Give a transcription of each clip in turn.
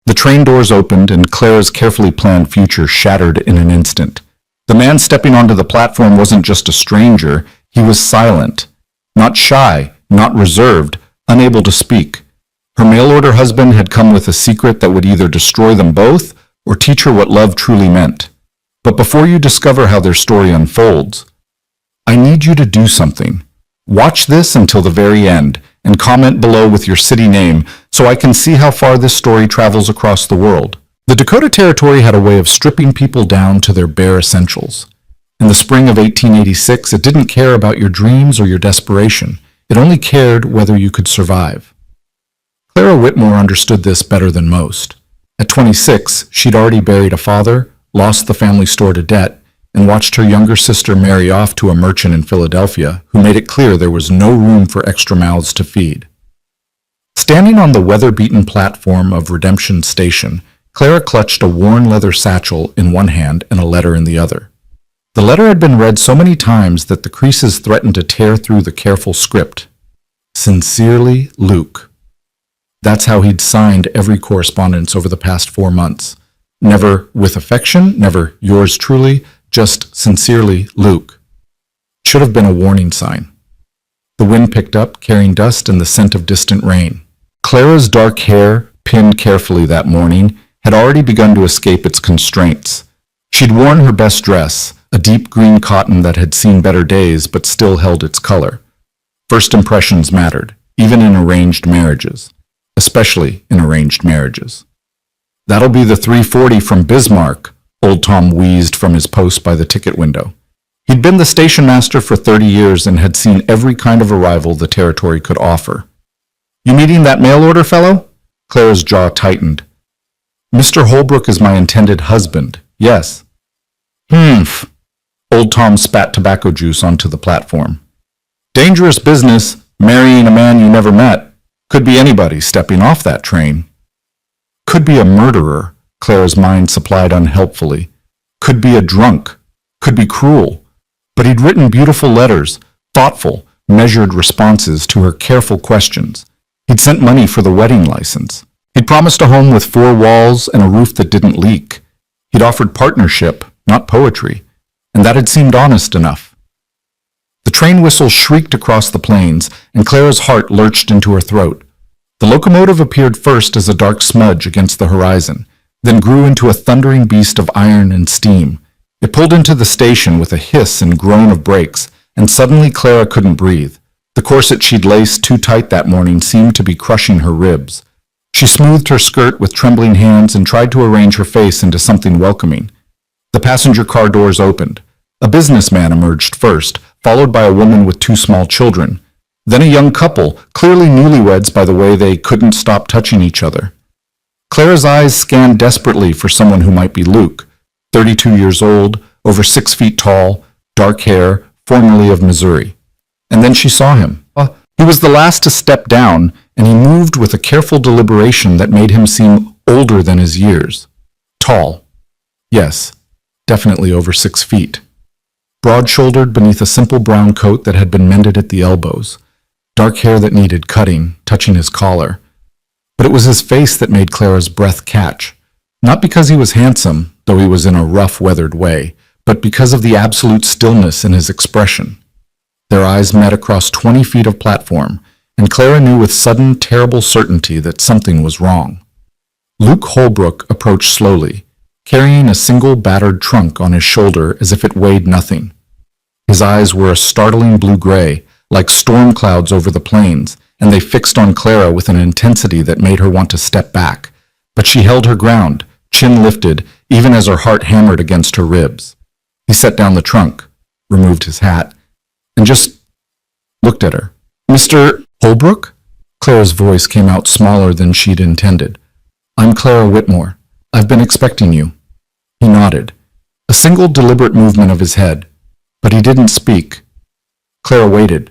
The train doors opened and Clara's carefully planned future shattered in an instant. The man stepping onto the platform wasn't just a stranger, he was silent. Not shy, not reserved, unable to speak. Her mail-order husband had come with a secret that would either destroy them both or teach her what love truly meant. But before you discover how their story unfolds, I need you to do something. Watch this until the very end and comment below with your city name so I can see how far this story travels across the world. The Dakota Territory had a way of stripping people down to their bare essentials. In the spring of 1886, it didn't care about your dreams or your desperation. It only cared whether you could survive. Clara Whitmore understood this better than most. At 26, she'd already buried a father, lost the family store to debt, and watched her younger sister marry off to a merchant in Philadelphia who made it clear there was no room for extra mouths to feed. Standing on the weather-beaten platform of Redemption Station, Clara clutched a worn leather satchel in one hand and a letter in the other. The letter had been read so many times that the creases threatened to tear through the careful script. Sincerely, Luke. That's how he'd signed every correspondence over the past 4 months. Never with affection, never yours truly, just sincerely, Luke. Should have been a warning sign. The wind picked up, carrying dust and the scent of distant rain. Clara's dark hair, pinned carefully that morning, had already begun to escape its constraints. She'd worn her best dress, a deep green cotton that had seen better days but still held its color. First impressions mattered, even in arranged marriages, especially in arranged marriages. "That'll be the 340 from Bismarck," Old Tom wheezed from his post by the ticket window. He'd been the station master for 30 years and had seen every kind of arrival the territory could offer. "You meeting that mail order fellow?" Clara's jaw tightened. "Mr. Holbrook is my intended husband, yes." "Humph." Old Tom spat tobacco juice onto the platform. "Dangerous business, marrying a man you never met. Could be anybody stepping off that train." "Could be a murderer," Clara's mind supplied unhelpfully. "Could be a drunk. Could be cruel. But he'd written beautiful letters, thoughtful, measured responses to her careful questions. He'd sent money for the wedding license. He'd promised a home with 4 walls and a roof that didn't leak. He'd offered partnership, not poetry, and that had seemed honest enough. The train whistle shrieked across the plains, and Clara's heart lurched into her throat. The locomotive appeared first as a dark smudge against the horizon, then grew into a thundering beast of iron and steam. It pulled into the station with a hiss and groan of brakes, and suddenly Clara couldn't breathe. The corset she'd laced too tight that morning seemed to be crushing her ribs. She smoothed her skirt with trembling hands and tried to arrange her face into something welcoming. The passenger car doors opened. A businessman emerged first, followed by a woman with 2 small children. Then a young couple, clearly newlyweds by the way they couldn't stop touching each other. Clara's eyes scanned desperately for someone who might be Luke, 32 years old, over 6 feet tall, dark hair, formerly of Missouri. And then she saw him. He was the last to step down, and he moved with a careful deliberation that made him seem older than his years. Tall. Yes, definitely over 6 feet. Broad-shouldered beneath a simple brown coat that had been mended at the elbows. Dark hair that needed cutting, touching his collar. But it was his face that made Clara's breath catch. Not because he was handsome, though he was in a rough, weathered way, but because of the absolute stillness in his expression. Their eyes met across 20 feet of platform, and Clara knew with sudden, terrible certainty that something was wrong. Luke Holbrook approached slowly, carrying a single battered trunk on his shoulder as if it weighed nothing. His eyes were a startling blue-gray, like storm clouds over the plains, and they fixed on Clara with an intensity that made her want to step back. But she held her ground, chin lifted, even as her heart hammered against her ribs. He set down the trunk, removed his hat, and just looked at her. "Mr. Holbrook?" Clara's voice came out smaller than she'd intended. "I'm Clara Whitmore. I've been expecting you." He nodded, a single deliberate movement of his head, but he didn't speak. Clara waited.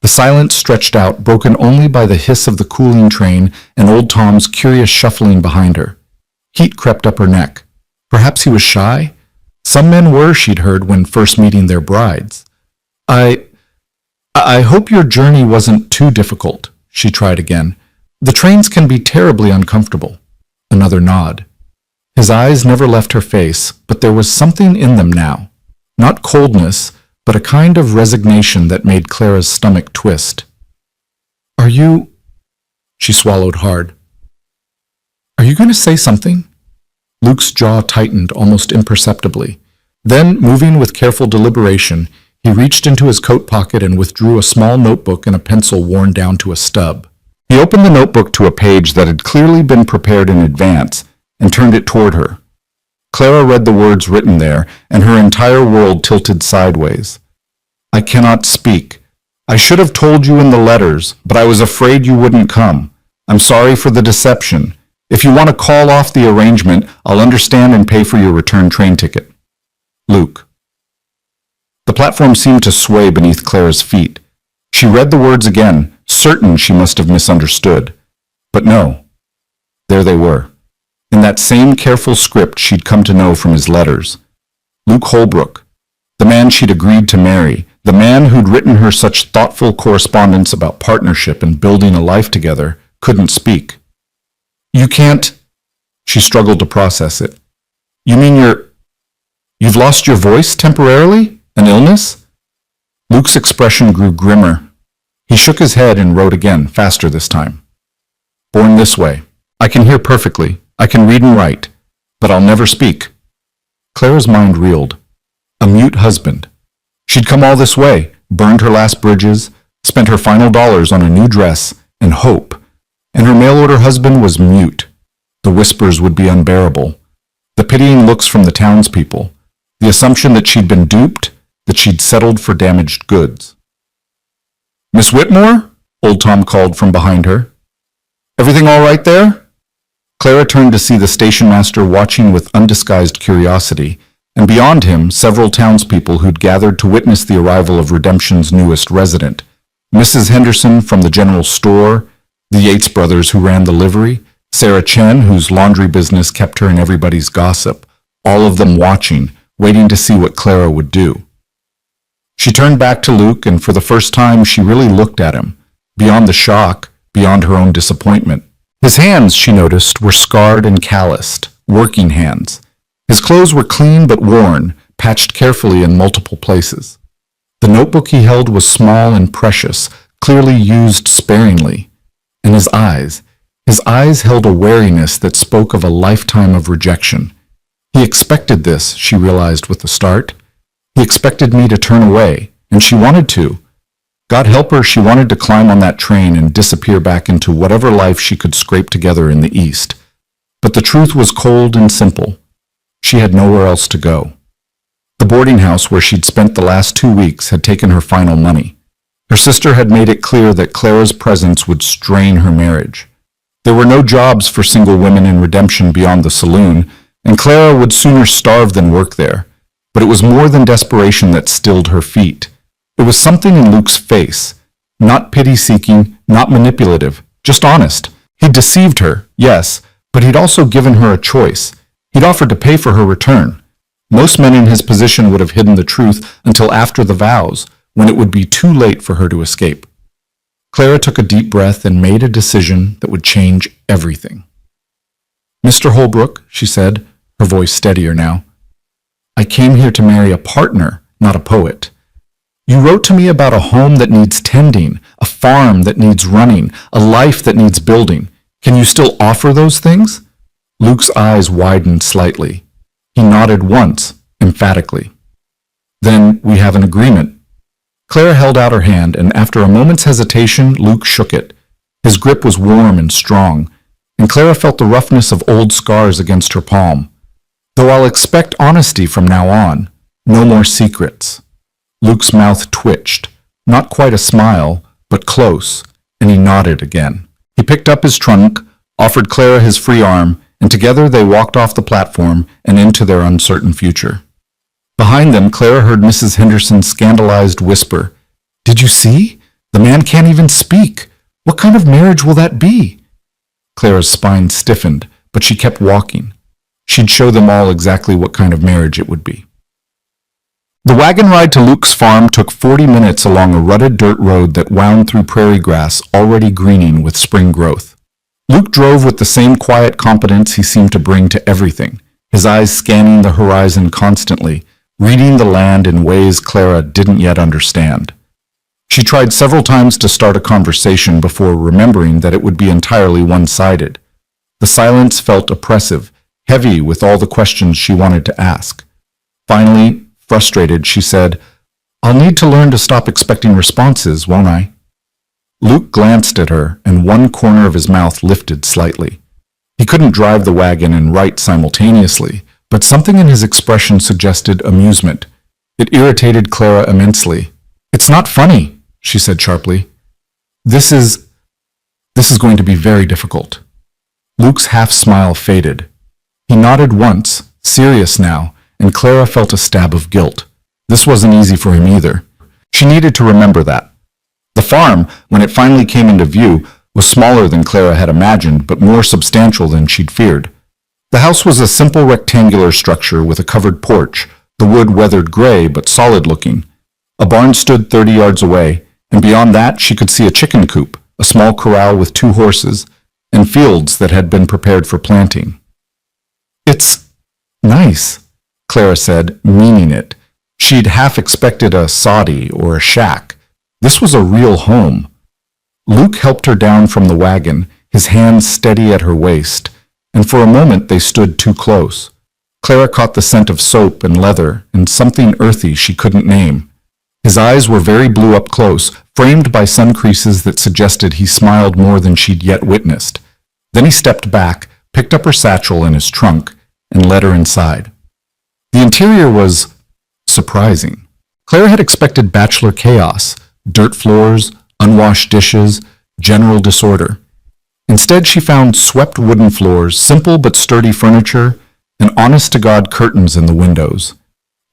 The silence stretched out, broken only by the hiss of the cooling train and Old Tom's curious shuffling behind her. Heat crept up her neck. Perhaps he was shy? Some men were, she'd heard, when first meeting their brides. I hope your journey wasn't too difficult," she tried again. "The trains can be terribly uncomfortable." Another nod. His eyes never left her face, but there was something in them now. Not coldness, but a kind of resignation that made Clara's stomach twist. Are you... She swallowed hard. Are you going to say something? Luke's jaw tightened almost imperceptibly. Then, moving with careful deliberation, he reached into his coat pocket and withdrew a small notebook and a pencil worn down to a stub. He opened the notebook to a page that had clearly been prepared in advance and turned it toward her. Clara read the words written there, and her entire world tilted sideways. I cannot speak. I should have told you in the letters, but I was afraid you wouldn't come. I'm sorry for the deception. If you want to call off the arrangement, I'll understand and pay for your return train ticket. Luke. The platform seemed to sway beneath Clara's feet. She read the words again, certain she must have misunderstood. But no. There they were. In that same careful script she'd come to know from his letters. Luke Holbrook, the man she'd agreed to marry, the man who'd written her such thoughtful correspondence about partnership and building a life together, couldn't speak. You can't... She struggled to process it. You mean you've lost your voice temporarily? An illness? Luke's expression grew grimmer. He shook his head and wrote again, faster this time. Born this way. I can hear perfectly. I can read and write. But I'll never speak. Clara's mind reeled. A mute husband. She'd come all this way, burned her last bridges, spent her final dollars on a new dress, and hope. And her mail-order husband was mute. The whispers would be unbearable. The pitying looks from the townspeople. The assumption that she'd been duped, that she'd settled for damaged goods. Miss Whitmore? Old Tom called from behind her. Everything all right there? Clara turned to see the station master watching with undisguised curiosity, and beyond him several townspeople who'd gathered to witness the arrival of Redemption's newest resident, Mrs. Henderson from the general store, the Yates brothers who ran the livery, Sarah Chen, whose laundry business kept her in everybody's gossip, all of them watching, waiting to see what Clara would do. She turned back to Luke, and for the first time she really looked at him, beyond the shock, beyond her own disappointment. His hands, she noticed, were scarred and calloused, working hands. His clothes were clean but worn, patched carefully in multiple places. The notebook he held was small and precious, clearly used sparingly. And his eyes held a wariness that spoke of a lifetime of rejection. He expected this, she realized with the start. He expected me to turn away, and she wanted to. God help her, she wanted to climb on that train and disappear back into whatever life she could scrape together in the East. But the truth was cold and simple. She had nowhere else to go. The boarding house where she'd spent the last 2 weeks had taken her final money. Her sister had made it clear that Clara's presence would strain her marriage. There were no jobs for single women in Redemption beyond the saloon, and Clara would sooner starve than work there. But it was more than desperation that stilled her feet. It was something in Luke's face, not pity-seeking, not manipulative, just honest. He'd deceived her, yes, but he'd also given her a choice. He'd offered to pay for her return. Most men in his position would have hidden the truth until after the vows, when it would be too late for her to escape. Clara took a deep breath and made a decision that would change everything. Mr. Holbrook, she said, her voice steadier now, I came here to marry a partner, not a poet. You wrote to me about a home that needs tending, a farm that needs running, a life that needs building. Can you still offer those things? Luke's eyes widened slightly. He nodded once, emphatically. Then we have an agreement. Clara held out her hand, and after a moment's hesitation, Luke shook it. His grip was warm and strong, and Clara felt the roughness of old scars against her palm. Though I'll expect honesty from now on, no more secrets. Luke's mouth twitched, not quite a smile, but close, and he nodded again. He picked up his trunk, offered Clara his free arm, and together they walked off the platform and into their uncertain future. Behind them, Clara heard Mrs. Henderson's scandalized whisper, Did you see? The man can't even speak. What kind of marriage will that be? Clara's spine stiffened, but she kept walking. She'd show them all exactly what kind of marriage it would be. The wagon ride to Luke's farm took 40 minutes along a rutted dirt road that wound through prairie grass already greening with spring growth. Luke drove with the same quiet competence he seemed to bring to everything, his eyes scanning the horizon constantly, reading the land in ways Clara didn't yet understand. She tried several times to start a conversation before remembering that it would be entirely one-sided. The silence felt oppressive, heavy with all the questions she wanted to ask. Finally, frustrated, she said, "I'll need to learn to stop expecting responses, won't I?" Luke glanced at her, and one corner of his mouth lifted slightly. He couldn't drive the wagon and write simultaneously, but something in his expression suggested amusement. It irritated Clara immensely. "It's not funny," she said sharply. This is going to be very difficult." Luke's half-smile faded. He nodded once, serious now, and Clara felt a stab of guilt. This wasn't easy for him either. She needed to remember that. The farm, when it finally came into view, was smaller than Clara had imagined, but more substantial than she'd feared. The house was a simple rectangular structure with a covered porch, the wood weathered gray but solid-looking. A barn stood 30 yards away, and beyond that she could see a chicken coop, a small corral with 2 horses, and fields that had been prepared for planting. "It's nice," Clara said, meaning it. She'd half expected a soddy or a shack. This was a real home. Luke helped her down from the wagon, his hands steady at her waist, and for a moment they stood too close. Clara caught the scent of soap and leather and something earthy she couldn't name. His eyes were very blue up close, framed by sun creases that suggested he smiled more than she'd yet witnessed. Then he stepped back, picked up her satchel and his trunk, and led her inside. The interior was surprising. Clara had expected bachelor chaos, dirt floors, unwashed dishes, general disorder. Instead, she found swept wooden floors, simple but sturdy furniture, and honest-to-God curtains in the windows.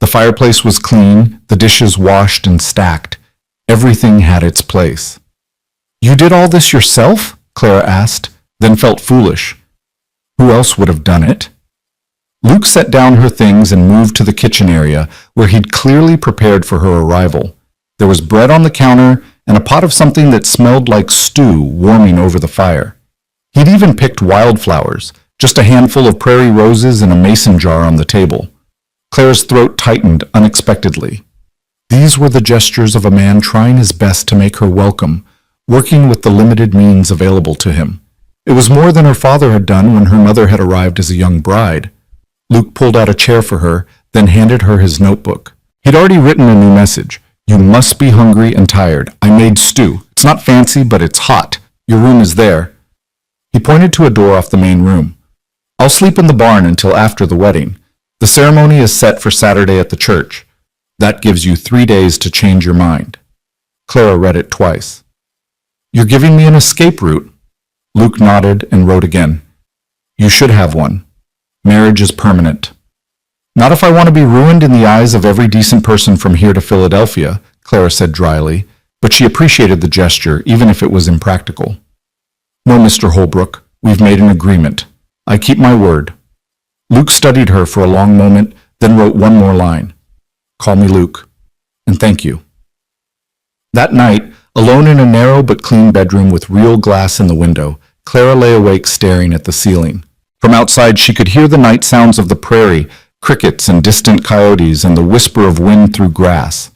The fireplace was clean, the dishes washed and stacked. Everything had its place. "You did all this yourself?" Clara asked, then felt foolish. Who else would have done it? Luke set down her things and moved to the kitchen area, where he'd clearly prepared for her arrival. There was bread on the counter and a pot of something that smelled like stew warming over the fire. He'd even picked wildflowers, just a handful of prairie roses in a mason jar on the table. Clara's throat tightened unexpectedly. These were the gestures of a man trying his best to make her welcome, working with the limited means available to him. It was more than her father had done when her mother had arrived as a young bride. Luke pulled out a chair for her, then handed her his notebook. He'd already written a new message. "You must be hungry and tired. I made stew. It's not fancy, but it's hot. Your room is there." He pointed to a door off the main room. "I'll sleep in the barn until after the wedding. The ceremony is set for Saturday at the church. That gives you 3 days to change your mind." Clara read it twice. "You're giving me an escape route." Luke nodded and wrote again. "You should have one. Marriage is permanent." "Not if I want to be ruined in the eyes of every decent person from here to Philadelphia," Clara said dryly, but she appreciated the gesture, even if it was impractical. "No, Mr. Holbrook, we've made an agreement. I keep my word." Luke studied her for a long moment, then wrote one more line. "Call me Luke, and thank you." That night, alone in a narrow but clean bedroom with real glass in the window, Clara lay awake staring at the ceiling. From outside, she could hear the night sounds of the prairie, crickets and distant coyotes, and the whisper of wind through grass.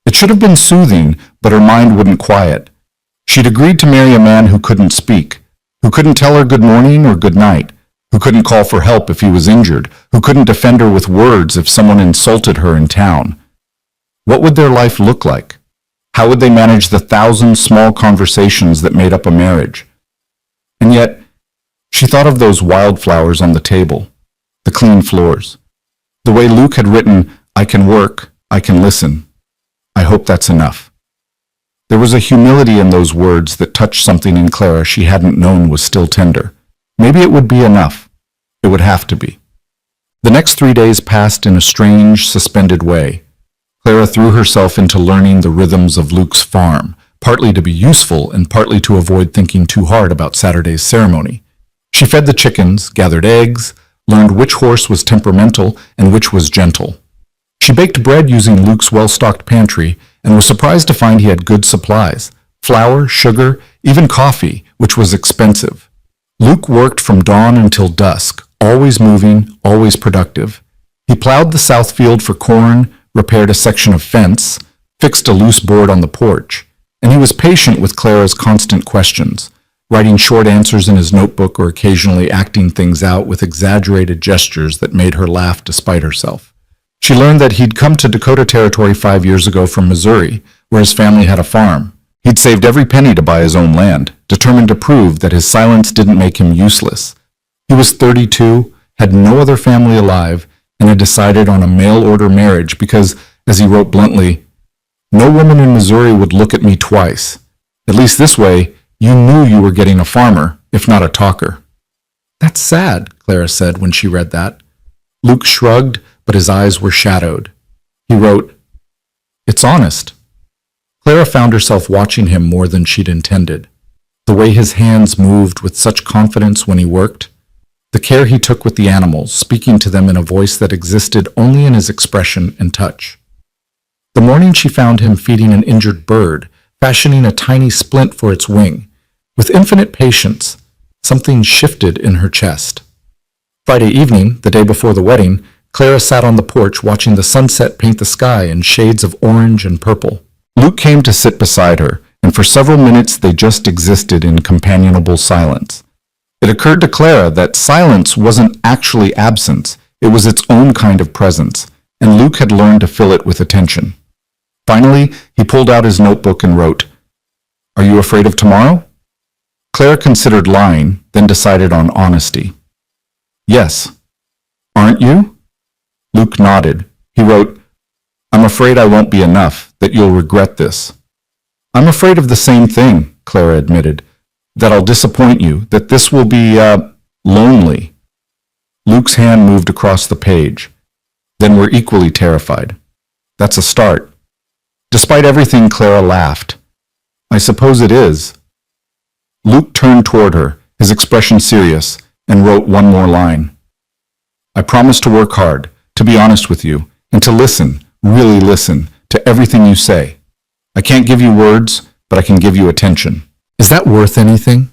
It should have been soothing, but her mind wouldn't quiet. She'd agreed to marry a man who couldn't speak, who couldn't tell her good morning or good night, who couldn't call for help if he was injured, who couldn't defend her with words if someone insulted her in town. What would their life look like? How would they manage the 1,000 small conversations that made up a marriage? And yet, she thought of those wildflowers on the table, the clean floors. The way Luke had written, "I can work, I can listen. I hope that's enough." There was a humility in those words that touched something in Clara she hadn't known was still tender. Maybe it would be enough. It would have to be. The next 3 days passed in a strange, suspended way. Clara threw herself into learning the rhythms of Luke's farm, partly to be useful and partly to avoid thinking too hard about Saturday's ceremony. She fed the chickens, gathered eggs, learned which horse was temperamental and which was gentle. She baked bread using Luke's well-stocked pantry and was surprised to find he had good supplies: flour, sugar, even coffee, which was expensive. Luke worked from dawn until dusk, always moving, always productive. He plowed the south field for corn, repaired a section of fence, fixed a loose board on the porch, and he was patient with Clara's constant questions, writing short answers in his notebook or occasionally acting things out with exaggerated gestures that made her laugh despite herself. She learned that he'd come to Dakota Territory 5 years ago from Missouri, where his family had a farm. He'd saved every penny to buy his own land, determined to prove that his silence didn't make him useless. He was 32, had no other family alive, and had decided on a mail-order marriage because, as he wrote bluntly, "No woman in Missouri would look at me twice. At least this way, you knew you were getting a farmer, if not a talker." "That's sad," Clara said when she read that. Luke shrugged, but his eyes were shadowed. He wrote, "It's honest." Clara found herself watching him more than she'd intended. The way his hands moved with such confidence when he worked, the care he took with the animals, speaking to them in a voice that existed only in his expression and touch. The morning she found him feeding an injured bird, fashioning a tiny splint for its wing. With infinite patience, something shifted in her chest. Friday evening, the day before the wedding, Clara sat on the porch watching the sunset paint the sky in shades of orange and purple. Luke came to sit beside her, and for several minutes they just existed in companionable silence. It occurred to Clara that silence wasn't actually absence, it was its own kind of presence, and Luke had learned to fill it with attention. Finally, he pulled out his notebook and wrote, "Are you afraid of tomorrow?" Clara considered lying, then decided on honesty. "Yes." "Aren't you?" Luke nodded. He wrote, "I'm afraid I won't be enough, that you'll regret this." "I'm afraid of the same thing," Clara admitted, "that I'll disappoint you, that this will be, lonely." Luke's hand moved across the page. "Then we're equally terrified." "That's a start." Despite everything, Clara laughed. "I suppose it is." Luke turned toward her, his expression serious, and wrote one more line. "I promise to work hard, to be honest with you, and to listen, really listen, to everything you say. I can't give you words, but I can give you attention." "Is that worth anything?"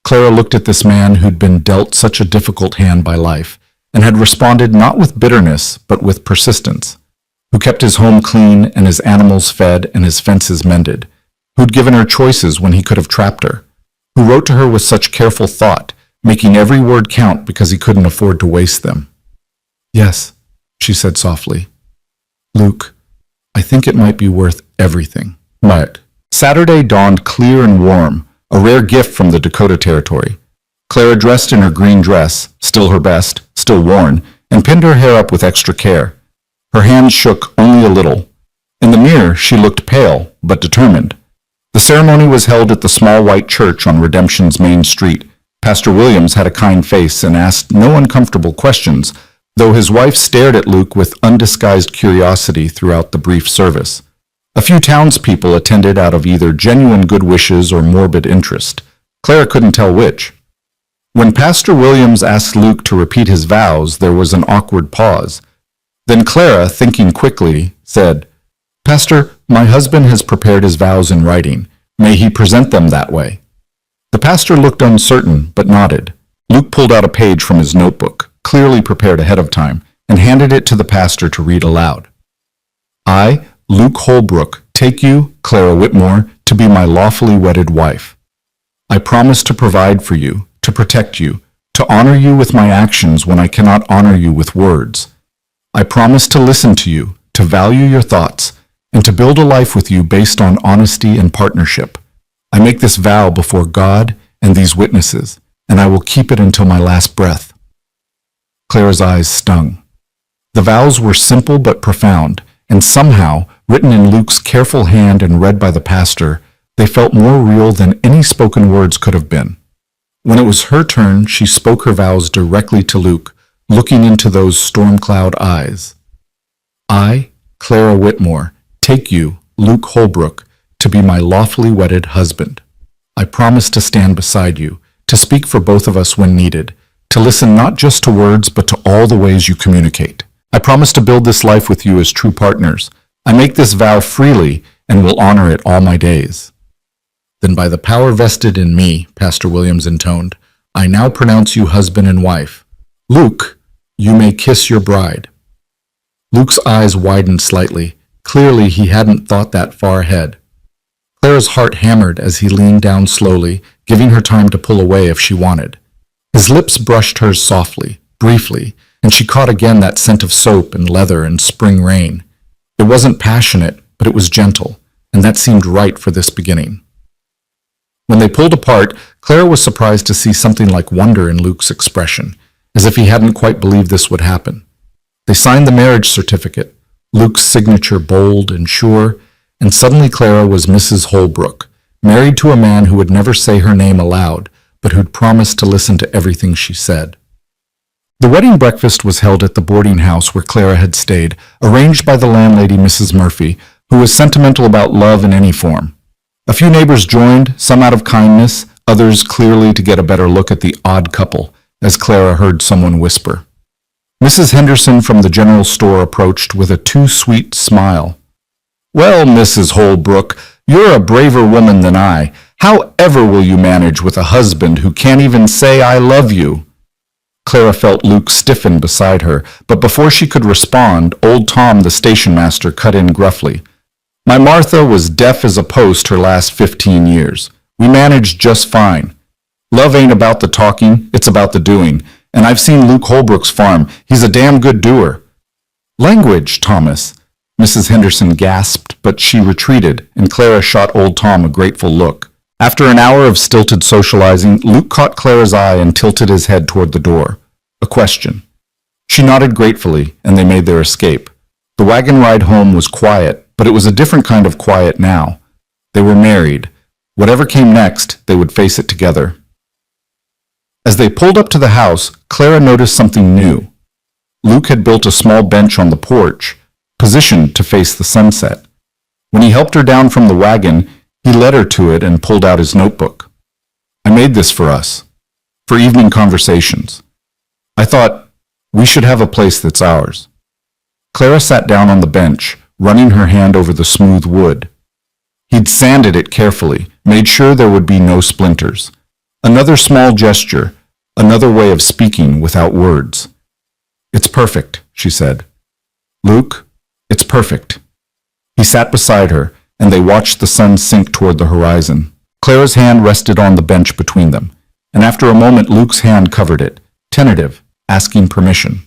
Clara looked at this man who'd been dealt such a difficult hand by life, and had responded not with bitterness, but with persistence, who kept his home clean and his animals fed and his fences mended, who'd given her choices when he could have trapped her, who wrote to her with such careful thought, making every word count because he couldn't afford to waste them. "Yes," she said softly. "Luke, I think it might be worth everything." But Saturday dawned clear and warm, a rare gift from the Dakota Territory. Clara dressed in her green dress, still her best, still worn, and pinned her hair up with extra care. Her hands shook only a little. In the mirror, she looked pale, but determined. The ceremony was held at the small white church on Redemption's main street. Pastor Williams had a kind face and asked no uncomfortable questions, though his wife stared at Luke with undisguised curiosity throughout the brief service. A few townspeople attended out of either genuine good wishes or morbid interest. Clara couldn't tell which. When Pastor Williams asked Luke to repeat his vows, there was an awkward pause. Then Clara, thinking quickly, said, "Pastor, my husband has prepared his vows in writing. May he present them that way?" The pastor looked uncertain, but nodded. Luke pulled out a page from his notebook, clearly prepared ahead of time, and handed it to the pastor to read aloud. "I, Luke Holbrook, take you, Clara Whitmore, to be my lawfully wedded wife. I promise to provide for you, to protect you, to honor you with my actions when I cannot honor you with words. I promise to listen to you, to value your thoughts, and to build a life with you based on honesty and partnership. I make this vow before God and these witnesses, and I will keep it until my last breath." Clara's eyes stung. The vows were simple but profound, and somehow, written in Luke's careful hand and read by the pastor, they felt more real than any spoken words could have been. When it was her turn, she spoke her vows directly to Luke, looking into those storm cloud eyes. "I, Clara Whitmore, take you, Luke Holbrook, to be my lawfully wedded husband. I promise to stand beside you, to speak for both of us when needed, to listen not just to words but to all the ways you communicate. I promise to build this life with you as true partners. I make this vow freely and will honor it all my days." "Then by the power vested in me," Pastor Williams intoned, I now pronounce you husband and wife. Luke, you may kiss your bride." Luke's eyes widened slightly. Clearly, he hadn't thought that far ahead. Clara's heart hammered as he leaned down slowly, giving her time to pull away if she wanted. His lips brushed hers softly, briefly, and she caught again that scent of soap and leather and spring rain. It wasn't passionate, but it was gentle, and that seemed right for this beginning. When they pulled apart, Clara was surprised to see something like wonder in Luke's expression, as if he hadn't quite believed this would happen. They signed the marriage certificate, Luke's signature bold and sure, and suddenly Clara was Mrs. Holbrook, married to a man who would never say her name aloud, but who'd promised to listen to everything she said. The wedding breakfast was held at the boarding house where Clara had stayed, arranged by the landlady, Mrs. Murphy, who was sentimental about love in any form. A few neighbors joined, some out of kindness, others clearly to get a better look at the odd couple, as Clara heard someone whisper. Mrs. Henderson from the general store approached with a too sweet smile. "Well, Mrs. Holbrook, you're a braver woman than I. How ever will you manage with a husband who can't even say I love you?" Clara felt Luke stiffen beside her, but before she could respond, old Tom, the station master, cut in gruffly. "My Martha was deaf as a post her last 15 years. We managed just fine. Love ain't about the talking, it's about the doing. And I've seen Luke Holbrook's farm. He's a damn good doer." "Language, Thomas," Mrs. Henderson gasped, but she retreated, and Clara shot old Tom a grateful look. After an hour of stilted socializing, Luke caught Clara's eye and tilted his head toward the door. A question. She nodded gratefully, and they made their escape. The wagon ride home was quiet, but it was a different kind of quiet now. They were married. Whatever came next, they would face it together. As they pulled up to the house, Clara noticed something new. Luke had built a small bench on the porch, positioned to face the sunset. When he helped her down from the wagon, he led her to it and pulled out his notebook. "I made this for us, for evening conversations. I thought, we should have a place that's ours." Clara sat down on the bench, running her hand over the smooth wood. He'd sanded it carefully, made sure there would be no splinters. Another small gesture, another way of speaking without words. "It's perfect," she said. "Luke, it's perfect." He sat beside her, and they watched the sun sink toward the horizon. Clara's hand rested on the bench between them, and after a moment Luke's hand covered it, tentative, asking permission.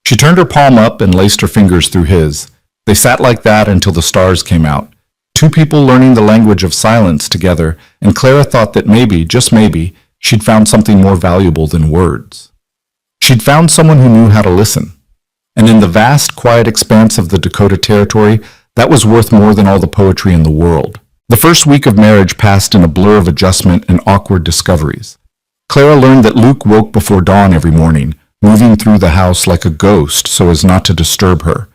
She turned her palm up and laced her fingers through his. They sat like that until the stars came out. Two people learning the language of silence together, and Clara thought that maybe, just maybe, she'd found something more valuable than words. She'd found someone who knew how to listen. And in the vast, quiet expanse of the Dakota Territory, that was worth more than all the poetry in the world. The first week of marriage passed in a blur of adjustment and awkward discoveries. Clara learned that Luke woke before dawn every morning, moving through the house like a ghost so as not to disturb her.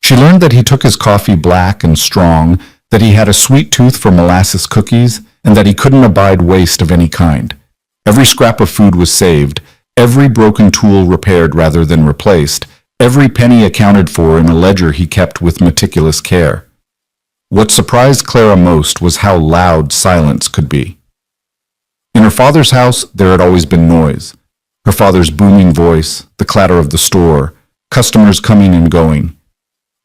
She learned that he took his coffee black and strong, that he had a sweet tooth for molasses cookies, and that he couldn't abide waste of any kind. Every scrap of food was saved, every broken tool repaired rather than replaced, every penny accounted for in a ledger he kept with meticulous care. What surprised Clara most was how loud silence could be. In her father's house, there had always been noise. Her father's booming voice, the clatter of the store, customers coming and going.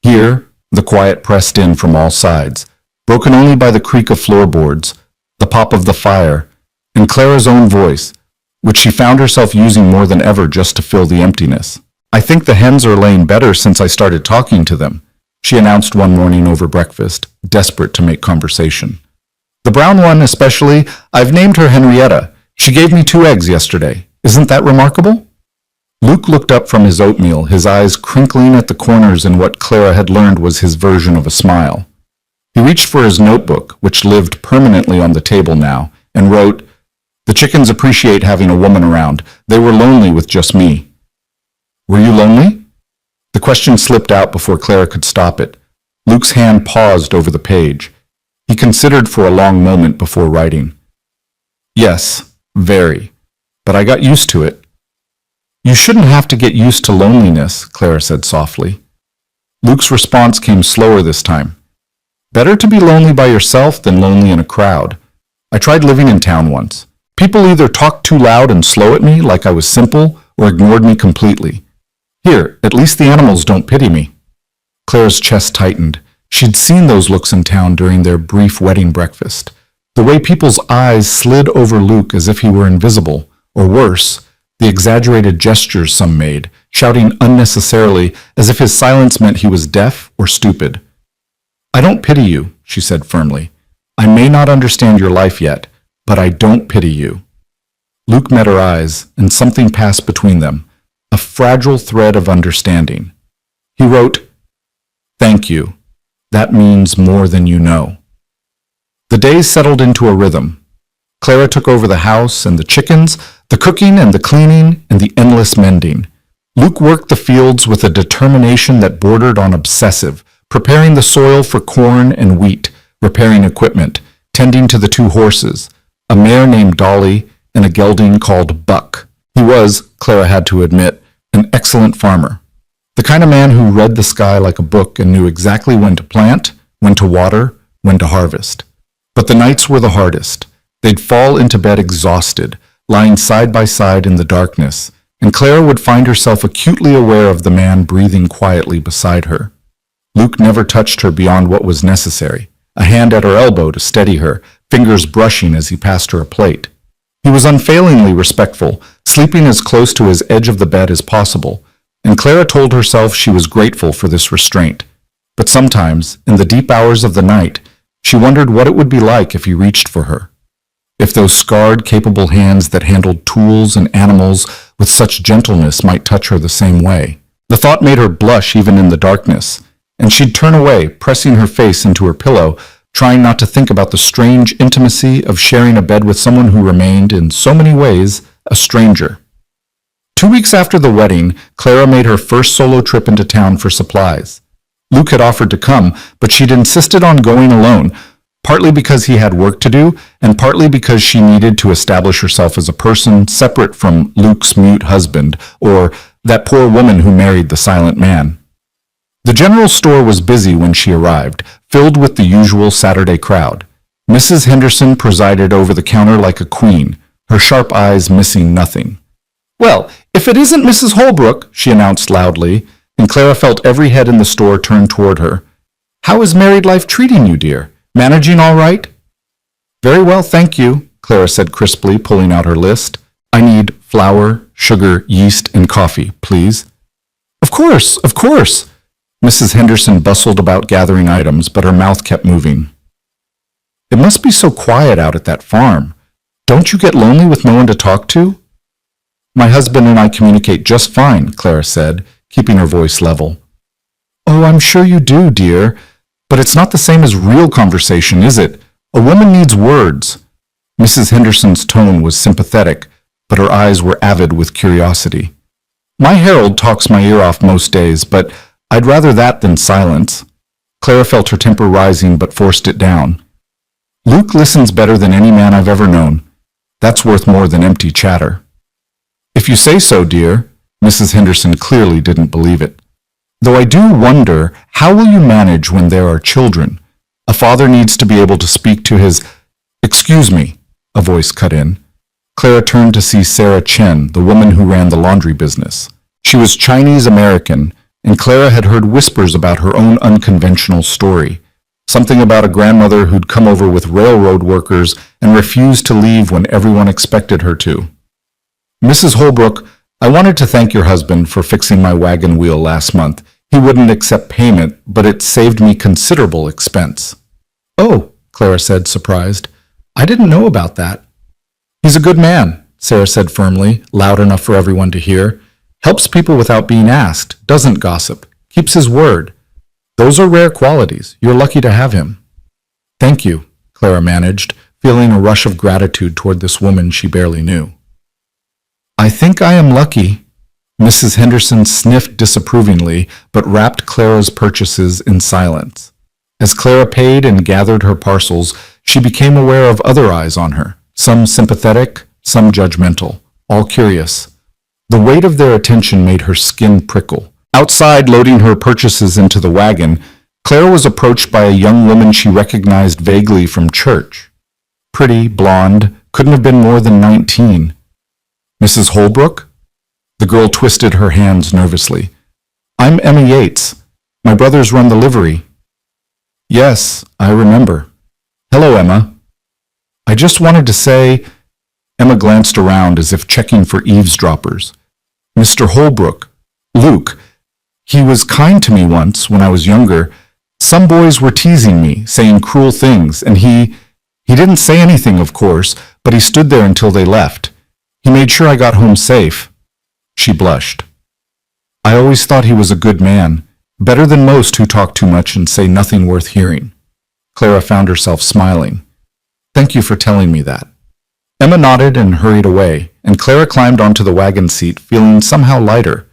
Here, the quiet pressed in from all sides, broken only by the creak of floorboards, the pop of the fire, and Clara's own voice, which she found herself using more than ever just to fill the emptiness. "I think the hens are laying better since I started talking to them," she announced one morning over breakfast, desperate to make conversation. "The brown one especially, I've named her Henrietta. She gave me 2 eggs yesterday. Isn't that remarkable?" Luke looked up from his oatmeal, his eyes crinkling at the corners in what Clara had learned was his version of a smile. He reached for his notebook, which lived permanently on the table now, and wrote, "The chickens appreciate having a woman around. They were lonely with just me." "Were you lonely?" The question slipped out before Clara could stop it. Luke's hand paused over the page. He considered for a long moment before writing. "Yes, very. But I got used to it." "You shouldn't have to get used to loneliness," Clara said softly. Luke's response came slower this time. "Better to be lonely by yourself than lonely in a crowd. I tried living in town once. People either talked too loud and slow at me like I was simple or ignored me completely. Here, at least the animals don't pity me. Claire's chest tightened. She'd seen those looks in town during their brief wedding breakfast. The way people's eyes slid over Luke as if he were invisible, or worse, the exaggerated gestures some made, shouting unnecessarily as if his silence meant he was deaf or stupid. I don't pity you, she said firmly. I may not understand your life yet, but I don't pity you. Luke met her eyes, and something passed between them, a fragile thread of understanding. He wrote, "Thank you. That means more than you know." The days settled into a rhythm. Clara took over the house and the chickens, the cooking and the cleaning and the endless mending. Luke worked the fields with a determination that bordered on obsessive, preparing the soil for corn and wheat, repairing equipment, tending to the 2 horses, a mare named Dolly and a gelding called Buck. He was, Clara had to admit, an excellent farmer. The kind of man who read the sky like a book and knew exactly when to plant, when to water, when to harvest. But the nights were the hardest. They'd fall into bed exhausted, lying side by side in the darkness, and Clara would find herself acutely aware of the man breathing quietly beside her. Luke never touched her beyond what was necessary, a hand at her elbow to steady her, fingers brushing as he passed her a plate. He was unfailingly respectful, sleeping as close to his edge of the bed as possible, and Clara told herself she was grateful for this restraint. But sometimes, in the deep hours of the night, she wondered what it would be like if he reached for her. If those scarred, capable hands that handled tools and animals with such gentleness might touch her the same way. The thought made her blush even in the darkness, and she'd turn away, pressing her face into her pillow, trying not to think about the strange intimacy of sharing a bed with someone who remained, in so many ways, a stranger. 2 weeks after the wedding, Clara made her first solo trip into town for supplies. Luke had offered to come, but she'd insisted on going alone, partly because he had work to do, and partly because she needed to establish herself as a person separate from Luke's mute husband, or that poor woman who married the silent man. The general store was busy when she arrived, filled with the usual Saturday crowd. Mrs. Henderson presided over the counter like a queen, her sharp eyes missing nothing. "Well, if it isn't Mrs. Holbrook," she announced loudly, and Clara felt every head in the store turn toward her. "How is married life treating you, dear? Managing all right?" "Very well, thank you," Clara said crisply, pulling out her list. "I need flour, sugar, yeast, and coffee, please." Of course, of course." Mrs. Henderson bustled about gathering items, but her mouth kept moving. "It must be so quiet out at that farm. Don't you get lonely with no one to talk to?" "My husband and I communicate just fine," Clara said, keeping her voice level. "Oh, I'm sure you do, dear. But it's not the same as real conversation, is it? A woman needs words." Mrs. Henderson's tone was sympathetic, but her eyes were avid with curiosity. "My Harold talks my ear off most days, but I'd rather that than silence." Clara felt her temper rising, but forced it down. "Luke listens better than any man I've ever known. That's worth more than empty chatter." "If you say so, dear." Mrs. Henderson clearly didn't believe it. "Though I do wonder, how will you manage when there are children? A father needs to be able to speak to his—" "Excuse me," a voice cut in. Clara turned to see Sarah Chen, the woman who ran the laundry business. She was Chinese-American, and Clara had heard whispers about her own unconventional story. Something about a grandmother who'd come over with railroad workers and refused to leave when everyone expected her to. "Mrs. Holbrook, I wanted to thank your husband for fixing my wagon wheel last month. He wouldn't accept payment, but it saved me considerable expense." "Oh," Clara said, surprised. "I didn't know about that." "He's a good man," Sarah said firmly, loud enough for everyone to hear. "Helps people without being asked, doesn't gossip, keeps his word. Those are rare qualities. You're lucky to have him." "Thank you," Clara managed, feeling a rush of gratitude toward this woman she barely knew. "I think I am lucky." Mrs. Henderson sniffed disapprovingly, but wrapped Clara's purchases in silence. As Clara paid and gathered her parcels, she became aware of other eyes on her, some sympathetic, some judgmental, all curious. The weight of their attention made her skin prickle. Outside, loading her purchases into the wagon, Clara was approached by a young woman she recognized vaguely from church. Pretty, blonde, Couldn't have been more than 19. Mrs. Holbrook? The girl twisted her hands nervously. I'm Emma Yates. My brothers run the livery. Yes, I remember. Hello, Emma. I just wanted to say... Emma glanced around as if checking for eavesdroppers. Mr. Holbrook, Luke, he was kind to me once when I was younger. Some boys were teasing me, saying cruel things, and he didn't say anything, of course, but he stood there until they left. He made sure I got home safe. She blushed. I always thought he was a good man, better than most who talk too much and say nothing worth hearing. Clara found herself smiling. Thank you for telling me that. Emma nodded and hurried away, and Clara climbed onto the wagon seat, feeling somehow lighter.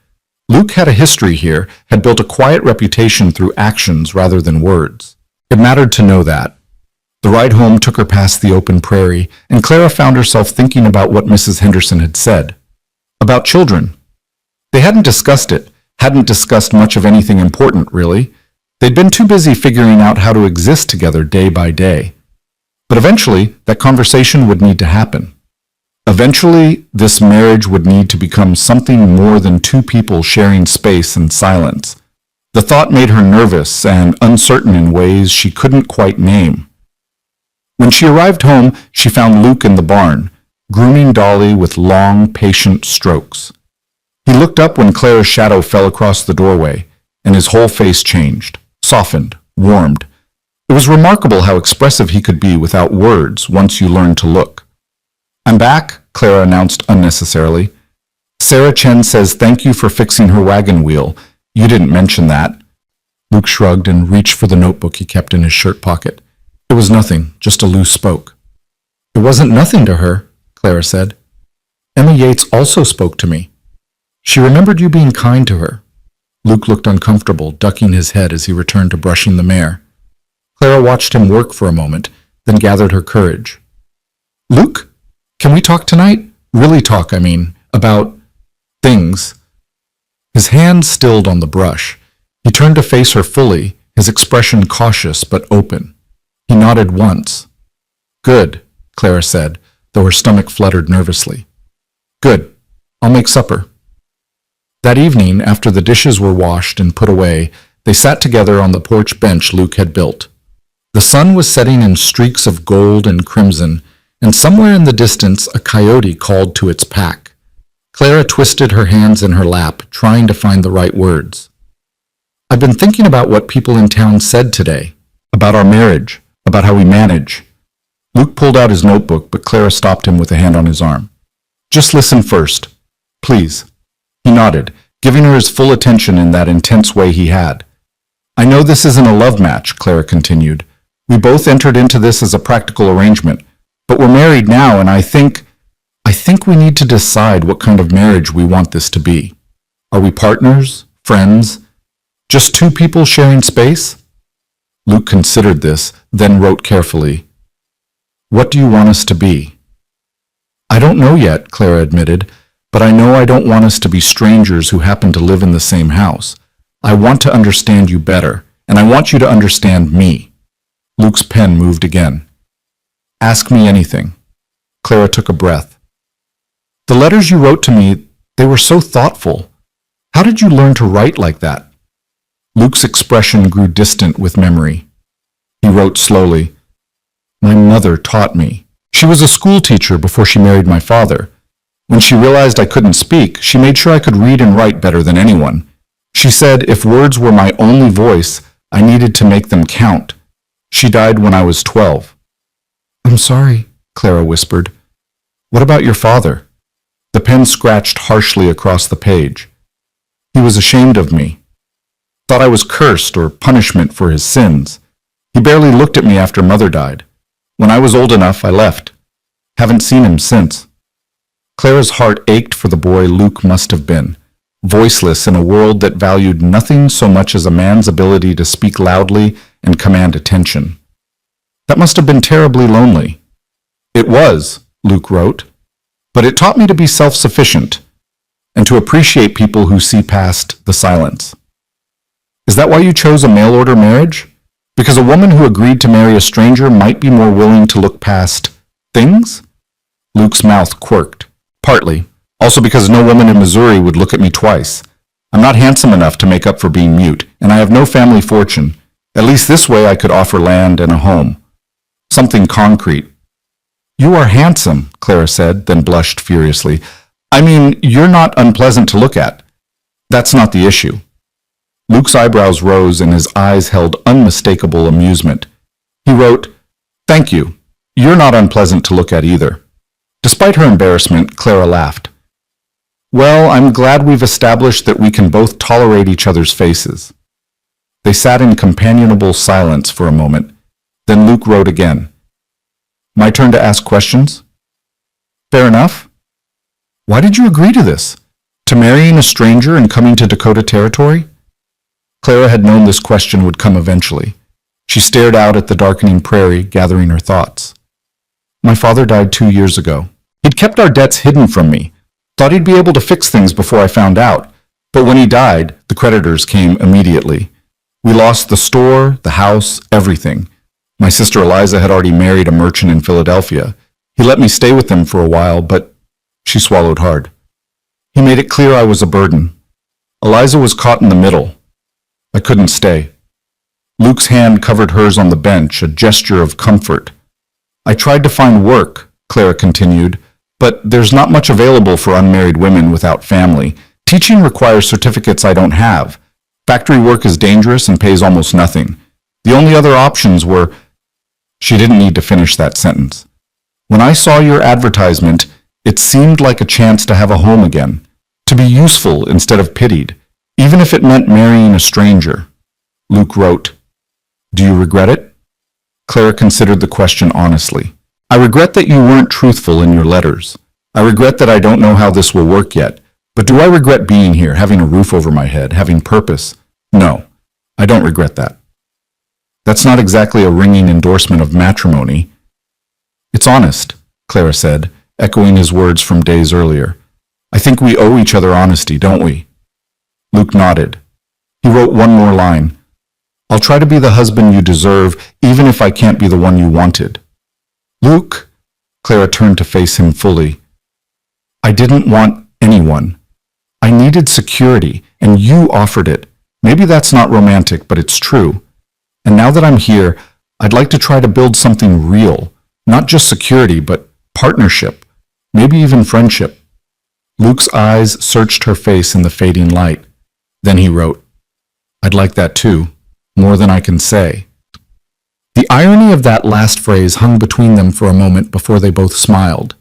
Luke had a history here, had built a quiet reputation through actions rather than words. It mattered to know that. The ride home took her past the open prairie, and Clara found herself thinking about what Mrs. Henderson had said. About children. They hadn't discussed it, hadn't discussed much of anything important, really. They'd been too busy figuring out how to exist together day by day. But eventually, that conversation would need to happen. Eventually, this marriage would need to become something more than two people sharing space and silence. The thought made her nervous and uncertain in ways she couldn't quite name. When she arrived home, she found Luke in the barn, grooming Dolly with long, patient strokes. He looked up when Clara's shadow fell across the doorway, and his whole face changed, softened, warmed. It was remarkable how expressive he could be without words once you learned to look. I'm back, Clara announced unnecessarily. Sarah Chen says thank you for fixing her wagon wheel. You didn't mention that. Luke shrugged and reached for the notebook he kept in his shirt pocket. It was nothing, just a loose spoke. It wasn't nothing to her, Clara said. Emma Yates also spoke to me. She remembered you being kind to her. Luke looked uncomfortable, ducking his head as he returned to brushing the mare. Clara watched him work for a moment, then gathered her courage. Luke, can we talk tonight? Really talk, I mean, about things. His hand stilled on the brush. He turned to face her fully, his expression cautious but open. He nodded once. Good, Clara said, though her stomach fluttered nervously. Good. I'll make supper. That evening, after the dishes were washed and put away, they sat together on the porch bench Luke had built. The sun was setting in streaks of gold and crimson, and somewhere in the distance a coyote called to its pack. Clara twisted her hands in her lap, trying to find the right words. I've been thinking about what people in town said today, about our marriage, about how we manage. Luke pulled out his notebook, but Clara stopped him with a hand on his arm. Just listen first, please. He nodded, giving her his full attention in that intense way he had. I know this isn't a love match, Clara continued. We both entered into this as a practical arrangement, but we're married now, and I think we need to decide what kind of marriage we want this to be. Are we partners? Friends? Just two people sharing space? Luke considered this, then wrote carefully, What do you want us to be? I don't know yet, Clara admitted, but I know I don't want us to be strangers who happen to live in the same house. I want to understand you better, and I want you to understand me. Luke's pen moved again. Ask me anything. Clara took a breath. The letters you wrote to me, they were so thoughtful. How did you learn to write like that? Luke's expression grew distant with memory. He wrote slowly, My mother taught me. She was a school teacher before she married my father. When she realized I couldn't speak, she made sure I could read and write better than anyone. She said if words were my only voice, I needed to make them count. She died when I was 12. I'm sorry, Clara whispered. What about your father? The pen scratched harshly across the page. He was ashamed of me. Thought I was cursed or punishment for his sins. He barely looked at me after Mother died. When I was old enough, I left. Haven't seen him since. Clara's heart ached for the boy Luke must have been, voiceless in a world that valued nothing so much as a man's ability to speak loudly and command attention. That must have been terribly lonely. It was, Luke wrote, but it taught me to be self-sufficient and to appreciate people who see past the silence. Is that why you chose a mail-order marriage? Because a woman who agreed to marry a stranger might be more willing to look past things? Luke's mouth quirked. Partly. Also because no woman in Missouri would look at me twice. I'm not handsome enough to make up for being mute, and I have no family fortune. At least this way I could offer land and a home. Something concrete. You are handsome, Clara said, then blushed furiously. I mean, you're not unpleasant to look at. That's not the issue. Luke's eyebrows rose and his eyes held unmistakable amusement. He wrote, Thank you. You're not unpleasant to look at either. Despite her embarrassment, Clara laughed. Well, I'm glad we've established that we can both tolerate each other's faces. They sat in companionable silence for a moment. Then Luke wrote again. My turn to ask questions? Fair enough. Why did you agree to this? To marrying a stranger and coming to Dakota Territory? Clara had known this question would come eventually. She stared out at the darkening prairie, gathering her thoughts. My father died 2 years ago. He'd kept our debts hidden from me. Thought he'd be able to fix things before I found out. But when he died, the creditors came immediately. We lost the store, the house, everything. My sister Eliza had already married a merchant in Philadelphia. He let me stay with them for a while, but she swallowed hard. He made it clear I was a burden. Eliza was caught in the middle. I couldn't stay. Luke's hand covered hers on the bench, a gesture of comfort. I tried to find work, Clara continued, but there's not much available for unmarried women without family. Teaching requires certificates I don't have. Factory work is dangerous and pays almost nothing. The only other options were... She didn't need to finish that sentence. When I saw your advertisement, it seemed like a chance to have a home again, to be useful instead of pitied, even if it meant marrying a stranger. Luke wrote, Do you regret it? Clara considered the question honestly. I regret that you weren't truthful in your letters. I regret that I don't know how this will work yet. But do I regret being here, having a roof over my head, having purpose? No, I don't regret that. That's not exactly a ringing endorsement of matrimony. It's honest, Clara said, echoing his words from days earlier. I think we owe each other honesty, don't we? Luke nodded. He wrote one more line. I'll try to be the husband you deserve, even if I can't be the one you wanted. Luke, Clara turned to face him fully. I didn't want anyone. I needed security, and you offered it. Maybe that's not romantic, but it's true. And now that I'm here, I'd like to try to build something real, not just security, but partnership, maybe even friendship. Luke's eyes searched her face in the fading light. Then he wrote, I'd like that too, more than I can say. The irony of that last phrase hung between them for a moment before they both smiled.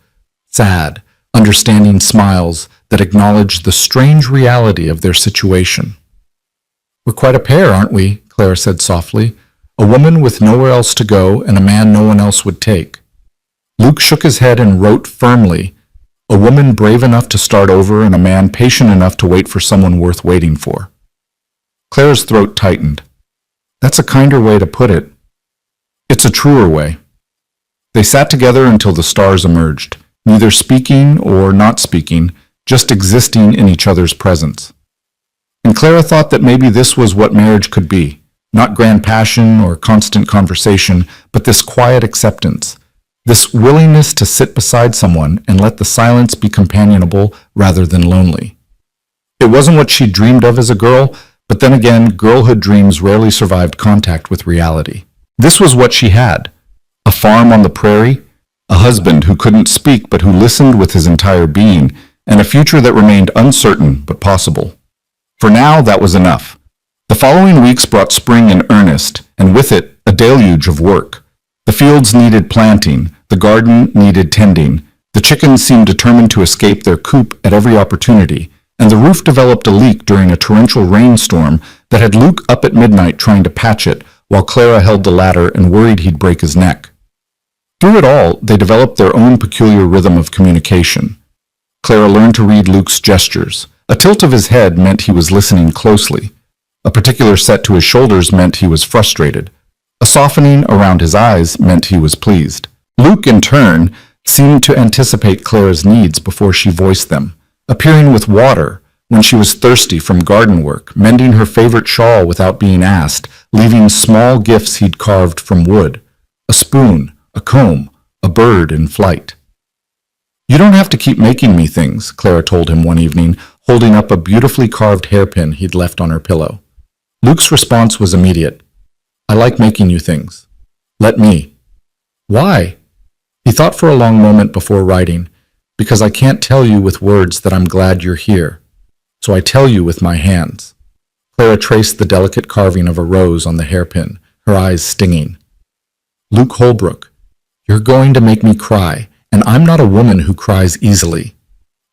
Sad, understanding smiles that acknowledged the strange reality of their situation. We're quite a pair, aren't we? Clara said softly. A woman with nowhere else to go and a man no one else would take. Luke shook his head and wrote firmly, a woman brave enough to start over and a man patient enough to wait for someone worth waiting for. Clara's throat tightened. That's a kinder way to put it. It's a truer way. They sat together until the stars emerged, neither speaking or not speaking, just existing in each other's presence. And Clara thought that maybe this was what marriage could be, not grand passion or constant conversation, but this quiet acceptance, this willingness to sit beside someone and let the silence be companionable rather than lonely. It wasn't what she dreamed of as a girl, but then again, girlhood dreams rarely survived contact with reality. This was what she had: a farm on the prairie, a husband who couldn't speak but who listened with his entire being, and a future that remained uncertain but possible. For now, that was enough. The following weeks brought spring in earnest, and with it, a deluge of work. The fields needed planting, the garden needed tending, the chickens seemed determined to escape their coop at every opportunity, and the roof developed a leak during a torrential rainstorm that had Luke up at midnight trying to patch it, while Clara held the ladder and worried he'd break his neck. Through it all, they developed their own peculiar rhythm of communication. Clara learned to read Luke's gestures. A tilt of his head meant he was listening closely. A particular set to his shoulders meant he was frustrated. A softening around his eyes meant he was pleased. Luke, in turn, seemed to anticipate Clara's needs before she voiced them, appearing with water when she was thirsty from garden work, mending her favorite shawl without being asked, leaving small gifts he'd carved from wood, a spoon, a comb, a bird in flight. You don't have to keep making me things, Clara told him one evening, holding up a beautifully carved hairpin he'd left on her pillow. Luke's response was immediate. I like making you things. Let me. Why? He thought for a long moment before writing, because I can't tell you with words that I'm glad you're here. So I tell you with my hands. Clara traced the delicate carving of a rose on the hairpin, her eyes stinging. Luke Holbrook, you're going to make me cry, and I'm not a woman who cries easily.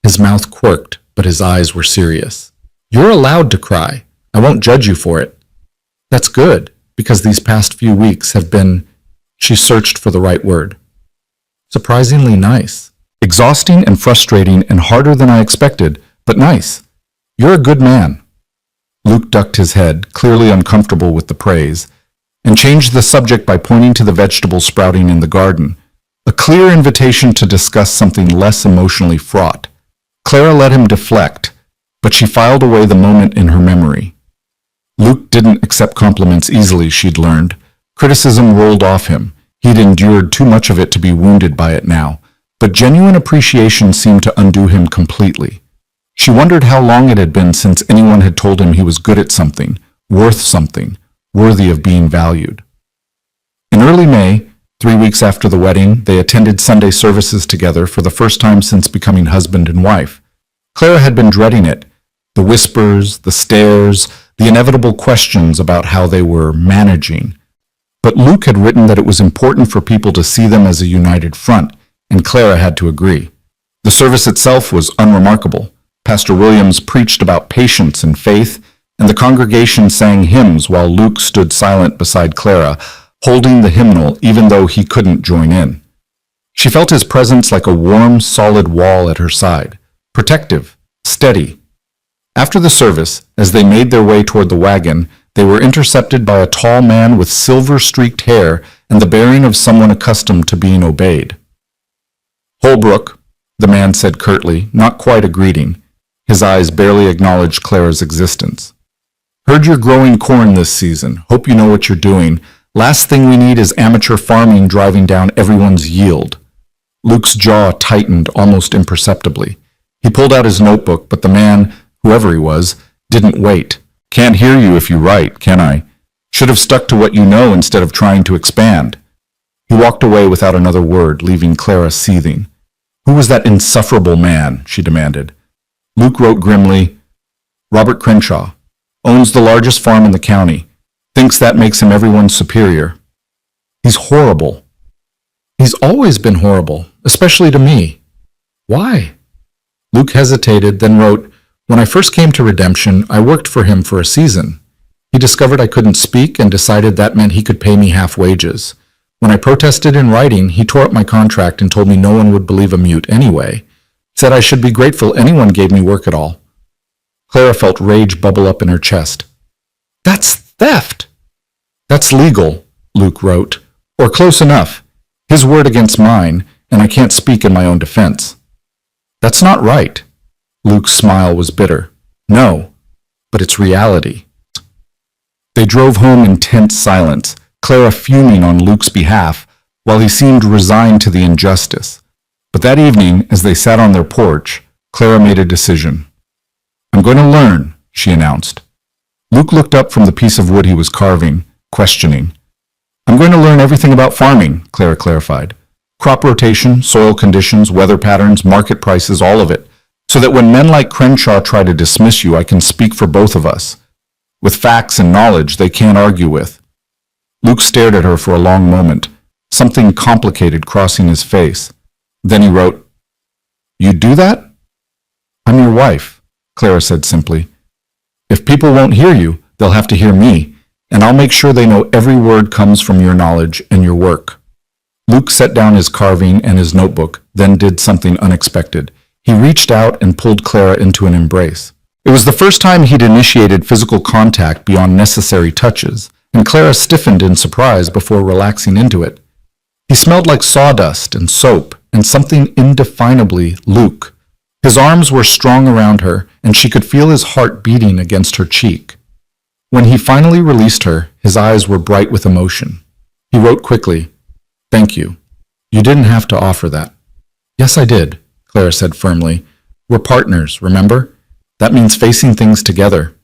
His mouth quirked, but his eyes were serious. You're allowed to cry. I won't judge you for it. That's good, because these past few weeks have been, she searched for the right word, surprisingly nice. Exhausting and frustrating and harder than I expected, but nice. You're a good man. Luke ducked his head, clearly uncomfortable with the praise, and changed the subject by pointing to the vegetables sprouting in the garden, a clear invitation to discuss something less emotionally fraught. Clara let him deflect, but she filed away the moment in her memory. Luke didn't accept compliments easily, she'd learned. Criticism rolled off him. He'd endured too much of it to be wounded by it now, but genuine appreciation seemed to undo him completely. She wondered how long it had been since anyone had told him he was good at something, worthy of being valued. In early May, 3 weeks after the wedding, they attended Sunday services together for the first time since becoming husband and wife. Clara had been dreading it, the whispers, the stares, the inevitable questions about how they were managing. But Luke had written that it was important for people to see them as a united front, and Clara had to agree. The service itself was unremarkable. Pastor Williams preached about patience and faith, and the congregation sang hymns while Luke stood silent beside Clara, holding the hymnal even though he couldn't join in. She felt his presence like a warm, solid wall at her side, protective, steady. After the service, as they made their way toward the wagon, they were intercepted by a tall man with silver-streaked hair and the bearing of someone accustomed to being obeyed. Holbrook, the man said curtly, not quite a greeting. His eyes barely acknowledged Clara's existence. Heard you're growing corn this season. Hope you know what you're doing. Last thing we need is amateur farming driving down everyone's yield. Luke's jaw tightened almost imperceptibly. He pulled out his notebook, but the man, whoever he was, didn't wait. Can't hear you if you write, can I? Should have stuck to what you know instead of trying to expand. He walked away without another word, leaving Clara seething. Who was that insufferable man? She demanded. Luke wrote grimly, Robert Crenshaw. Owns the largest farm in the county. Thinks that makes him everyone's superior. He's horrible. He's always been horrible, especially to me. Why? Luke hesitated, then wrote, When I first came to Redemption, I worked for him for a season. He discovered I couldn't speak and decided that meant he could pay me half wages. When I protested in writing, he tore up my contract and told me no one would believe a mute anyway. He said I should be grateful anyone gave me work at all. Clara felt rage bubble up in her chest. That's theft! That's legal, Luke wrote, or close enough. His word against mine, and I can't speak in my own defense. That's not right. Luke's smile was bitter. No, but it's reality. They drove home in tense silence, Clara fuming on Luke's behalf, while he seemed resigned to the injustice. But that evening, as they sat on their porch, Clara made a decision. I'm going to learn, she announced. Luke looked up from the piece of wood he was carving, questioning. I'm going to learn everything about farming, Clara clarified. Crop rotation, soil conditions, weather patterns, market prices, all of it, so that when men like Crenshaw try to dismiss you, I can speak for both of us, with facts and knowledge they can't argue with. Luke stared at her for a long moment, something complicated crossing his face. Then he wrote, "You'd do that?" "I'm your wife," Clara said simply. "If people won't hear you, they'll have to hear me, and I'll make sure they know every word comes from your knowledge and your work." Luke set down his carving and his notebook, then did something unexpected. He reached out and pulled Clara into an embrace. It was the first time he'd initiated physical contact beyond necessary touches, and Clara stiffened in surprise before relaxing into it. He smelled like sawdust and soap and something indefinably Luke. His arms were strong around her, and she could feel his heart beating against her cheek. When he finally released her, his eyes were bright with emotion. He wrote quickly, "Thank you. You didn't have to offer that." "Yes, I did," Clara said firmly. We're partners, remember? That means facing things together.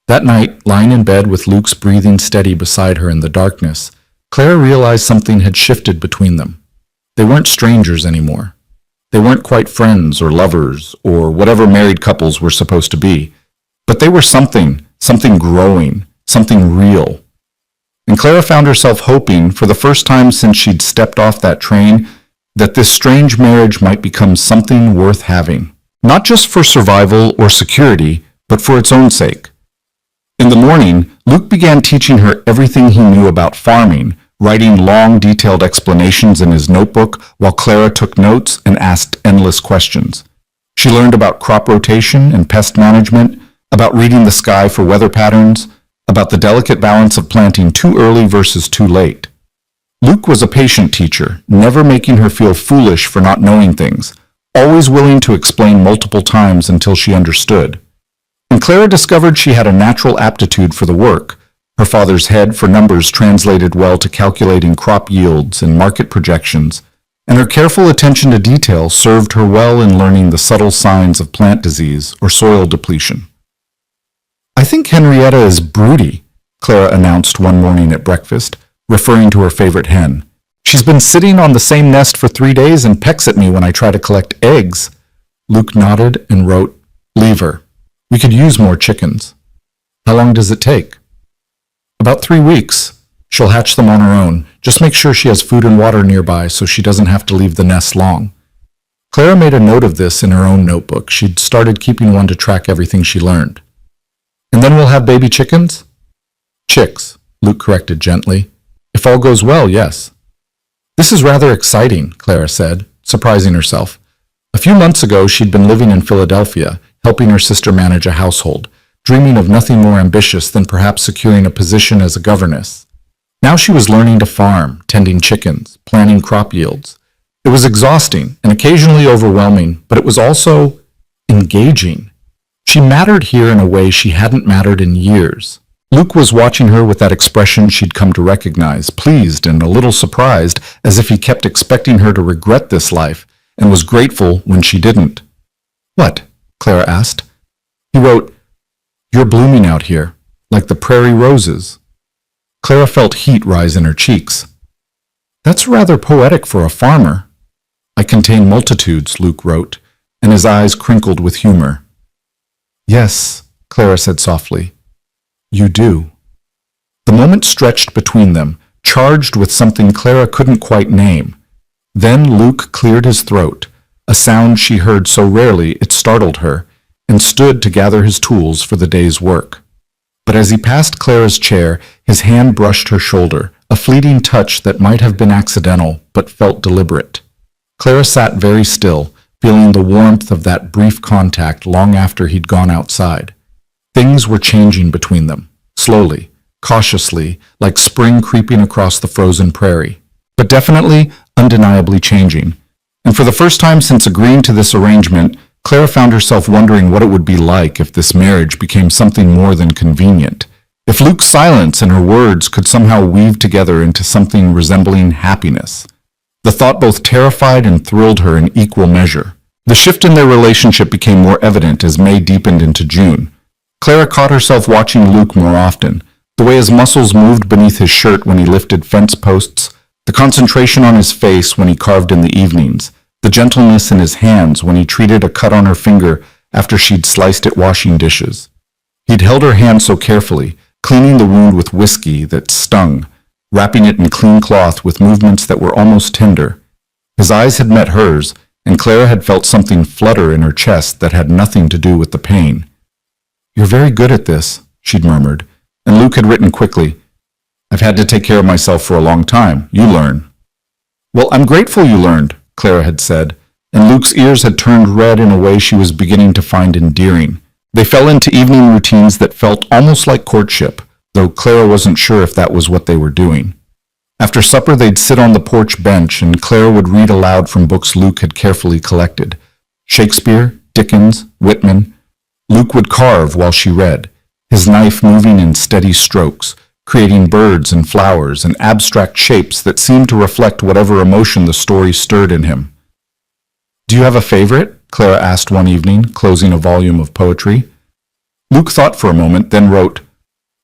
That night, lying in bed with Luke's breathing steady beside her in the darkness, Clara realized something had shifted between them. They weren't strangers anymore. They weren't quite friends or lovers or whatever married couples were supposed to be. But they were something growing, something real. And Clara found herself hoping, for the first time since she'd stepped off that train, that this strange marriage might become something worth having. Not just for survival or security, but for its own sake. In the morning, Luke began teaching her everything he knew about farming, writing long, detailed explanations in his notebook while Clara took notes and asked endless questions. She learned about crop rotation and pest management, about reading the sky for weather patterns, about the delicate balance of planting too early versus too late. Luke was a patient teacher, never making her feel foolish for not knowing things, always willing to explain multiple times until she understood. And Clara discovered she had a natural aptitude for the work. Her father's head for numbers translated well to calculating crop yields and market projections, and her careful attention to detail served her well in learning the subtle signs of plant disease or soil depletion. I think Henrietta is broody, Clara announced one morning at breakfast, referring to her favorite hen. She's been sitting on the same nest for 3 days and pecks at me when I try to collect eggs. Luke nodded and wrote, Leave her. We could use more chickens. How long does it take? About 3 weeks. She'll hatch them on her own. Just make sure she has food and water nearby so she doesn't have to leave the nest long. Clara made a note of this in her own notebook. She'd started keeping one to track everything she learned. And then we'll have baby chickens? Chicks, Luke corrected gently. If all goes well, yes. This is rather exciting, Clara said, surprising herself. A few months ago, she'd been living in Philadelphia, helping her sister manage a household, dreaming of nothing more ambitious than perhaps securing a position as a governess. Now she was learning to farm, tending chickens, planning crop yields. It was exhausting and occasionally overwhelming, but it was also engaging. She mattered here in a way she hadn't mattered in years. Luke was watching her with that expression she'd come to recognize, pleased and a little surprised, as if he kept expecting her to regret this life, and was grateful when she didn't. What? Clara asked. He wrote, You're blooming out here, like the prairie roses. Clara felt heat rise in her cheeks. That's rather poetic for a farmer. I contain multitudes, Luke wrote, and his eyes crinkled with humor. Yes, Clara said softly. You do. The moment stretched between them, charged with something Clara couldn't quite name. Then Luke cleared his throat, a sound she heard so rarely it startled her, and stood to gather his tools for the day's work. But as he passed Clara's chair, his hand brushed her shoulder, a fleeting touch that might have been accidental, but felt deliberate. Clara sat very still, feeling the warmth of that brief contact long after he'd gone outside. Things were changing between them, slowly, cautiously, like spring creeping across the frozen prairie, but definitely, undeniably changing. And for the first time since agreeing to this arrangement, Clara found herself wondering what it would be like if this marriage became something more than convenient, if Luke's silence and her words could somehow weave together into something resembling happiness. The thought both terrified and thrilled her in equal measure. The shift in their relationship became more evident as May deepened into June. Clara caught herself watching Luke more often, the way his muscles moved beneath his shirt when he lifted fence posts, the concentration on his face when he carved in the evenings, the gentleness in his hands when he treated a cut on her finger after she'd sliced it washing dishes. He'd held her hand so carefully, cleaning the wound with whiskey that stung, wrapping it in clean cloth with movements that were almost tender. His eyes had met hers, and Clara had felt something flutter in her chest that had nothing to do with the pain. You're very good at this, she'd murmured, and Luke had written quickly, I've had to take care of myself for a long time. You learn. Well, I'm grateful you learned, Clara had said, and Luke's ears had turned red in a way she was beginning to find endearing. They fell into evening routines that felt almost like courtship, though Clara wasn't sure if that was what they were doing. After supper, they'd sit on the porch bench, and Clara would read aloud from books Luke had carefully collected. Shakespeare, Dickens, Whitman. Luke would carve while she read, his knife moving in steady strokes, creating birds and flowers and abstract shapes that seemed to reflect whatever emotion the story stirred in him. Do you have a favorite? Clara asked one evening, closing a volume of poetry. Luke thought for a moment, then wrote,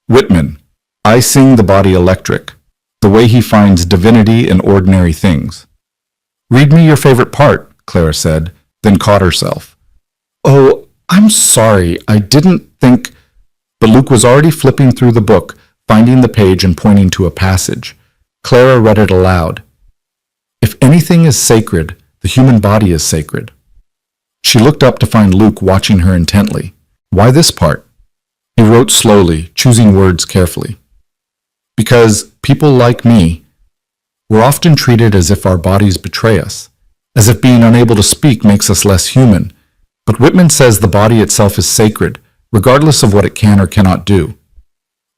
Whitman, I sing the body electric, the way he finds divinity in ordinary things. Read me your favorite part, Clara said, then caught herself. Oh, I'm sorry, I didn't think... But Luke was already flipping through the book, finding the page and pointing to a passage. Clara read it aloud. If anything is sacred, the human body is sacred. She looked up to find Luke watching her intently. Why this part? He wrote slowly, choosing words carefully. Because people like me, we're often treated as if our bodies betray us, as if being unable to speak makes us less human. But Whitman says the body itself is sacred, regardless of what it can or cannot do.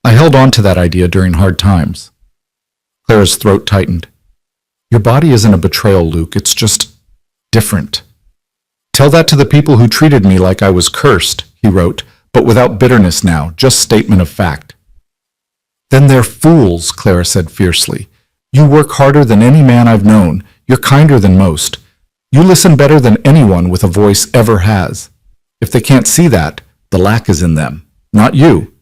I held on to that idea during hard times. Clara's throat tightened. Your body isn't a betrayal, Luke. It's just different. Tell that to the people who treated me like I was cursed, he wrote, but without bitterness now, just statement of fact. Then they're fools, Clara said fiercely. You work harder than any man I've known. You're kinder than most. You listen better than anyone with a voice ever has. If they can't see that, the lack is in them, not you.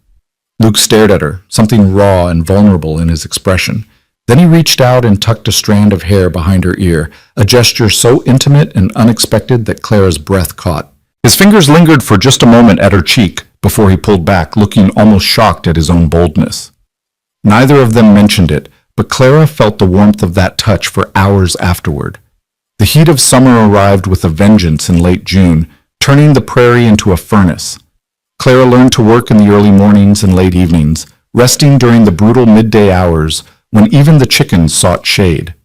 Luke stared at her, something raw and vulnerable in his expression. Then he reached out and tucked a strand of hair behind her ear, a gesture so intimate and unexpected that Clara's breath caught. His fingers lingered for just a moment at her cheek before he pulled back, looking almost shocked at his own boldness. Neither of them mentioned it, but Clara felt the warmth of that touch for hours afterward. The heat of summer arrived with a vengeance in late June, turning the prairie into a furnace. Clara learned to work in the early mornings and late evenings, resting during the brutal midday hours when even the chickens sought shade.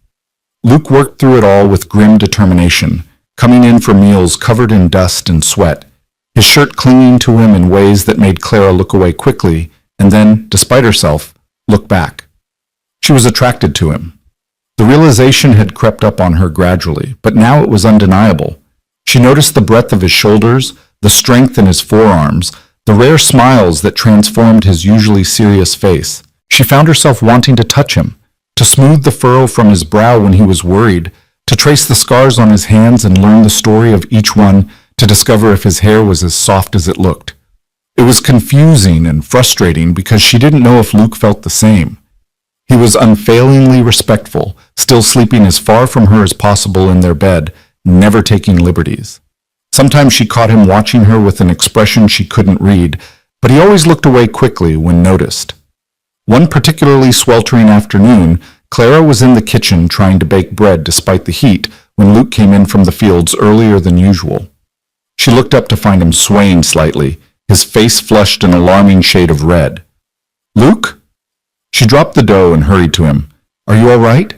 Luke worked through it all with grim determination, coming in for meals covered in dust and sweat, his shirt clinging to him in ways that made Clara look away quickly and then, despite herself, look back. She was attracted to him. The realization had crept up on her gradually, but now it was undeniable. She noticed the breadth of his shoulders, the strength in his forearms, the rare smiles that transformed his usually serious face. She found herself wanting to touch him, to smooth the furrow from his brow when he was worried, to trace the scars on his hands and learn the story of each one, to discover if his hair was as soft as it looked. It was confusing and frustrating because she didn't know if Luke felt the same. He was unfailingly respectful, still sleeping as far from her as possible in their bed, never taking liberties. Sometimes she caught him watching her with an expression she couldn't read, but he always looked away quickly when noticed. One particularly sweltering afternoon, Clara was in the kitchen trying to bake bread despite the heat when Luke came in from the fields earlier than usual. She looked up to find him swaying slightly, his face flushed an alarming shade of red. Luke? She dropped the dough and hurried to him. Are you all right?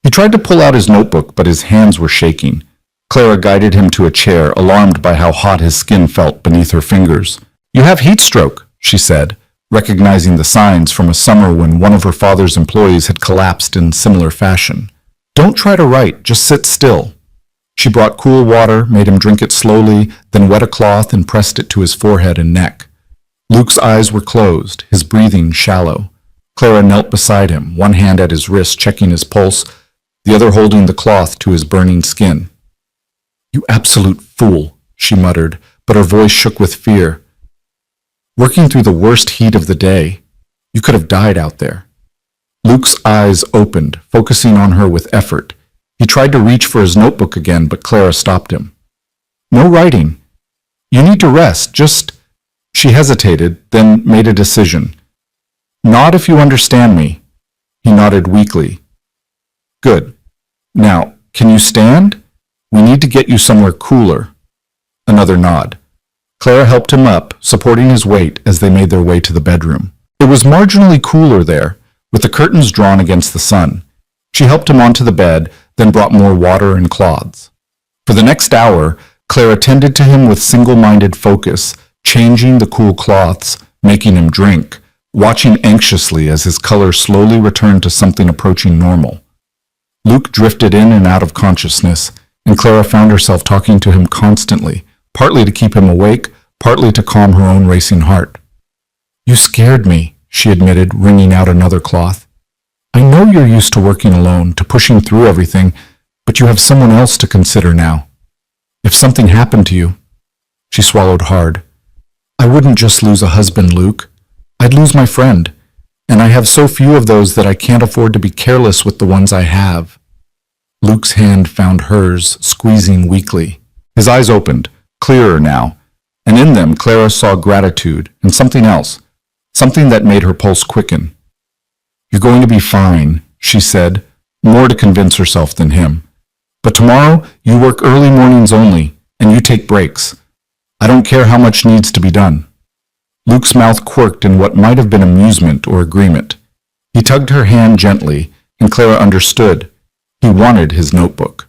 He tried to pull out his notebook, but his hands were shaking. Clara guided him to a chair, alarmed by how hot his skin felt beneath her fingers. You have heat stroke, she said, recognizing the signs from a summer when one of her father's employees had collapsed in similar fashion. Don't try to write, just sit still. She brought cool water, made him drink it slowly, then wet a cloth and pressed it to his forehead and neck. Luke's eyes were closed, his breathing shallow. Clara knelt beside him, one hand at his wrist checking his pulse, the other holding the cloth to his burning skin. You absolute fool, she muttered, but her voice shook with fear. Working through the worst heat of the day, you could have died out there. Luke's eyes opened, focusing on her with effort. He tried to reach for his notebook again, but Clara stopped him. No writing. You need to rest, just... She hesitated, then made a decision. Nod if you understand me. He nodded weakly. Good. Now, can you stand? We need to get you somewhere cooler. Another nod. Clara helped him up, supporting his weight as they made their way to the bedroom. It was marginally cooler there, with the curtains drawn against the sun. She helped him onto the bed, then brought more water and cloths. For the next hour, Clara tended to him with single-minded focus, changing the cool cloths, making him drink, watching anxiously as his color slowly returned to something approaching normal. Luke drifted in and out of consciousness, and Clara found herself talking to him constantly, partly to keep him awake, partly to calm her own racing heart. You scared me, she admitted, wringing out another cloth. I know you're used to working alone, to pushing through everything, but you have someone else to consider now. If something happened to you, she swallowed hard. I wouldn't just lose a husband, Luke. I'd lose my friend, and I have so few of those that I can't afford to be careless with the ones I have. Luke's hand found hers, squeezing weakly. His eyes opened, clearer now, and in them Clara saw gratitude and something else, something that made her pulse quicken. You're going to be fine, she said, more to convince herself than him. But tomorrow you work early mornings only, and you take breaks. I don't care how much needs to be done. Luke's mouth quirked in what might have been amusement or agreement. He tugged her hand gently, and Clara understood. He wanted his notebook.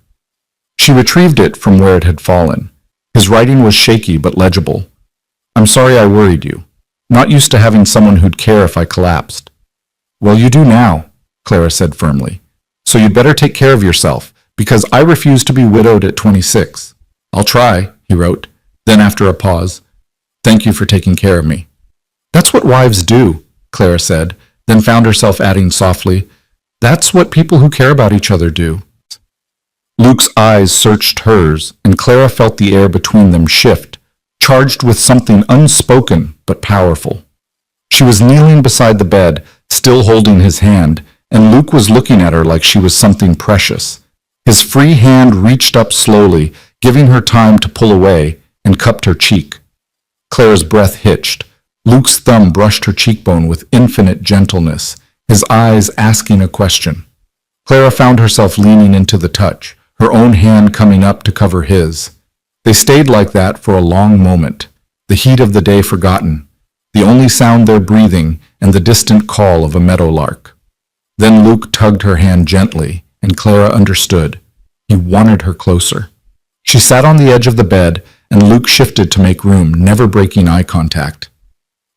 She retrieved it from where it had fallen. His writing was shaky but legible. I'm sorry I worried you. Not used to having someone who'd care if I collapsed. Well, you do now, Clara said firmly. So you'd better take care of yourself, because I refuse to be widowed at 26. I'll try, he wrote. Then after a pause, thank you for taking care of me. That's what wives do, Clara said, then found herself adding softly, that's what people who care about each other do. Luke's eyes searched hers, and Clara felt the air between them shift, charged with something unspoken but powerful. She was kneeling beside the bed, still holding his hand, and Luke was looking at her like she was something precious. His free hand reached up slowly, giving her time to pull away, and cupped her cheek. Clara's breath hitched. Luke's thumb brushed her cheekbone with infinite gentleness, his eyes asking a question. Clara found herself leaning into the touch, her own hand coming up to cover his. They stayed like that for a long moment, the heat of the day forgotten, the only sound their breathing and the distant call of a meadowlark. Then Luke tugged her hand gently, and Clara understood. He wanted her closer. She sat on the edge of the bed, and Luke shifted to make room, never breaking eye contact.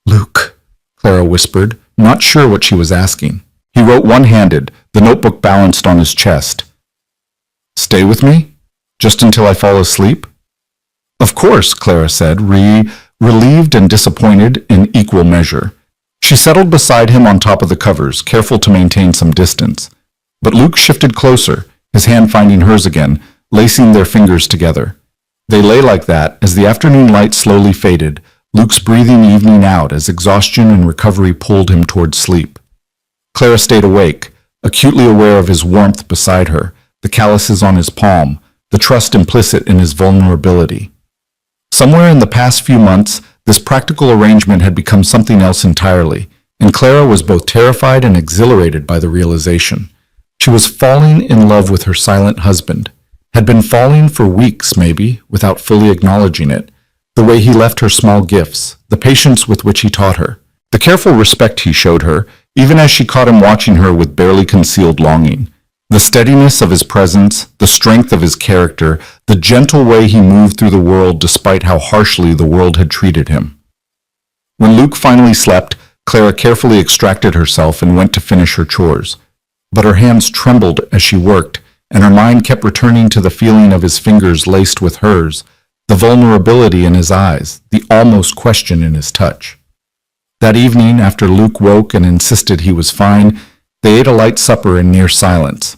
Luke, Clara whispered, not sure what she was asking. He wrote one-handed, the notebook balanced on his chest. Stay with me? Just until I fall asleep? Of course, Clara said, relieved and disappointed in equal measure. She settled beside him on top of the covers, careful to maintain some distance. But Luke shifted closer, his hand finding hers again, lacing their fingers together. They lay like that as the afternoon light slowly faded, Luke's breathing evening out as exhaustion and recovery pulled him toward sleep. Clara stayed awake, acutely aware of his warmth beside her, the calluses on his palm, the trust implicit in his vulnerability. Somewhere in the past few months, this practical arrangement had become something else entirely, and Clara was both terrified and exhilarated by the realization. She was falling in love with her silent husband, had been falling for weeks maybe, without fully acknowledging it, the way he left her small gifts, the patience with which he taught her, the careful respect he showed her, even as she caught him watching her with barely concealed longing, the steadiness of his presence, the strength of his character, the gentle way he moved through the world despite how harshly the world had treated him. When Luke finally slept, Clara carefully extracted herself and went to finish her chores. But her hands trembled as she worked, and her mind kept returning to the feeling of his fingers laced with hers, the vulnerability in his eyes, the almost question in his touch. That evening, after Luke woke and insisted he was fine, they ate a light supper in near silence.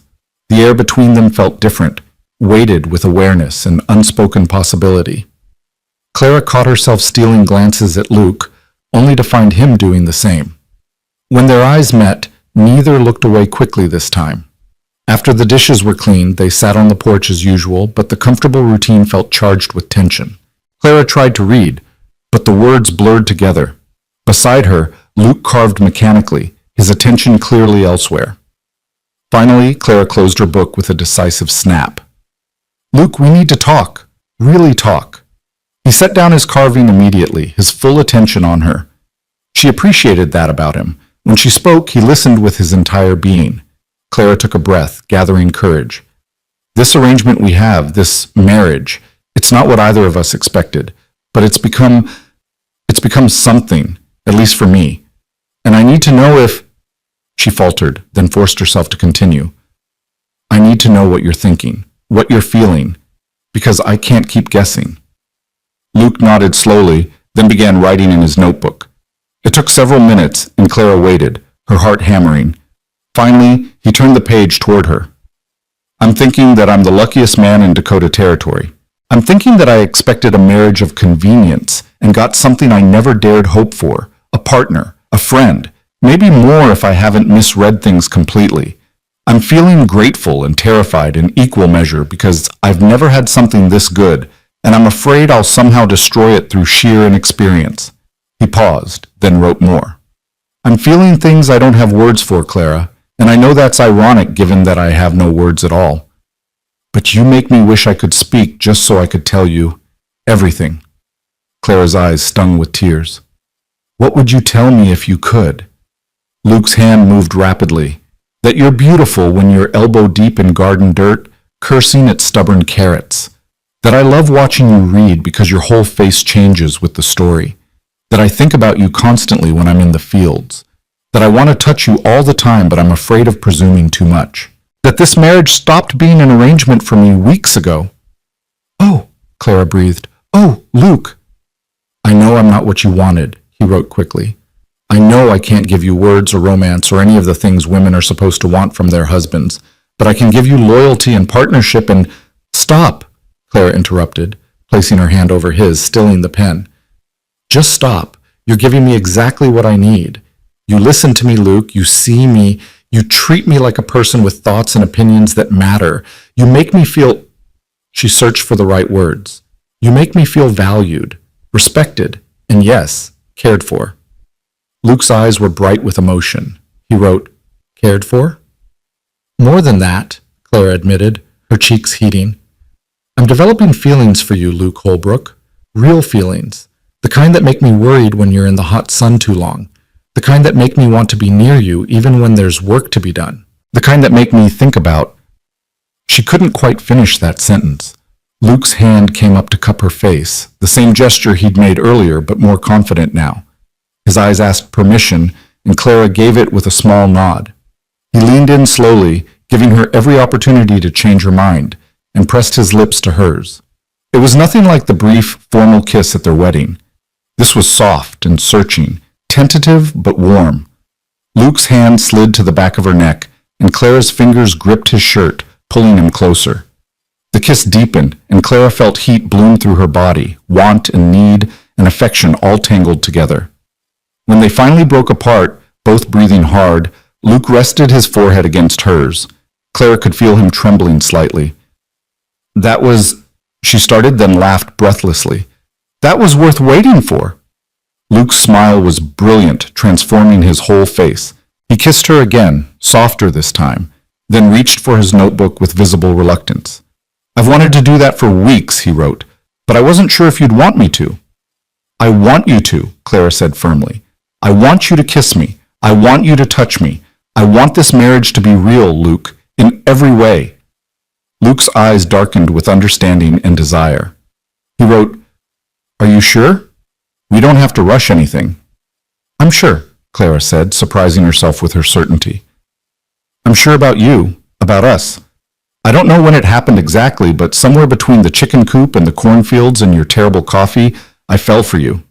The air between them felt different, weighted with awareness and unspoken possibility. Clara caught herself stealing glances at Luke, only to find him doing the same. When their eyes met, neither looked away quickly this time. After the dishes were cleaned, they sat on the porch as usual, but the comfortable routine felt charged with tension. Clara tried to read, but the words blurred together. Beside her, Luke carved mechanically, his attention clearly elsewhere. Finally, Clara closed her book with a decisive snap. Luke, we need to talk. Really talk. He set down his carving immediately, his full attention on her. She appreciated that about him. When she spoke, he listened with his entire being. Clara took a breath, gathering courage. This arrangement we have, this marriage, it's not what either of us expected, but it's become something, at least for me. And I need to know if... She faltered, then forced herself to continue. I need to know what you're thinking, what you're feeling, because I can't keep guessing. Luke nodded slowly, then began writing in his notebook. It took several minutes, and Clara waited, her heart hammering. Finally, he turned the page toward her. I'm thinking that I'm the luckiest man in Dakota Territory. I'm thinking that I expected a marriage of convenience and got something I never dared hope for, a partner, a friend, maybe more if I haven't misread things completely. I'm feeling grateful and terrified in equal measure because I've never had something this good, and I'm afraid I'll somehow destroy it through sheer inexperience. He paused, then wrote more. I'm feeling things I don't have words for, Clara, and I know that's ironic given that I have no words at all. But you make me wish I could speak just so I could tell you everything. Clara's eyes stung with tears. What would you tell me if you could? Luke's hand moved rapidly. That you're beautiful when you're elbow deep in garden dirt, cursing at stubborn carrots. That I love watching you read because your whole face changes with the story. That I think about you constantly when I'm in the fields. That I want to touch you all the time, but I'm afraid of presuming too much. That this marriage stopped being an arrangement for me weeks ago. Oh, Clara breathed. Oh, Luke. I know I'm not what you wanted, he wrote quickly. I know I can't give you words or romance or any of the things women are supposed to want from their husbands, but I can give you loyalty and partnership and— Stop, Clara interrupted, placing her hand over his, stilling the pen. Just stop. You're giving me exactly what I need. You listen to me, Luke. You see me. You treat me like a person with thoughts and opinions that matter. You make me feel— She searched for the right words. You make me feel valued, respected, and yes, cared for. Luke's eyes were bright with emotion. He wrote, Cared for? More than that, Clara admitted, her cheeks heating. I'm developing feelings for you, Luke Holbrook. Real feelings. The kind that make me worried when you're in the hot sun too long. The kind that make me want to be near you even when there's work to be done. The kind that make me think about— She couldn't quite finish that sentence. Luke's hand came up to cup her face, the same gesture he'd made earlier, but more confident now. His eyes asked permission, and Clara gave it with a small nod. He leaned in slowly, giving her every opportunity to change her mind, and pressed his lips to hers. It was nothing like the brief, formal kiss at their wedding. This was soft and searching, tentative but warm. Luke's hand slid to the back of her neck, and Clara's fingers gripped his shirt, pulling him closer. The kiss deepened, and Clara felt heat bloom through her body, want and need and affection all tangled together. When they finally broke apart, both breathing hard, Luke rested his forehead against hers. Clara could feel him trembling slightly. That was— She started, then laughed breathlessly. That was worth waiting for. Luke's smile was brilliant, transforming his whole face. He kissed her again, softer this time, then reached for his notebook with visible reluctance. I've wanted to do that for weeks, he wrote, but I wasn't sure if you'd want me to. I want you to, Clara said firmly. I want you to kiss me. I want you to touch me. I want this marriage to be real, Luke, in every way. Luke's eyes darkened with understanding and desire. He wrote, Are you sure? We don't have to rush anything. I'm sure, Clara said, surprising herself with her certainty. I'm sure about you, about us. I don't know when it happened exactly, but somewhere between the chicken coop and the cornfields and your terrible coffee, I fell for you.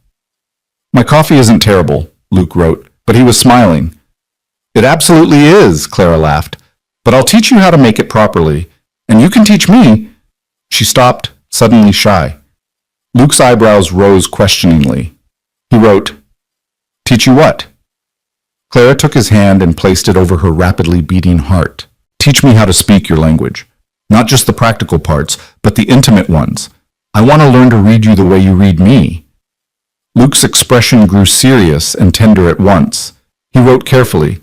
My coffee isn't terrible, Luke wrote, but he was smiling. It absolutely is, Clara laughed, but I'll teach you how to make it properly, and you can teach me. She stopped, suddenly shy. Luke's eyebrows rose questioningly. He wrote, Teach you what? Clara took his hand and placed it over her rapidly beating heart. Teach me how to speak your language. Not just the practical parts, but the intimate ones. I want to learn to read you the way you read me. Luke's expression grew serious and tender at once. He wrote carefully,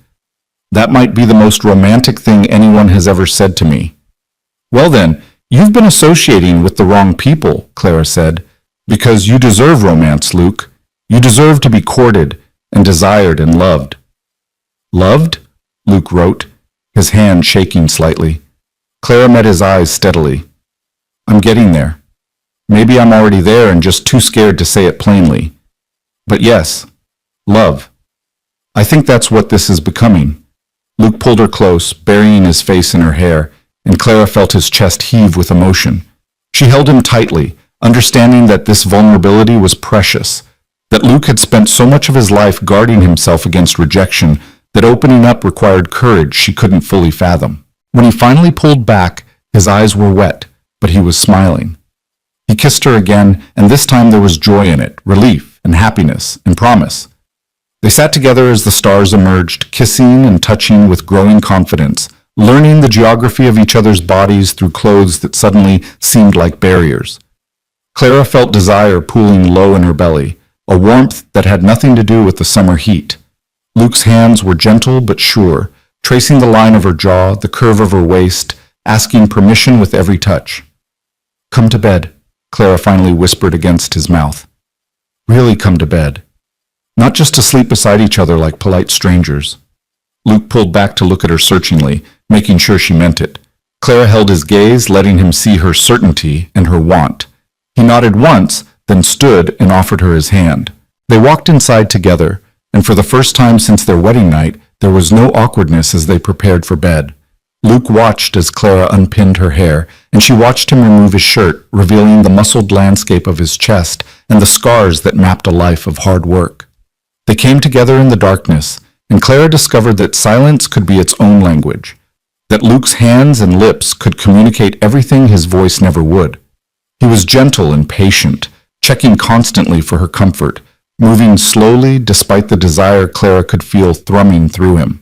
That might be the most romantic thing anyone has ever said to me. Well then, you've been associating with the wrong people, Clara said, because you deserve romance, Luke. You deserve to be courted and desired and loved. Loved? Luke wrote, his hand shaking slightly. Clara met his eyes steadily. I'm getting there. Maybe I'm already there and just too scared to say it plainly. But yes, love. I think that's what this is becoming. Luke pulled her close, burying his face in her hair, and Clara felt his chest heave with emotion. She held him tightly, understanding that this vulnerability was precious, that Luke had spent so much of his life guarding himself against rejection that opening up required courage she couldn't fully fathom. When he finally pulled back, his eyes were wet, but he was smiling. He kissed her again, and this time there was joy in it, relief and happiness and promise. They sat together as the stars emerged, kissing and touching with growing confidence, learning the geography of each other's bodies through clothes that suddenly seemed like barriers. Clara felt desire pooling low in her belly, a warmth that had nothing to do with the summer heat. Luke's hands were gentle but sure, tracing the line of her jaw, the curve of her waist, asking permission with every touch. "Come to bed," Clara finally whispered against his mouth. "Really come to bed. Not just to sleep beside each other like polite strangers." Luke pulled back to look at her searchingly, making sure she meant it. Clara held his gaze, letting him see her certainty and her want. He nodded once, then stood and offered her his hand. They walked inside together, and for the first time since their wedding night, there was no awkwardness as they prepared for bed. Luke watched as Clara unpinned her hair, and she watched him remove his shirt, revealing the muscled landscape of his chest and the scars that mapped a life of hard work. They came together in the darkness, and Clara discovered that silence could be its own language, that Luke's hands and lips could communicate everything his voice never would. He was gentle and patient, checking constantly for her comfort, moving slowly despite the desire Clara could feel thrumming through him.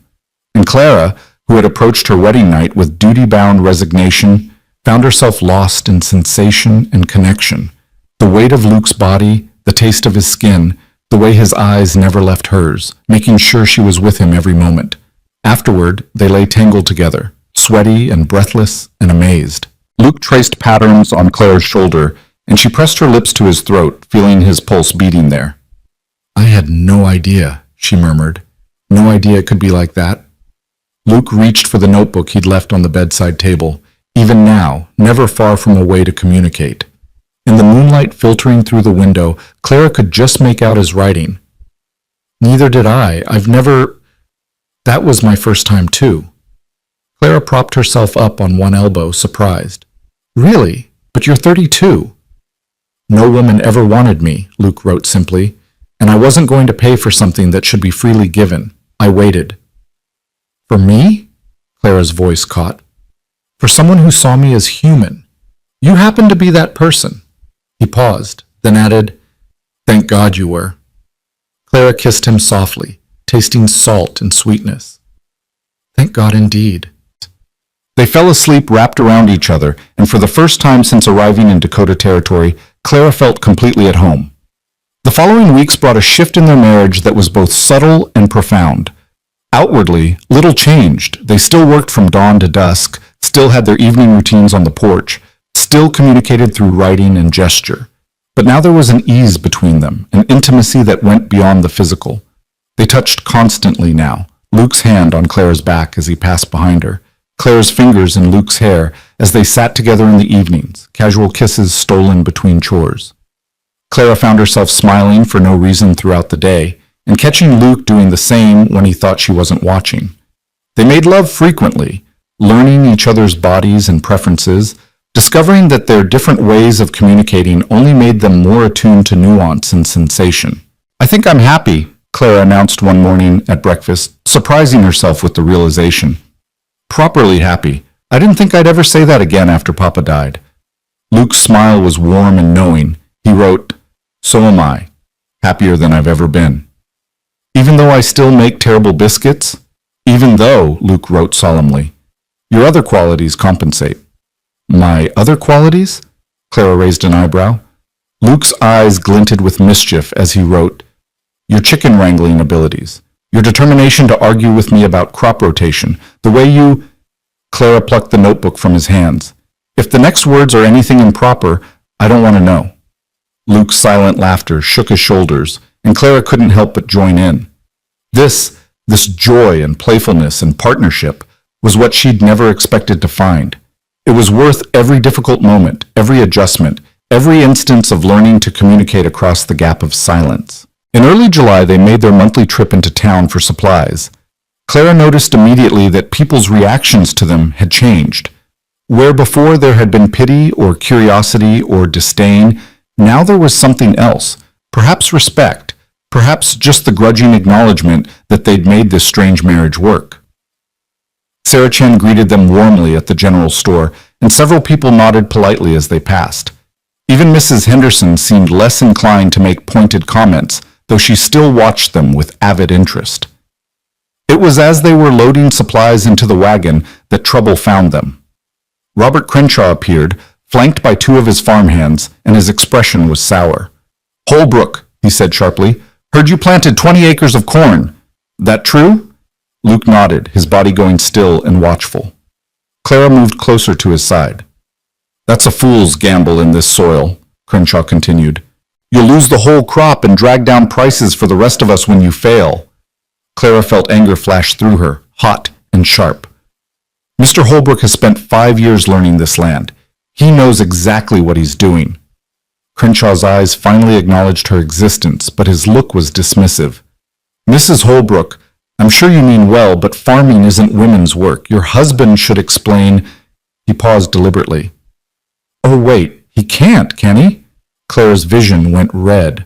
And Clara, who had approached her wedding night with duty-bound resignation, found herself lost in sensation and connection. The weight of Luke's body, the taste of his skin, the way his eyes never left hers, making sure she was with him every moment. Afterward, they lay tangled together, sweaty and breathless and amazed. Luke traced patterns on Clara's shoulder, and she pressed her lips to his throat, feeling his pulse beating there. "I had no idea," she murmured. "No idea it could be like that." Luke reached for the notebook he'd left on the bedside table, even now, never far from a way to communicate. In the moonlight filtering through the window, Clara could just make out his writing. "Neither did I. That was my first time too." Clara propped herself up on one elbow, surprised. "Really? But you're 32. "No woman ever wanted me," Luke wrote simply, "and I wasn't going to pay for something that should be freely given. I waited." "For me?" Clara's voice caught. "For someone who saw me as human. You happen to be that person." He paused, then added, "Thank God you were." Clara kissed him softly, tasting salt and sweetness. "Thank God indeed." They fell asleep wrapped around each other, and for the first time since arriving in Dakota Territory, Clara felt completely at home. The following weeks brought a shift in their marriage that was both subtle and profound. Outwardly, little changed. They still worked from dawn to dusk, still had their evening routines on the porch, still communicated through writing and gesture. But now there was an ease between them, an intimacy that went beyond the physical. They touched constantly now, Luke's hand on Clara's back as he passed behind her, Clara's fingers in Luke's hair as they sat together in the evenings, casual kisses stolen between chores. Clara found herself smiling for no reason throughout the day, and catching Luke doing the same when he thought she wasn't watching. They made love frequently, learning each other's bodies and preferences, discovering that their different ways of communicating only made them more attuned to nuance and sensation. "I think I'm happy," Clara announced one morning at breakfast, surprising herself with the realization. "Properly happy. I didn't think I'd ever say that again after Papa died." Luke's smile was warm and knowing. He wrote, "So am I. Happier than I've ever been. Even though I still make terrible biscuits? Even though," Luke wrote solemnly, "your other qualities compensate." "My other qualities?" Clara raised an eyebrow. Luke's eyes glinted with mischief as he wrote, "Your chicken wrangling abilities, your determination to argue with me about crop rotation, the way you—" Clara plucked the notebook from his hands. "If the next words are anything improper, I don't want to know." Luke's silent laughter shook his shoulders, and Clara couldn't help but join in. This joy and playfulness and partnership was what she'd never expected to find. It was worth every difficult moment, every adjustment, every instance of learning to communicate across the gap of silence. In early July, they made their monthly trip into town for supplies. Clara noticed immediately that people's reactions to them had changed. Where before there had been pity or curiosity or disdain, now there was something else, perhaps respect, perhaps just the grudging acknowledgement that they'd made this strange marriage work. Sarah Chen greeted them warmly at the general store, and several people nodded politely as they passed. Even Mrs. Henderson seemed less inclined to make pointed comments, though she still watched them with avid interest. It was as they were loading supplies into the wagon that trouble found them. Robert Crenshaw appeared, flanked by two of his farmhands, and his expression was sour. "Holbrook," he said sharply, "heard you planted 20 acres of corn. That true?" Luke nodded, his body going still and watchful. Clara moved closer to his side. "That's a fool's gamble in this soil," Crenshaw continued. "You'll lose the whole crop and drag down prices for the rest of us when you fail." Clara felt anger flash through her, hot and sharp. "Mr. Holbrook has spent 5 years learning this land. He knows exactly what he's doing." Crenshaw's eyes finally acknowledged her existence, but his look was dismissive. "Mrs. Holbrook, I'm sure you mean well, but farming isn't women's work. Your husband should explain—" He paused deliberately. "Oh, wait, he can't, can he?" Clara's vision went red.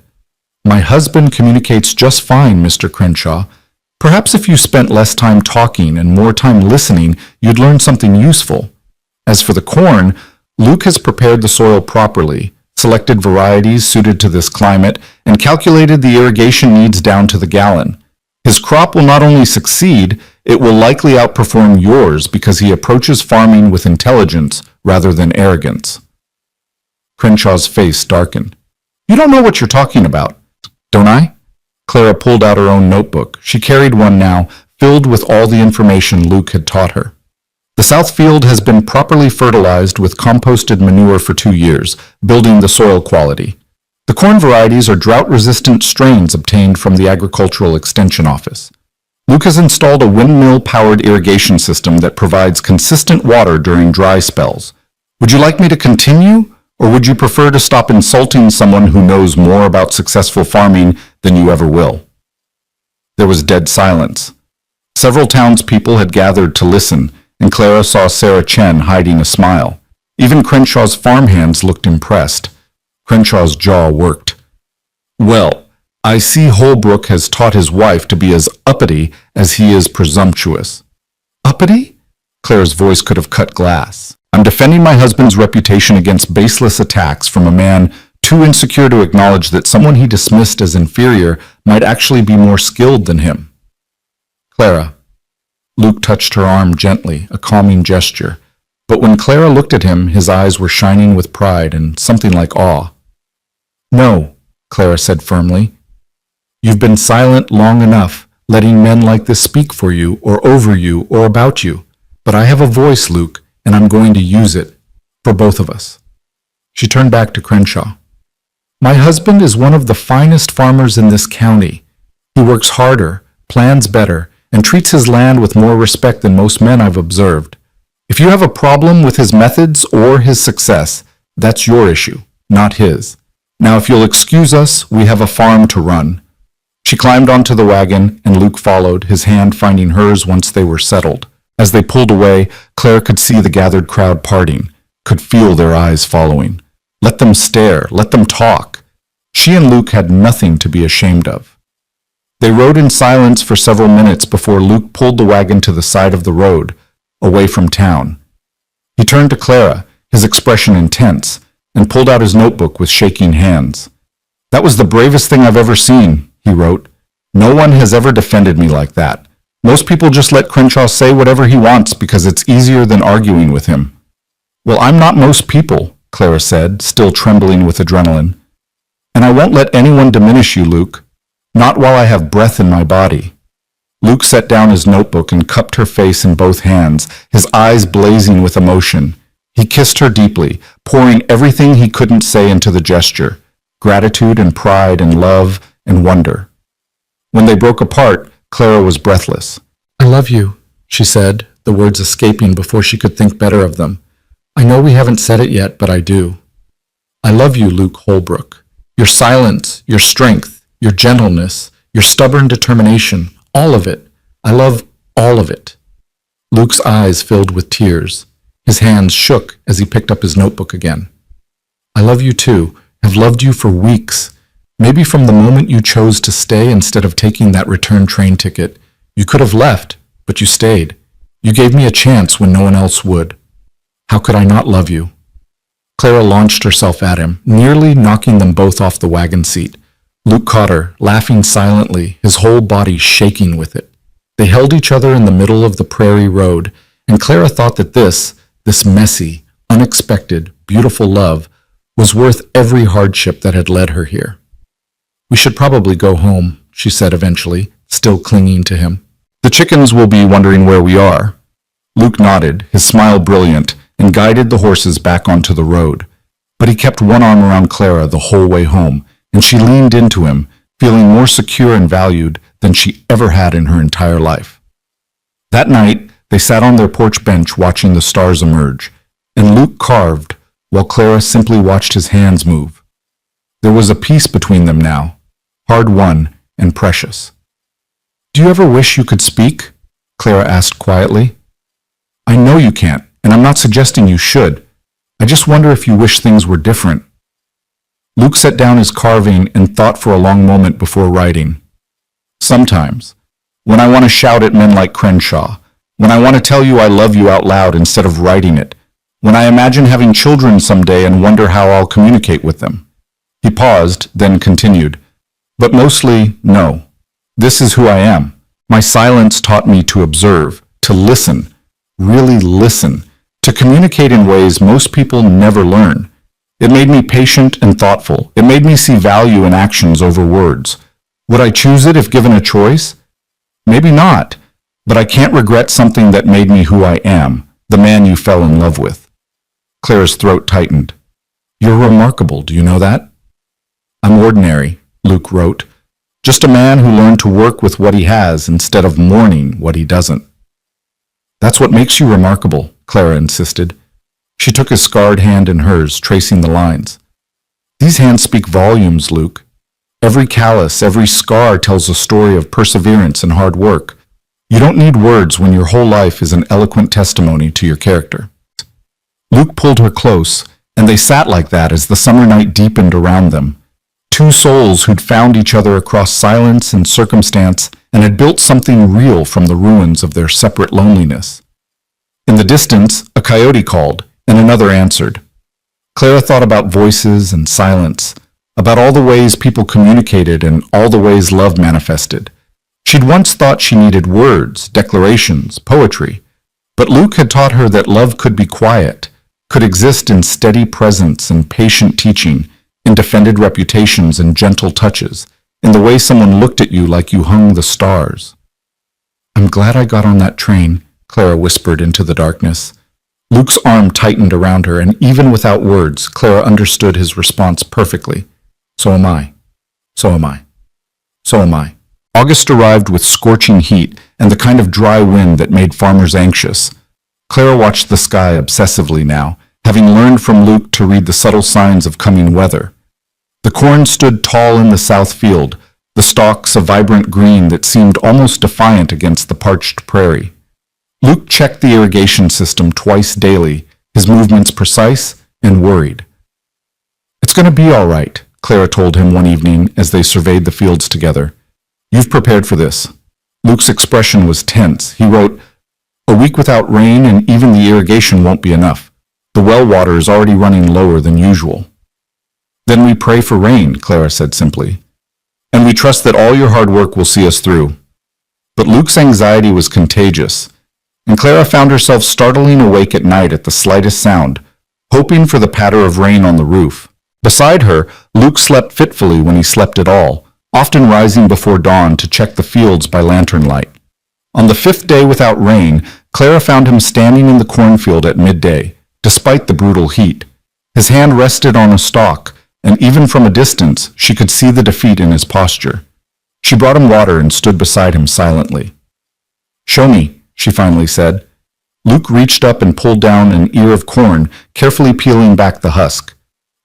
"My husband communicates just fine, Mr. Crenshaw. Perhaps if you spent less time talking and more time listening, you'd learn something useful. As for the corn, Luke has prepared the soil properly, selected varieties suited to this climate, and calculated the irrigation needs down to the gallon. His crop will not only succeed, it will likely outperform yours because he approaches farming with intelligence rather than arrogance." Crenshaw's face darkened. "You don't know what you're talking about." "Don't I?" Clara pulled out her own notebook. She carried one now, filled with all the information Luke had taught her. "The south field has been properly fertilized with composted manure for 2 years, building the soil quality. The corn varieties are drought-resistant strains obtained from the Agricultural Extension Office. Luke has installed a windmill-powered irrigation system that provides consistent water during dry spells. Would you like me to continue, or would you prefer to stop insulting someone who knows more about successful farming than you ever will?" There was dead silence. Several townspeople had gathered to listen, and Clara saw Sarah Chen hiding a smile. Even Crenshaw's farmhands looked impressed. Crenshaw's jaw worked. "Well, I see Holbrook has taught his wife to be as uppity as he is presumptuous." "Uppity?" Clara's voice could have cut glass. "I'm defending my husband's reputation against baseless attacks from a man too insecure to acknowledge that someone he dismissed as inferior might actually be more skilled than him." "Clara." Luke touched her arm gently, a calming gesture. But when Clara looked at him, his eyes were shining with pride and something like awe. "No," Clara said firmly. "You've been silent long enough, letting men like this speak for you, or over you, or about you. But I have a voice, Luke, and I'm going to use it. For both of us." She turned back to Crenshaw. "My husband is one of the finest farmers in this county. He works harder, plans better, and treats his land with more respect than most men I've observed. If you have a problem with his methods or his success, that's your issue, not his. Now, if you'll excuse us, we have a farm to run." She climbed onto the wagon, and Luke followed, his hand finding hers once they were settled. As they pulled away, Clara could see the gathered crowd parting, could feel their eyes following. Let them stare, let them talk. She and Luke had nothing to be ashamed of. They rode in silence for several minutes before Luke pulled the wagon to the side of the road, away from town. He turned to Clara, his expression intense, and pulled out his notebook with shaking hands. "That was the bravest thing I've ever seen," he wrote. "No one has ever defended me like that. Most people just let Crenshaw say whatever he wants because it's easier than arguing with him." "Well, I'm not most people," Clara said, still trembling with adrenaline. "And I won't let anyone diminish you, Luke. Not while I have breath in my body." Luke set down his notebook and cupped her face in both hands, his eyes blazing with emotion. He kissed her deeply, pouring everything he couldn't say into the gesture, gratitude and pride and love and wonder. When they broke apart, Clara was breathless. "I love you," she said, the words escaping before she could think better of them. "I know we haven't said it yet, but I do. I love you, Luke Holbrook. Your silence, your strength, your gentleness, your stubborn determination, all of it. I love all of it." Luke's eyes filled with tears. His hands shook as he picked up his notebook again. "I love you too, have loved you for weeks. Maybe from the moment you chose to stay instead of taking that return train ticket. You could have left, but you stayed. You gave me a chance when no one else would. How could I not love you?" Clara launched herself at him, nearly knocking them both off the wagon seat. Luke caught her, laughing silently, his whole body shaking with it. They held each other in the middle of the prairie road, and Clara thought that this messy, unexpected, beautiful love was worth every hardship that had led her here. "We should probably go home," she said eventually, still clinging to him. "The chickens will be wondering where we are." Luke nodded, his smile brilliant, and guided the horses back onto the road. But he kept one arm around Clara the whole way home, and she leaned into him, feeling more secure and valued than she ever had in her entire life. That night, they sat on their porch bench watching the stars emerge, and Luke carved while Clara simply watched his hands move. There was a peace between them now, hard-won and precious. "Do you ever wish you could speak?" Clara asked quietly. "I know you can't, and I'm not suggesting you should. I just wonder if you wish things were different." Luke set down his carving and thought for a long moment before writing. "Sometimes, when I want to shout at men like Crenshaw, when I want to tell you I love you out loud instead of writing it, when I imagine having children someday and wonder how I'll communicate with them." He paused, then continued, "But mostly, no. This is who I am. My silence taught me to observe, to listen, really listen, to communicate in ways most people never learn. It made me patient and thoughtful. It made me see value in actions over words. Would I choose it if given a choice? Maybe not, but I can't regret something that made me who I am, the man you fell in love with." Clara's throat tightened. "You're remarkable, do you know that?" "I'm ordinary," Luke wrote. "Just a man who learned to work with what he has instead of mourning what he doesn't." "That's what makes you remarkable," Clara insisted. She took his scarred hand in hers, tracing the lines. "These hands speak volumes, Luke. Every callus, every scar tells a story of perseverance and hard work. You don't need words when your whole life is an eloquent testimony to your character." Luke pulled her close, and they sat like that as the summer night deepened around them. Two souls who'd found each other across silence and circumstance and had built something real from the ruins of their separate loneliness. In the distance, a coyote called, and another answered. Clara thought about voices and silence, about all the ways people communicated and all the ways love manifested. She'd once thought she needed words, declarations, poetry, but Luke had taught her that love could be quiet, could exist in steady presence and patient teaching, in defended reputations and gentle touches, in the way someone looked at you like you hung the stars. "I'm glad I got on that train," Clara whispered into the darkness. Luke's arm tightened around her, and even without words, Clara understood his response perfectly. "So am I. So am I. So am I." August arrived with scorching heat and the kind of dry wind that made farmers anxious. Clara watched the sky obsessively now, having learned from Luke to read the subtle signs of coming weather. The corn stood tall in the south field, the stalks a vibrant green that seemed almost defiant against the parched prairie. Luke checked the irrigation system twice daily, his movements precise and worried. "It's going to be all right," Clara told him one evening as they surveyed the fields together. "You've prepared for this." Luke's expression was tense. He wrote, "A week without rain and even the irrigation won't be enough. The well water is already running lower than usual." "Then we pray for rain," Clara said simply. "And we trust that all your hard work will see us through." But Luke's anxiety was contagious, and Clara found herself startling awake at night at the slightest sound, hoping for the patter of rain on the roof. Beside her, Luke slept fitfully when he slept at all, often rising before dawn to check the fields by lantern light. On the fifth day without rain, Clara found him standing in the cornfield at midday, despite the brutal heat. His hand rested on a stalk, and even from a distance, she could see the defeat in his posture. She brought him water and stood beside him silently. "Show me," she finally said. Luke reached up and pulled down an ear of corn, carefully peeling back the husk.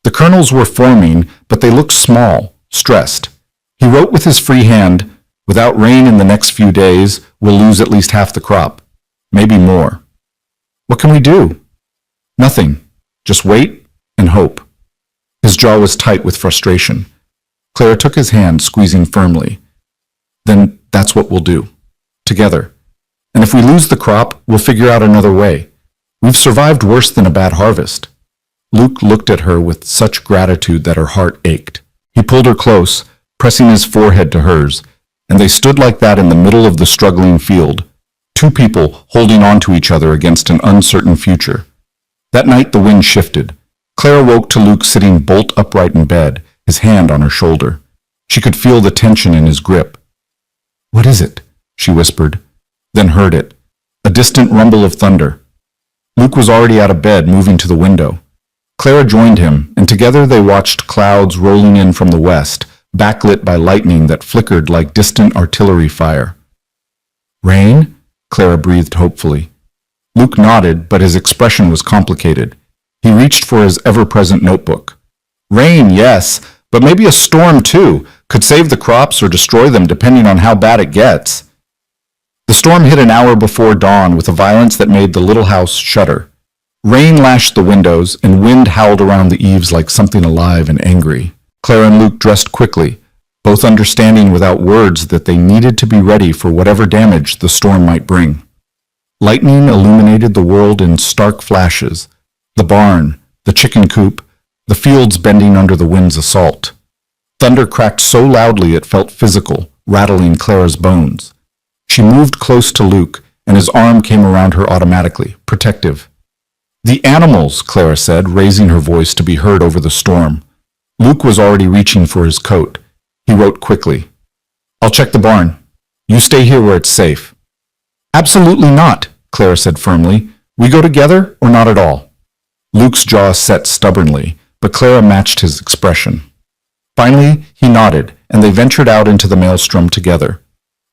The kernels were forming, but they looked small, stressed. He wrote with his free hand, "Without rain in the next few days, we'll lose at least half the crop. Maybe more." "What can we do?" "Nothing. Just wait and hope." His jaw was tight with frustration. Clara took his hand, squeezing firmly. "Then that's what we'll do. Together. And if we lose the crop, we'll figure out another way. We've survived worse than a bad harvest." Luke looked at her with such gratitude that her heart ached. He pulled her close, pressing his forehead to hers, and they stood like that in the middle of the struggling field, two people holding on to each other against an uncertain future. That night the wind shifted. Clara woke to Luke sitting bolt upright in bed, his hand on her shoulder. She could feel the tension in his grip. "What is it?" she whispered, then heard it, a distant rumble of thunder. Luke was already out of bed, moving to the window. Clara joined him, and together they watched clouds rolling in from the west, backlit by lightning that flickered like distant artillery fire. "Rain?" Clara breathed hopefully. Luke nodded, but his expression was complicated. He reached for his ever-present notebook. "Rain, yes, but maybe a storm too. Could save the crops or destroy them depending on how bad it gets." The storm hit an hour before dawn with a violence that made the little house shudder. Rain lashed the windows, and wind howled around the eaves like something alive and angry. Clara and Luke dressed quickly, both understanding without words that they needed to be ready for whatever damage the storm might bring. Lightning illuminated the world in stark flashes, the barn, the chicken coop, the fields bending under the wind's assault. Thunder cracked so loudly it felt physical, rattling Clara's bones. She moved close to Luke, and his arm came around her automatically, protective. "The animals," Clara said, raising her voice to be heard over the storm. Luke was already reaching for his coat. He wrote quickly, "I'll check the barn. You stay here where it's safe." "Absolutely not," Clara said firmly. "We go together or not at all." Luke's jaw set stubbornly, but Clara matched his expression. Finally, he nodded, and they ventured out into the maelstrom together.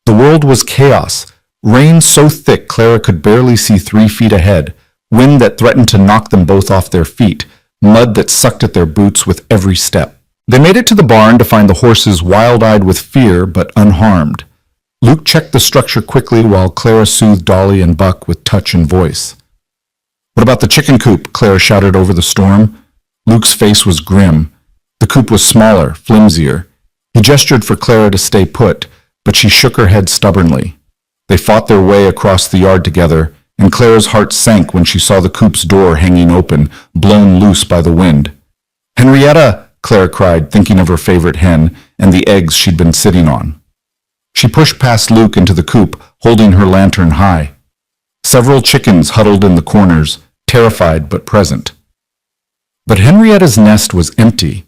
The world was chaos, rain so thick Clara could barely see 3 feet ahead, wind that threatened to knock them both off their feet, mud that sucked at their boots with every step. They made it to the barn to find the horses wild-eyed with fear but unharmed. Luke checked the structure quickly while Clara soothed Dolly and Buck with touch and voice. "What about the chicken coop?" Clara shouted over the storm. Luke's face was grim. The coop was smaller, flimsier. He gestured for Clara to stay put, but she shook her head stubbornly. They fought their way across the yard together, and Clara's heart sank when she saw the coop's door hanging open, blown loose by the wind. "Henrietta!" Clara cried, thinking of her favorite hen and the eggs she'd been sitting on. She pushed past Luke into the coop, holding her lantern high. Several chickens huddled in the corners, terrified but present. But Henrietta's nest was empty.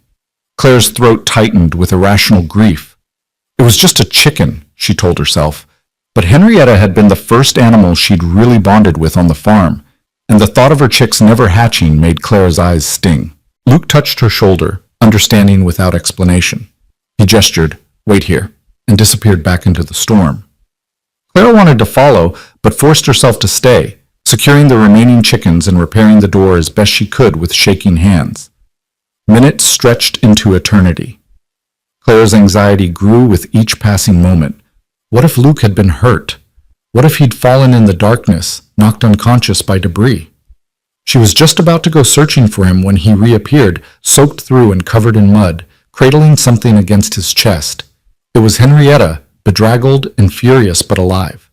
Clara's throat tightened with irrational grief. It was just a chicken, she told herself, but Henrietta had been the first animal she'd really bonded with on the farm, and the thought of her chicks never hatching made Clara's eyes sting. Luke touched her shoulder, understanding without explanation. He gestured, "Wait here," and disappeared back into the storm. Clara wanted to follow, but forced herself to stay, securing the remaining chickens and repairing the door as best she could with shaking hands. Minutes stretched into eternity. Clara's anxiety grew with each passing moment. What if Luke had been hurt? What if he'd fallen in the darkness, knocked unconscious by debris? She was just about to go searching for him when he reappeared, soaked through and covered in mud, cradling something against his chest. It was Henrietta, bedraggled and furious but alive.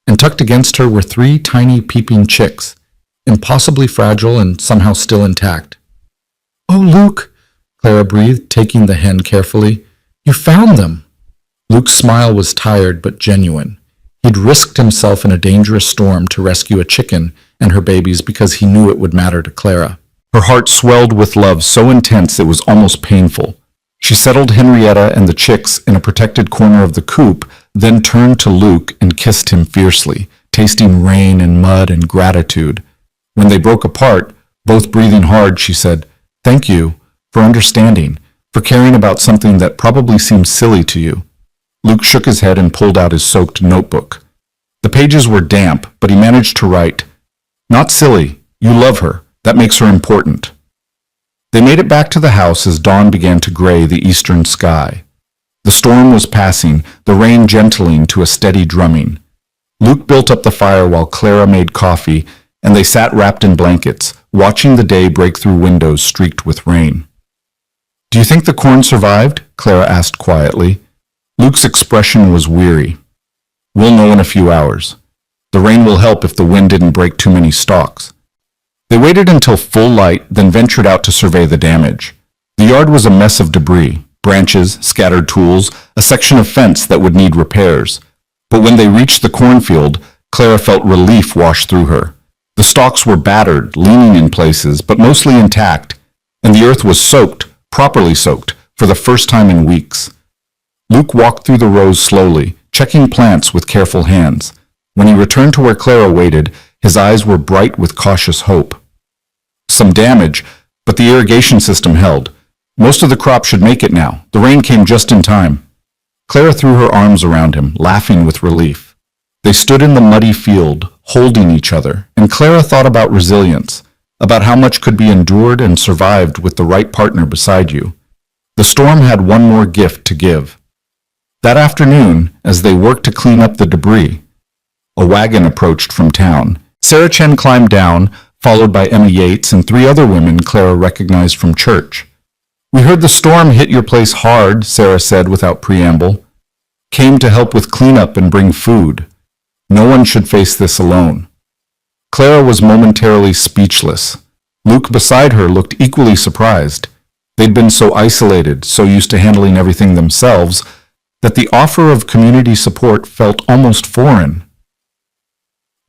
And tucked against her were 3 tiny peeping chicks, impossibly fragile and somehow still intact. "Oh, Luke," Clara breathed, taking the hen carefully. "You found them." Luke's smile was tired but genuine. He'd risked himself in a dangerous storm to rescue a chicken and her babies because he knew it would matter to Clara. Her heart swelled with love so intense it was almost painful. She settled Henrietta and the chicks in a protected corner of the coop, then turned to Luke and kissed him fiercely, tasting rain and mud and gratitude. When they broke apart, both breathing hard, she said, "Thank you for understanding, for caring about something that probably seems silly to you." Luke shook his head and pulled out his soaked notebook. The pages were damp, but he managed to write, "Not silly. You love her. That makes her important." They made it back to the house as dawn began to gray the eastern sky. The storm was passing, the rain gentling to a steady drumming. Luke built up the fire while Clara made coffee, and they sat wrapped in blankets, watching the day break through windows streaked with rain. "Do you think the corn survived?" Clara asked quietly. Luke's expression was weary. "We'll know in a few hours. The rain will help if the wind didn't break too many stalks." They waited until full light, then ventured out to survey the damage. The yard was a mess of debris, branches, scattered tools, a section of fence that would need repairs. But when they reached the cornfield, Clara felt relief wash through her. The stalks were battered, leaning in places, but mostly intact, and the earth was soaked, properly soaked, for the first time in weeks. Luke walked through the rows slowly, checking plants with careful hands. When he returned to where Clara waited, his eyes were bright with cautious hope. Some damage, but the irrigation system held. Most of the crop should make it now. The rain came just in time. Clara threw her arms around him, laughing with relief. They stood in the muddy field, holding each other, and Clara thought about resilience, about how much could be endured and survived with the right partner beside you. The storm had one more gift to give. That afternoon, as they worked to clean up the debris, a wagon approached from town. Sarah Chen climbed down, followed by Emma Yates and 3 other women Clara recognized from church. "We heard the storm hit your place hard," Sarah said without preamble. "Came to help with cleanup and bring food. No one should face this alone." Clara was momentarily speechless. Luke beside her looked equally surprised. They'd been so isolated, so used to handling everything themselves, that the offer of community support felt almost foreign.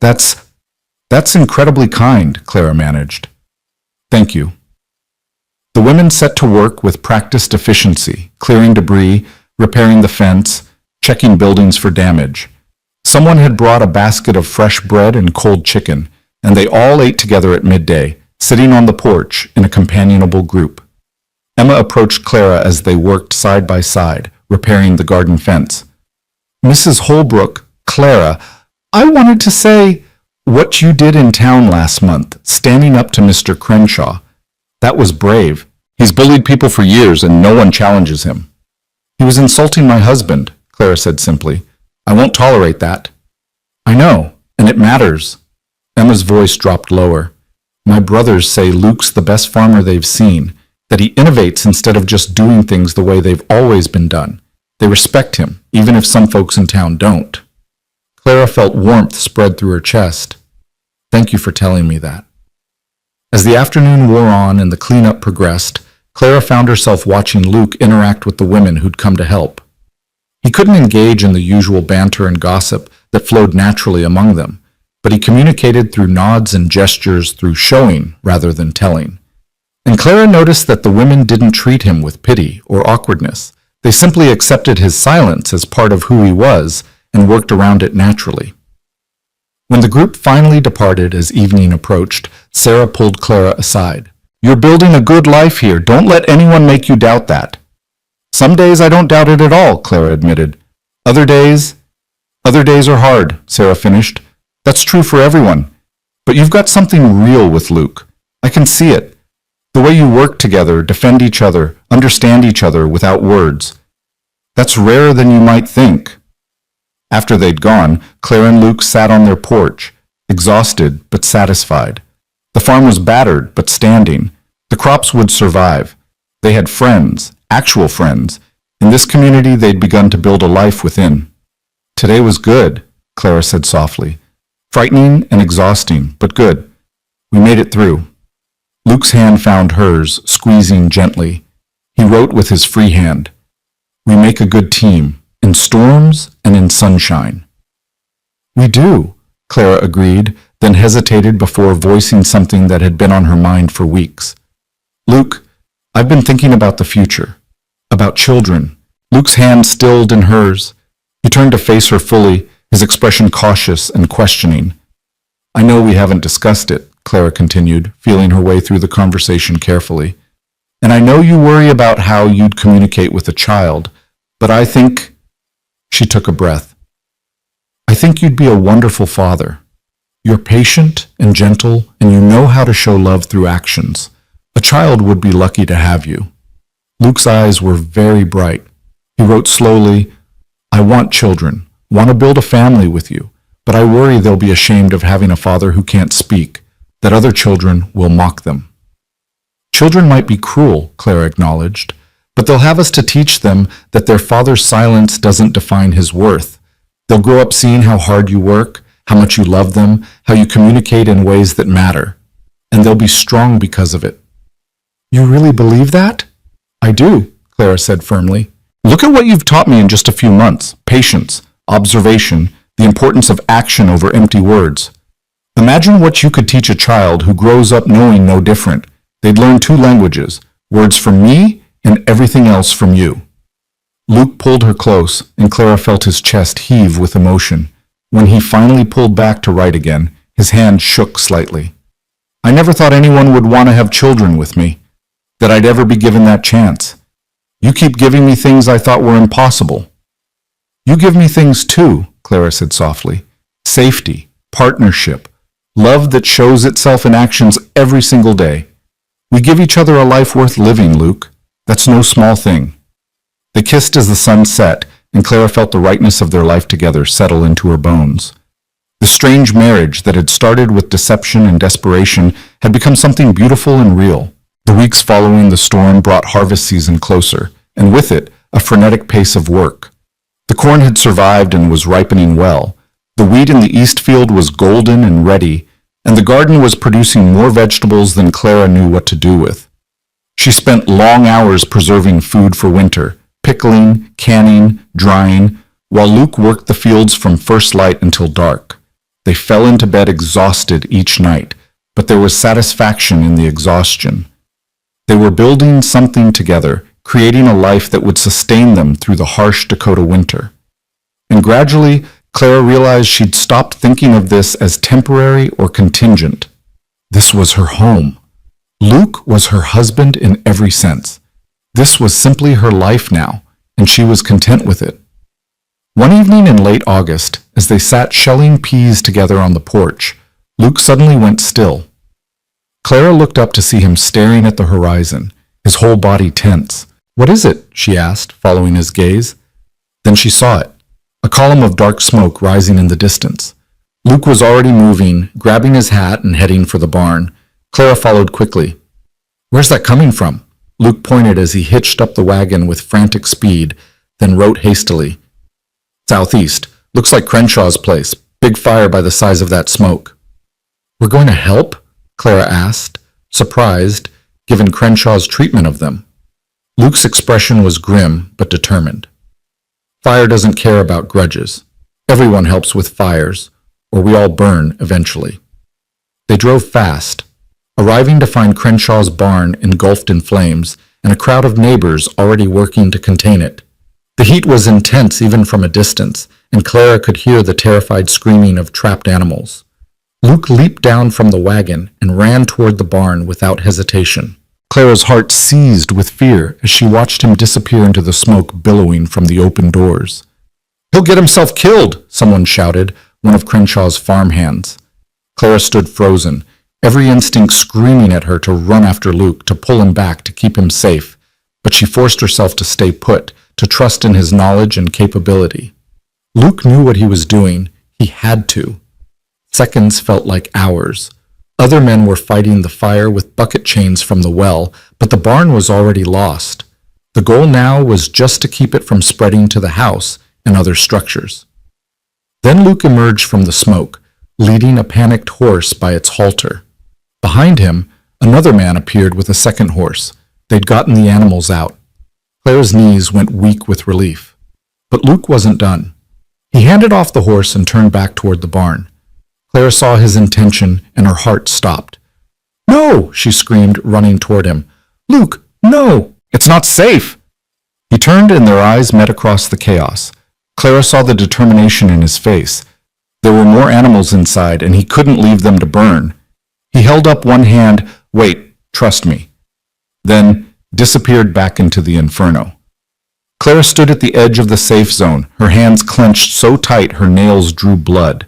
That's incredibly kind," Clara managed. "Thank you." The women set to work with practiced efficiency, clearing debris, repairing the fence, checking buildings for damage. Someone had brought a basket of fresh bread and cold chicken, and they all ate together at midday, sitting on the porch in a companionable group. Emma approached Clara as they worked side by side, repairing the garden fence. "Mrs. Holbrook, Clara, I wanted to say what you did in town last month, standing up to Mr. Crenshaw. That was brave. He's bullied people for years and no one challenges him." "He was insulting my husband," Clara said simply. "I won't tolerate that." "I know, and it matters." Emma's voice dropped lower. "My brothers say Luke's the best farmer they've seen, that he innovates instead of just doing things the way they've always been done. They respect him, even if some folks in town don't." Clara felt warmth spread through her chest. "Thank you for telling me that." As the afternoon wore on and the cleanup progressed, Clara found herself watching Luke interact with the women who'd come to help. He couldn't engage in the usual banter and gossip that flowed naturally among them, but he communicated through nods and gestures, through showing rather than telling. And Clara noticed that the women didn't treat him with pity or awkwardness. They simply accepted his silence as part of who he was and worked around it naturally. When the group finally departed as evening approached, Sarah pulled Clara aside. "You're building a good life here. Don't let anyone make you doubt that." "Some days I don't doubt it at all," Clara admitted. Other days are hard," Sarah finished. "That's true for everyone. But you've got something real with Luke. I can see it. The way you work together, defend each other, understand each other without words. That's rarer than you might think." After they'd gone, Clara and Luke sat on their porch, exhausted but satisfied. The farm was battered but standing. The crops would survive. They had friends, actual friends. In this community, they'd begun to build a life within. "Today was good," Clara said softly. "Frightening and exhausting, but good. We made it through." Luke's hand found hers, squeezing gently. He wrote with his free hand, "We make a good team, in storms and in sunshine." "We do," Clara agreed, then hesitated before voicing something that had been on her mind for weeks. "Luke, I've been thinking about the future, about children." Luke's hand stilled in hers. He turned to face her fully, his expression cautious and questioning. "I know we haven't discussed it," Clara continued, feeling her way through the conversation carefully. "And I know you worry about how you'd communicate with a child, but I think—" She took a breath. "I think you'd be a wonderful father. You're patient and gentle, and you know how to show love through actions. A child would be lucky to have you." Luke's eyes were very bright. He wrote slowly, "I want children, want to build a family with you, but I worry they'll be ashamed of having a father who can't speak, that other children will mock them." "Children might be cruel," Clara acknowledged, "but they'll have us to teach them that their father's silence doesn't define his worth. They'll grow up seeing how hard you work, how much you love them, how you communicate in ways that matter. and they'll be strong because of it. You really believe that? I do, Clara said firmly. Look at what you've taught me in just a few months. Patience, observation, the importance of action over empty words. Imagine what you could teach a child who grows up knowing no different. They'd learn 2 languages, words from me and everything else from you. Luke pulled her close, and Clara felt his chest heave with emotion. When he finally pulled back to write again, his hand shook slightly. I never thought anyone would want to have children with me, that I'd ever be given that chance. You keep giving me things I thought were impossible. You give me things too, Clara said softly. Safety, partnership, love that shows itself in actions every single day. We give each other a life worth living, Luke. That's no small thing. They kissed as the sun set, and Clara felt the rightness of their life together settle into her bones. The strange marriage that had started with deception and desperation had become something beautiful and real. The weeks following the storm brought harvest season closer, and with it, a frenetic pace of work. The corn had survived and was ripening well. The wheat in the east field was golden and ready, and the garden was producing more vegetables than Clara knew what to do with. She spent long hours preserving food for winter, pickling, canning, drying, while Luke worked the fields from first light until dark. They fell into bed exhausted each night, but there was satisfaction in the exhaustion. They were building something together, creating a life that would sustain them through the harsh Dakota winter. And gradually, Clara realized she'd stopped thinking of this as temporary or contingent. This was her home. Luke was her husband in every sense. This was simply her life now, and she was content with it. One evening in late August, as they sat shelling peas together on the porch, Luke suddenly went still. Clara looked up to see him staring at the horizon, his whole body tense. What is it? She asked, following his gaze. Then she saw it, a column of dark smoke rising in the distance. Luke was already moving, grabbing his hat and heading for the barn. Clara followed quickly. Where's that coming from? Luke pointed as he hitched up the wagon with frantic speed, then wrote hastily. Southeast. Looks like Crenshaw's place. Big fire by the size of that smoke. We're going to help? Clara asked, surprised, given Crenshaw's treatment of them. Luke's expression was grim but determined. Fire doesn't care about grudges. Everyone helps with fires, or we all burn eventually. They drove fast, arriving to find Crenshaw's barn engulfed in flames and a crowd of neighbors already working to contain it. The heat was intense even from a distance, and Clara could hear the terrified screaming of trapped animals. Luke leaped down from the wagon and ran toward the barn without hesitation. Clara's heart seized with fear as she watched him disappear into the smoke billowing from the open doors. He'll get himself killed, someone shouted, one of Crenshaw's farmhands. Clara stood frozen, every instinct screaming at her to run after Luke, to pull him back, to keep him safe, but she forced herself to stay put, to trust in his knowledge and capability. Luke knew what he was doing. He had to. Seconds felt like hours. Other men were fighting the fire with bucket chains from the well, but the barn was already lost. The goal now was just to keep it from spreading to the house and other structures. Then Luke emerged from the smoke, leading a panicked horse by its halter. Behind him, another man appeared with a second horse. They'd gotten the animals out. Clara's knees went weak with relief. But Luke wasn't done. He handed off the horse and turned back toward the barn. Clara saw his intention, and her heart stopped. No, she screamed, running toward him. Luke, no! It's not safe! He turned, and their eyes met across the chaos. Clara saw the determination in his face. There were more animals inside, and he couldn't leave them to burn. He held up one hand. Wait, trust me. Then disappeared back into the inferno. Clara stood at the edge of the safe zone, her hands clenched so tight her nails drew blood.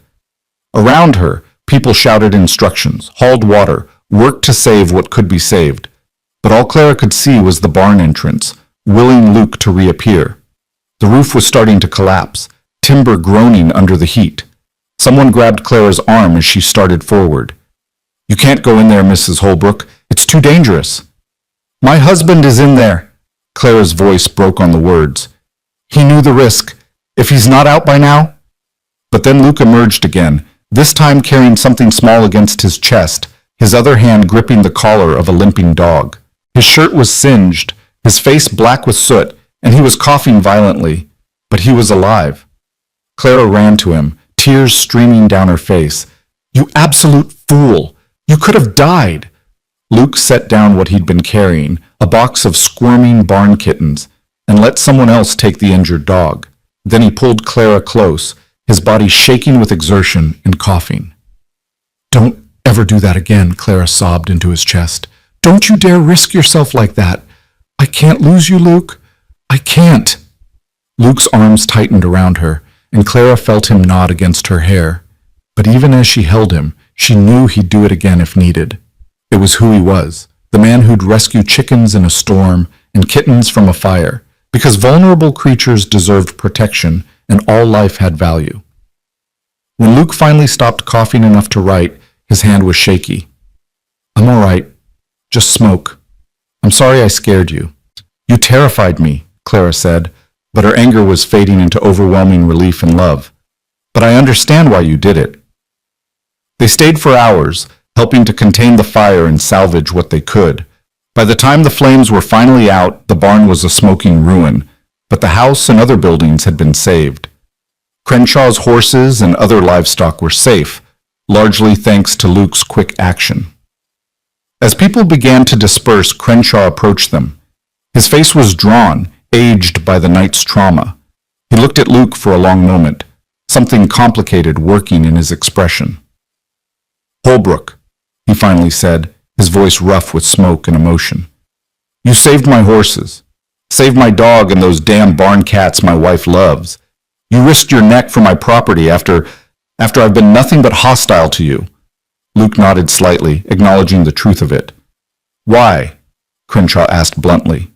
Around her, people shouted instructions, hauled water, worked to save what could be saved. But all Clara could see was the barn entrance, willing Luke to reappear. The roof was starting to collapse, timber groaning under the heat. Someone grabbed Clara's arm as she started forward. You can't go in there, Mrs. Holbrook. It's too dangerous. My husband is in there. Clara's voice broke on the words. He knew the risk. If he's not out by now? But then Luke emerged again, this time carrying something small against his chest, his other hand gripping the collar of a limping dog. His shirt was singed, his face black with soot, and he was coughing violently, but he was alive. Clara ran to him, tears streaming down her face. "You absolute fool! You could have died!" Luke set down what he'd been carrying, a box of squirming barn kittens, and let someone else take the injured dog. Then he pulled Clara close, his body shaking with exertion and coughing. "Don't ever do that again," Clara sobbed into his chest. "Don't you dare risk yourself like that. I can't lose you, Luke. I can't." Luke's arms tightened around her, and Clara felt him nod against her hair. But even as she held him, she knew he'd do it again if needed. It was who he was, the man who'd rescue chickens in a storm and kittens from a fire, because vulnerable creatures deserved protection and all life had value. When Luke finally stopped coughing enough to write, his hand was shaky. "I'm all right. Just smoke. I'm sorry I scared you." "You terrified me," Clara said, but her anger was fading into overwhelming relief and love. "But I understand why you did it." They stayed for hours, helping to contain the fire and salvage what they could. By the time the flames were finally out, the barn was a smoking ruin, but the house and other buildings had been saved. Crenshaw's horses and other livestock were safe, largely thanks to Luke's quick action. As people began to disperse, Crenshaw approached them. His face was drawn, aged by the night's trauma. He looked at Luke for a long moment, something complicated working in his expression. "Holbrook," he finally said, his voice rough with smoke and emotion. "You saved my horses, saved my dog and those damn barn cats my wife loves. You risked your neck for my property after I've been nothing but hostile to you." Luke nodded slightly, acknowledging the truth of it. "Why?" Crenshaw asked bluntly.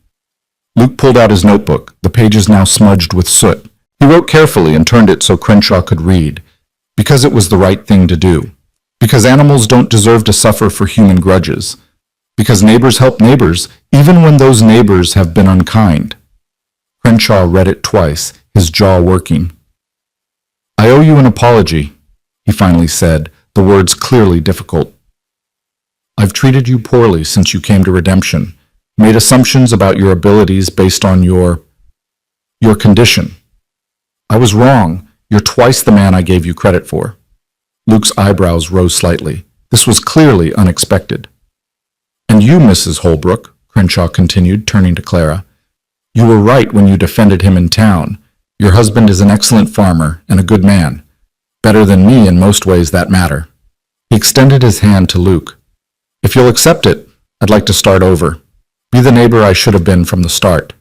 Luke pulled out his notebook, the pages now smudged with soot. He wrote carefully and turned it so Crenshaw could read. Because it was the right thing to do. Because animals don't deserve to suffer for human grudges. Because neighbors help neighbors, even when those neighbors have been unkind. Crenshaw read it twice, his jaw working. "I owe you an apology," he finally said, the words clearly difficult. "I've treated you poorly since you came to Redemption, made assumptions about your abilities based on your condition. I was wrong. You're twice the man I gave you credit for." Luke's eyebrows rose slightly. This was clearly unexpected. "And you, Mrs. Holbrook," Crenshaw continued, turning to Clara, "you were right when you defended him in town. Your husband is an excellent farmer and a good man. Better than me in most ways that matter." He extended his hand to Luke. "If you'll accept it, I'd like to start over. Be the neighbor I should have been from the start."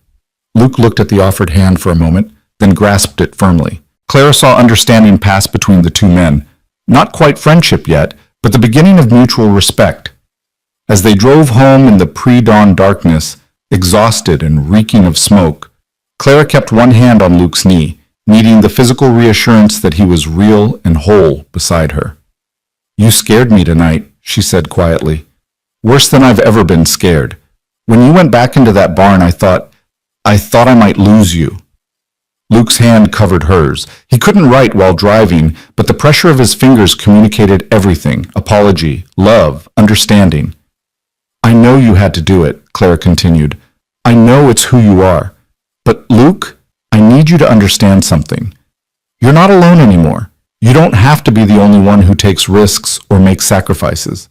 Luke looked at the offered hand for a moment, then grasped it firmly. Clara saw understanding pass between the two men. Not quite friendship yet, but the beginning of mutual respect. As they drove home in the pre-dawn darkness, exhausted and reeking of smoke, Clara kept one hand on Luke's knee, needing the physical reassurance that he was real and whole beside her. "You scared me tonight," she said quietly. "Worse than I've ever been scared. When you went back into that barn, I thought I might lose you." Luke's hand covered hers. He couldn't write while driving, but the pressure of his fingers communicated everything: apology, love, understanding. "I know you had to do it," Clara continued. "I know it's who you are. But Luke, I need you to understand something. You're not alone anymore. You don't have to be the only one who takes risks or makes sacrifices.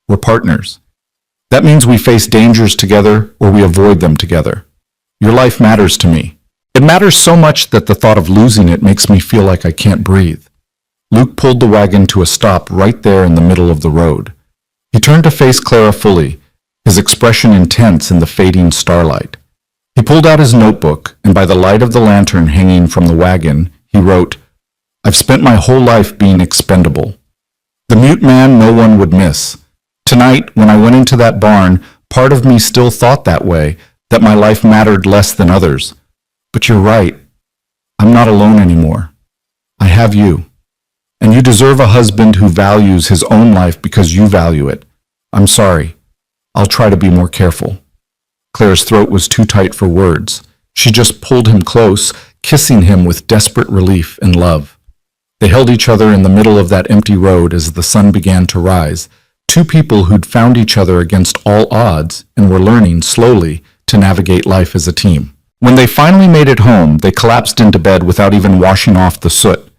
We're partners. That means we face dangers together or we avoid them together. Your life matters to me. It matters so much that the thought of losing it makes me feel like I can't breathe." Luke pulled the wagon to a stop right there in the middle of the road. He turned to face Clara fully, his expression intense in the fading starlight. He pulled out his notebook, and by the light of the lantern hanging from the wagon, he wrote, "I've spent my whole life being expendable. The mute man no one would miss. Tonight, when I went into that barn, part of me still thought that way, that my life mattered less than others. But you're right. I'm not alone anymore. I have you. And you deserve a husband who values his own life because you value it. I'm sorry. I'll try to be more careful." Clara's throat was too tight for words. She just pulled him close, kissing him with desperate relief and love. They held each other in the middle of that empty road as the sun began to rise, Two people who'd found each other against all odds and were learning slowly to navigate life as a team. When they finally made it home, they collapsed into bed without even washing off the soot.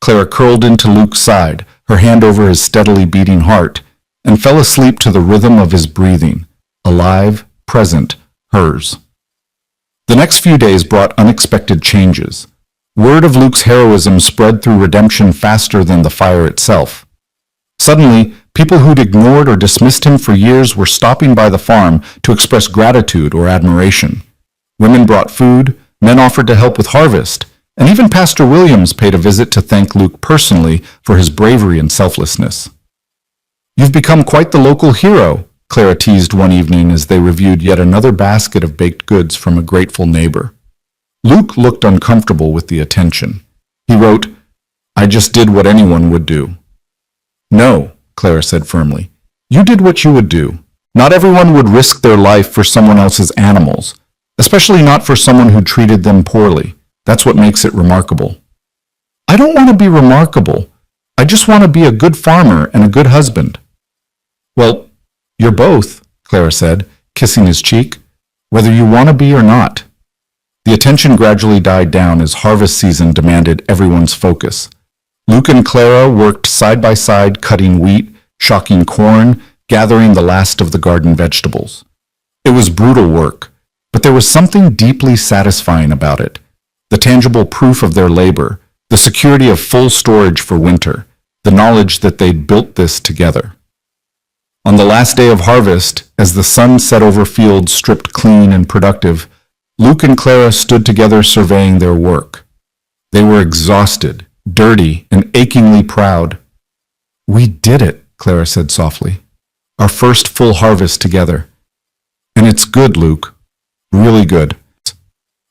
Clara curled into Luke's side, her hand over his steadily beating heart, and fell asleep to the rhythm of his breathing, alive, present, hers. The next few days brought unexpected changes. Word of Luke's heroism spread through redemption faster than the fire itself. Suddenly, people who'd ignored or dismissed him for years were stopping by the farm to express gratitude or admiration. Women brought food, men offered to help with harvest, and even Pastor Williams paid a visit to thank Luke personally for his bravery and selflessness. "You've become quite the local hero," Clara teased one evening as they reviewed yet another basket of baked goods from a grateful neighbor. Luke looked uncomfortable with the attention. He wrote, "I just did what anyone would do." "No," Clara said firmly. "You did what you would do. Not everyone would risk their life for someone else's animals, especially not for someone who treated them poorly. That's what makes it remarkable." "I don't want to be remarkable. I just want to be a good farmer and a good husband." "Well, you're both," Clara said, kissing his cheek, "whether you want to be or not." The attention gradually died down as harvest season demanded everyone's focus. Luke and Clara worked side by side cutting wheat, shocking corn, gathering the last of the garden vegetables. It was brutal work, but there was something deeply satisfying about it. The tangible proof of their labor, the security of full storage for winter, the knowledge that they'd built this together. On the last day of harvest, as the sun set over fields stripped clean and productive, Luke and Clara stood together surveying their work. They were exhausted, dirty, and achingly proud. "We did it," Clara said softly. "Our first full harvest together. And it's good, Luke. Really good."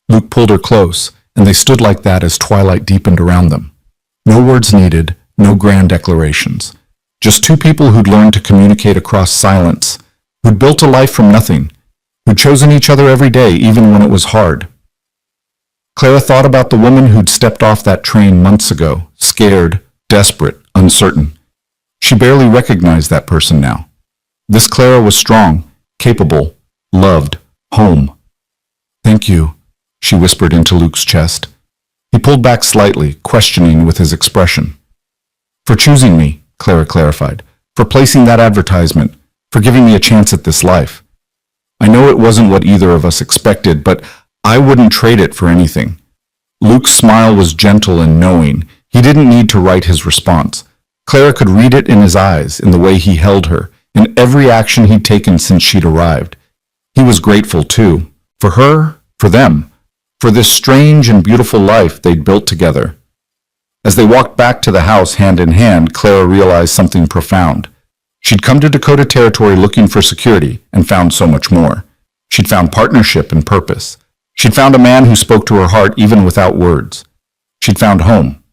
Luke pulled her close, and they stood like that as twilight deepened around them. No words needed, no grand declarations. Just two people who'd learned to communicate across silence, who'd built a life from nothing, who'd chosen each other every day, even when it was hard. Clara thought about the woman who'd stepped off that train months ago, scared, desperate, uncertain. She barely recognized that person now. This Clara was strong, capable, loved, home. "Thank you," she whispered into Luke's chest. He pulled back slightly, questioning with his expression. "For choosing me," Clara clarified, "for placing that advertisement, for giving me a chance at this life. I know it wasn't what either of us expected, but I wouldn't trade it for anything." Luke's smile was gentle and knowing. He didn't need to write his response. Clara could read it in his eyes, in the way he held her, in every action he'd taken since she'd arrived. He was grateful, too, for her, for them, for this strange and beautiful life they'd built together. As they walked back to the house hand in hand, Clara realized something profound. She'd come to Dakota Territory looking for security and found so much more. She'd found partnership and purpose. She'd found a man who spoke to her heart even without words. She'd found home.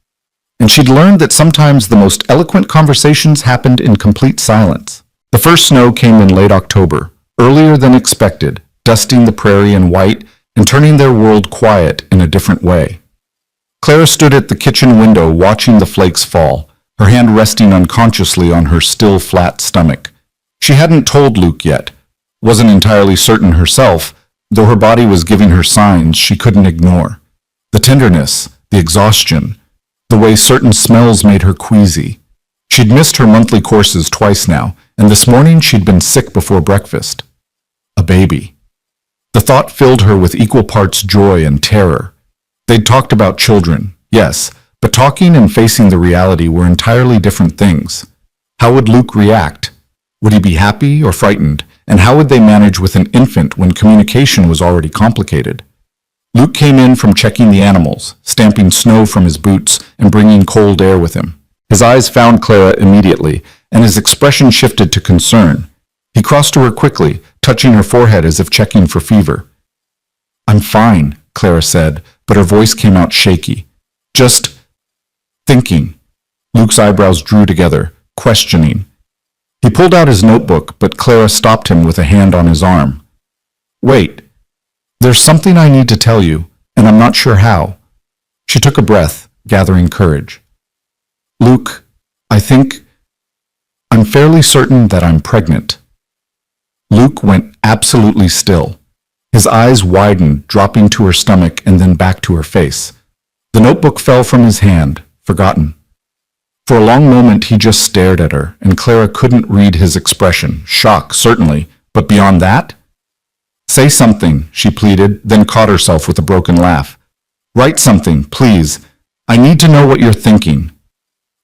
And she'd learned that sometimes the most eloquent conversations happened in complete silence. The first snow came in late October, earlier than expected, dusting the prairie in white and turning their world quiet in a different way. Clara stood at the kitchen window watching the flakes fall, her hand resting unconsciously on her still flat stomach. She hadn't told Luke yet, wasn't entirely certain herself, though her body was giving her signs she couldn't ignore. The tenderness, the exhaustion, the way certain smells made her queasy. She'd missed her monthly courses twice now, and this morning she'd been sick before breakfast. A baby. The thought filled her with equal parts joy and terror. They'd talked about children, yes, but talking and facing the reality were entirely different things. How would Luke react? Would he be happy or frightened? And how would they manage with an infant when communication was already complicated? Luke came in from checking the animals, stamping snow from his boots and bringing cold air with him. His eyes found Clara immediately, and his expression shifted to concern. He crossed to her quickly, touching her forehead as if checking for fever. "I'm fine," Clara said, but her voice came out shaky. "Just thinking." Luke's eyebrows drew together, questioning. He pulled out his notebook, but Clara stopped him with a hand on his arm. "Wait. There's something I need to tell you, and I'm not sure how." She took a breath, gathering courage. "Luke, I think I'm fairly certain that I'm pregnant." Luke went absolutely still. His eyes widened, dropping to her stomach and then back to her face. The notebook fell from his hand, forgotten. For a long moment he just stared at her, and Clara couldn't read his expression. Shock, certainly, but beyond that? "Say something," she pleaded, then caught herself with a broken laugh. "Write something, please. I need to know what you're thinking."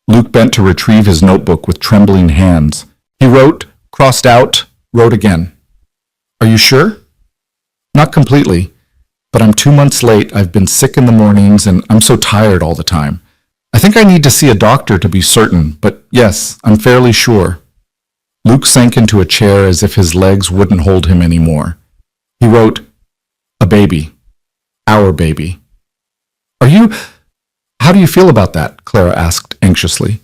Luke bent to retrieve his notebook with trembling hands. He wrote, crossed out, wrote again. "Are you sure?" "Not completely, but I'm 2 months late. I've been sick in the mornings, and I'm so tired all the time. I think I need to see a doctor to be certain, but yes, I'm fairly sure." Luke sank into a chair as if his legs wouldn't hold him anymore. He wrote, "A baby. Our baby." How do you feel about that?" Clara asked anxiously.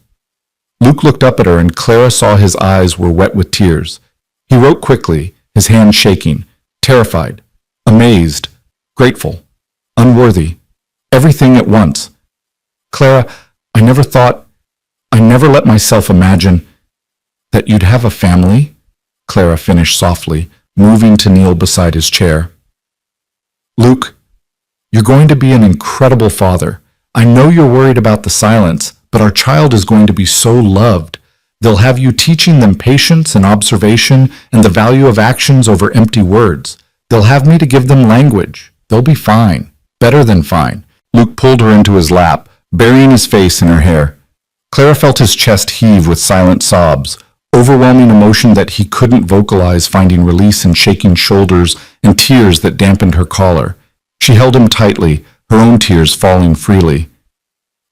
Luke looked up at her, and Clara saw his eyes were wet with tears. He wrote quickly, his hand shaking, terrified, amazed, grateful, unworthy, everything at once. "Clara, I never let myself imagine that you'd have a family," Clara finished softly, moving to kneel beside his chair. "Luke, you're going to be an incredible father. I know you're worried about the silence, but our child is going to be so loved. They'll have you teaching them patience and observation and the value of actions over empty words. They'll have me to give them language. They'll be fine, better than fine." Luke pulled her into his lap, burying his face in her hair. Clara felt his chest heave with silent sobs, overwhelming emotion that he couldn't vocalize, finding release in shaking shoulders and tears that dampened her collar. She held him tightly, her own tears falling freely.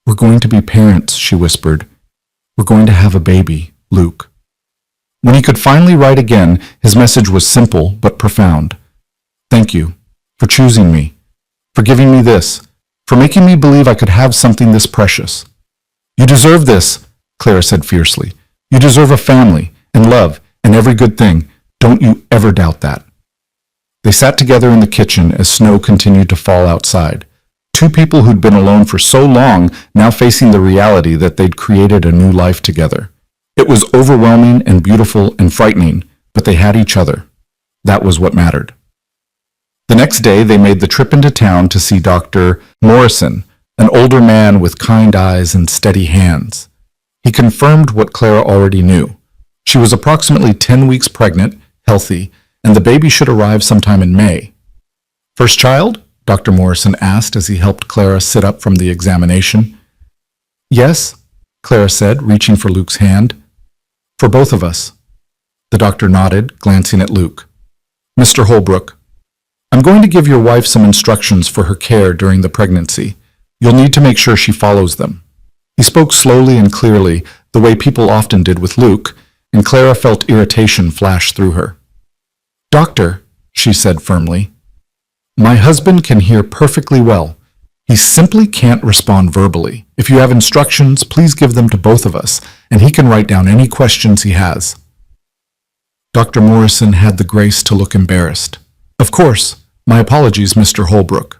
"We're going to be parents," she whispered. "We're going to have a baby, Luke." When he could finally write again, his message was simple but profound. "Thank you for choosing me, for giving me this, for making me believe I could have something this precious." "You deserve this," Clara said fiercely. "You deserve a family and love and every good thing. Don't you ever doubt that." They sat together in the kitchen as snow continued to fall outside. Two people who'd been alone for so long now facing the reality that they'd created a new life together. It was overwhelming and beautiful and frightening, but they had each other. That was what mattered. The next day, they made the trip into town to see Dr. Morrison, an older man with kind eyes and steady hands. He confirmed what Clara already knew. She was approximately 10 weeks pregnant, healthy, and the baby should arrive sometime in May. "First child?" Dr. Morrison asked as he helped Clara sit up from the examination. "Yes," Clara said, reaching for Luke's hand. "For both of us." The doctor nodded, glancing at Luke. "Mr. Holbrook, I'm going to give your wife some instructions for her care during the pregnancy. You'll need to make sure she follows them." He spoke slowly and clearly, the way people often did with Luke, and Clara felt irritation flash through her. "Doctor," she said firmly, "my husband can hear perfectly well. He simply can't respond verbally. If you have instructions, please give them to both of us, and he can write down any questions he has." Dr. Morrison had the grace to look embarrassed. "Of course. My apologies, Mr. Holbrook."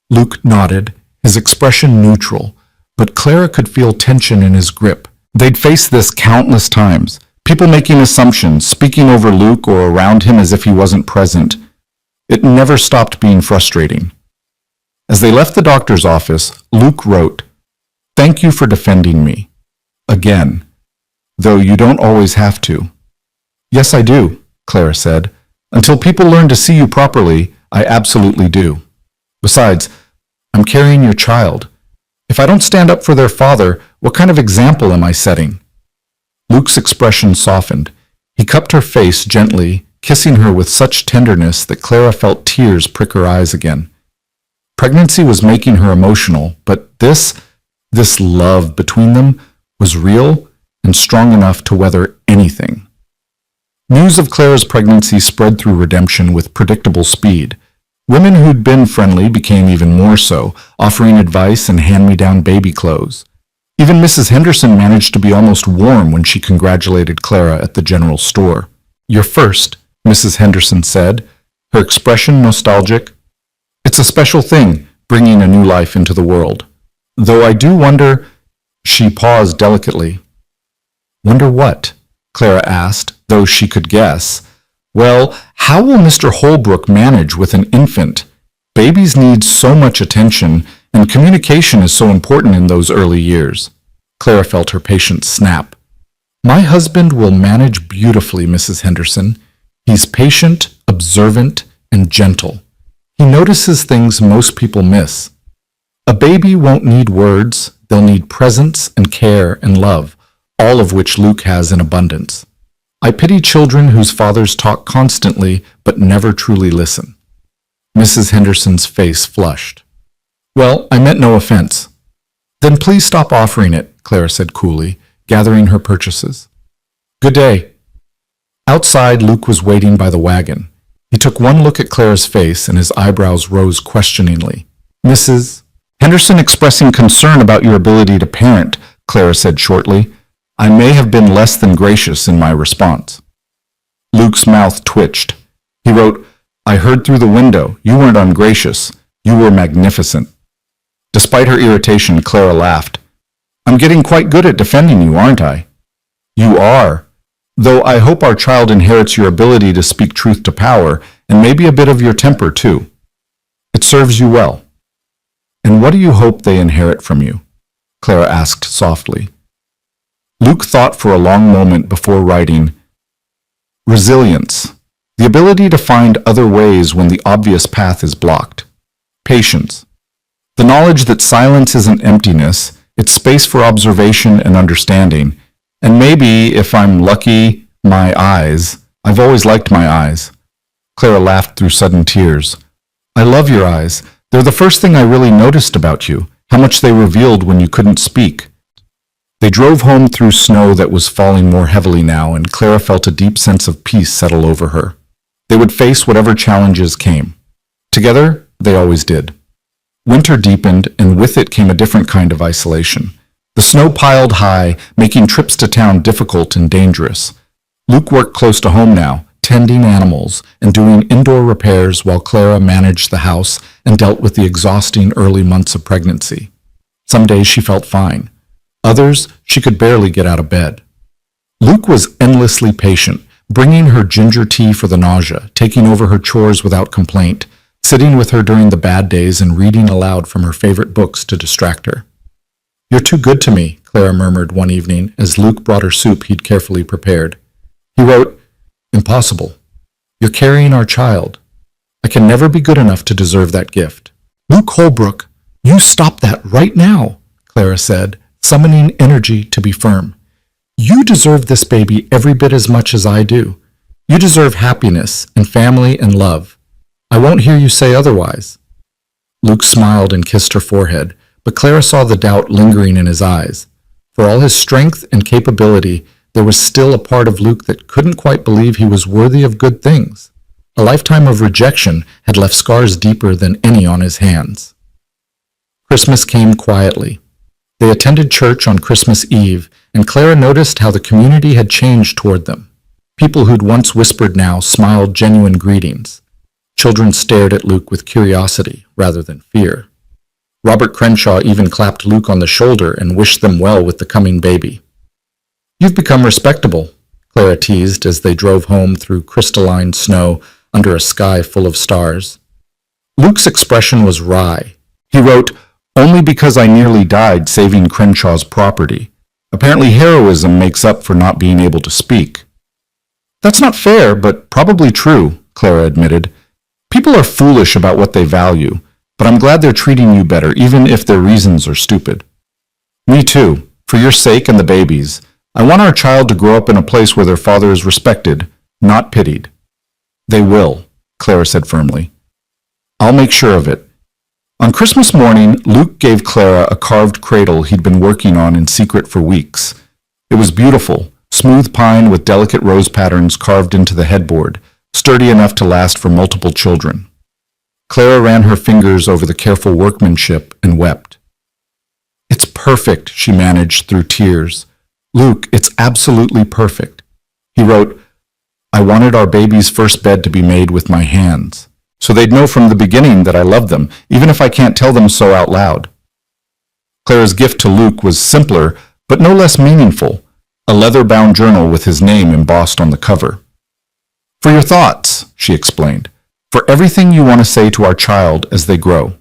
Luke nodded, his expression neutral, but Clara could feel tension in his grip. They'd faced this countless times, people making assumptions, speaking over Luke or around him as if he wasn't present. It never stopped being frustrating. As they left the doctor's office, Luke wrote, "Thank you for defending me. Again. Though you don't always have to." "Yes, I do," Clara said. "Until people learn to see you properly, I absolutely do. Besides, I'm carrying your child. If I don't stand up for their father, what kind of example am I setting?" Luke's expression softened. He cupped her face gently, kissing her with such tenderness that Clara felt tears prick her eyes again. Pregnancy was making her emotional, but this love between them was real and strong enough to weather anything. News of Clara's pregnancy spread through Redemption with predictable speed. Women who'd been friendly became even more so, offering advice and hand-me-down baby clothes. Even Mrs. Henderson managed to be almost warm when she congratulated Clara at the general store. "You're first," Mrs. Henderson said, her expression nostalgic. "It's a special thing, bringing a new life into the world. Though I do wonder," she paused delicately. "Wonder what?" Clara asked, though she could guess. Well, how will Mr. Holbrook manage with an infant? Babies need so much attention, and communication is so important in those early years. Clara felt her patience snap. My husband will manage beautifully, Mrs. Henderson. He's patient, observant, and gentle. He notices things most people miss. A baby won't need words, they'll need presence and care and love, all of which Luke has in abundance. I pity children whose fathers talk constantly but never truly listen. Mrs. Henderson's face flushed. Well, I meant no offense. Then please stop offering it, Clara said coolly, gathering her purchases. Good day. Outside, Luke was waiting by the wagon. He took one look at Clara's face and his eyebrows rose questioningly. Mrs. Henderson expressing concern about your ability to parent, Clara said shortly. I may have been less than gracious in my response. Luke's mouth twitched. He wrote, I heard through the window. You weren't ungracious. You were magnificent. Despite her irritation, Clara laughed. I'm getting quite good at defending you, aren't I? You are. Though I hope our child inherits your ability to speak truth to power, and maybe a bit of your temper, too. It serves you well. And what do you hope they inherit from you? Clara asked softly. Luke thought for a long moment before writing, resilience, the ability to find other ways when the obvious path is blocked. Patience, the knowledge that silence isn't emptiness, it's space for observation and understanding. And maybe, if I'm lucky, my eyes. I've always liked my eyes. Clara laughed through sudden tears. I love your eyes. They're the first thing I really noticed about you, how much they revealed when you couldn't speak. They drove home through snow that was falling more heavily now, and Clara felt a deep sense of peace settle over her. They would face whatever challenges came. Together, they always did. Winter deepened, and with it came a different kind of isolation. The snow piled high, making trips to town difficult and dangerous. Luke worked close to home now, tending animals and doing indoor repairs while Clara managed the house and dealt with the exhausting early months of pregnancy. Some days she felt fine. Others, she could barely get out of bed. Luke was endlessly patient, bringing her ginger tea for the nausea, taking over her chores without complaint, sitting with her during the bad days and reading aloud from her favorite books to distract her. You're too good to me, Clara murmured one evening as Luke brought her soup he'd carefully prepared. He wrote, Impossible. You're carrying our child. I can never be good enough to deserve that gift. Luke Holbrook, you stop that right now, Clara said, summoning energy to be firm. You deserve this baby every bit as much as I do. You deserve happiness and family and love. I won't hear you say otherwise. Luke smiled and kissed her forehead, but Clara saw the doubt lingering in his eyes. For all his strength and capability, there was still a part of Luke that couldn't quite believe he was worthy of good things. A lifetime of rejection had left scars deeper than any on his hands. Christmas came quietly. They attended church on Christmas Eve, and Clara noticed how the community had changed toward them. People who'd once whispered now smiled genuine greetings. Children stared at Luke with curiosity rather than fear. Robert Crenshaw even clapped Luke on the shoulder and wished them well with the coming baby. You've become respectable, Clara teased as they drove home through crystalline snow under a sky full of stars. Luke's expression was wry. He wrote, Only because I nearly died saving Crenshaw's property. Apparently heroism makes up for not being able to speak. That's not fair, but probably true, Clara admitted. People are foolish about what they value, but I'm glad they're treating you better, even if their reasons are stupid. Me too. For your sake and the baby's. I want our child to grow up in a place where their father is respected, not pitied. They will, Clara said firmly. I'll make sure of it. On Christmas morning, Luke gave Clara a carved cradle he'd been working on in secret for weeks. It was beautiful, smooth pine with delicate rose patterns carved into the headboard, sturdy enough to last for multiple children. Clara ran her fingers over the careful workmanship and wept. It's perfect, she managed through tears. Luke, it's absolutely perfect. He wrote, I wanted our baby's first bed to be made with my hands, so they'd know from the beginning that I loved them, even if I can't tell them so out loud. Clara's gift to Luke was simpler, but no less meaningful. a leather-bound journal with his name embossed on the cover. "For your thoughts," she explained, "for everything you want to say to our child as they grow.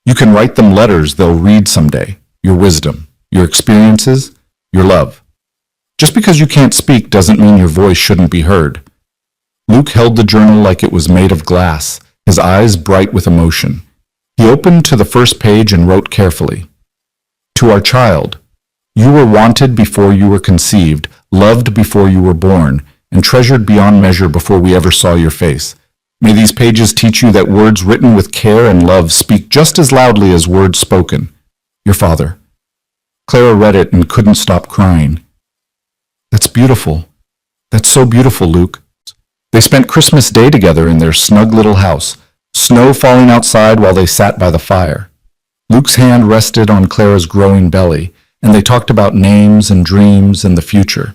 You can write them letters they'll read someday, your wisdom, your experiences, your love. Just because you can't speak doesn't mean your voice shouldn't be heard." Luke held the journal like it was made of glass, his eyes bright with emotion. He opened to the first page and wrote carefully, "To our child, you were wanted before you were conceived, loved before you were born, and treasured beyond measure before we ever saw your face. May these pages teach you that words written with care and love speak just as loudly as words spoken. Your father." Clara read it and couldn't stop crying. "That's beautiful. That's so beautiful, Luke." They spent Christmas Day together in their snug little house, snow falling outside while they sat by the fire. Luke's hand rested on Clara's growing belly, and they talked about names and dreams and the future.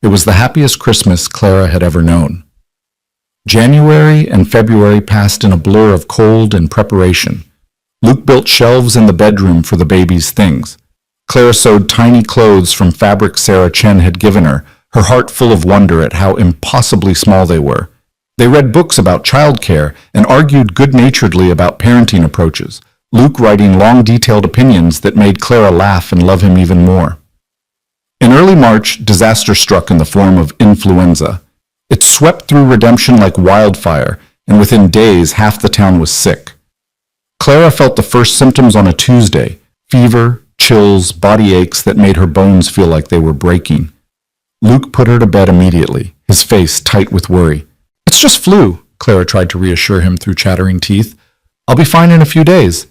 It was the happiest Christmas Clara had ever known. January and February passed in a blur of cold and preparation. Luke built shelves in the bedroom for the baby's things. Clara sewed tiny clothes from fabric Sarah Chen had given her heart full of wonder at how impossibly small they were. They read books about childcare and argued good-naturedly about parenting approaches, Luke writing long, detailed opinions that made Clara laugh and love him even more. In early March, disaster struck in the form of influenza. It swept through Redemption like wildfire, and within days, half the town was sick. Clara felt the first symptoms on a Tuesday: fever, chills, body aches that made her bones feel like they were breaking. Luke put her to bed immediately, his face tight with worry. "It's just flu," Clara tried to reassure him through chattering teeth. "I'll be fine in a few days."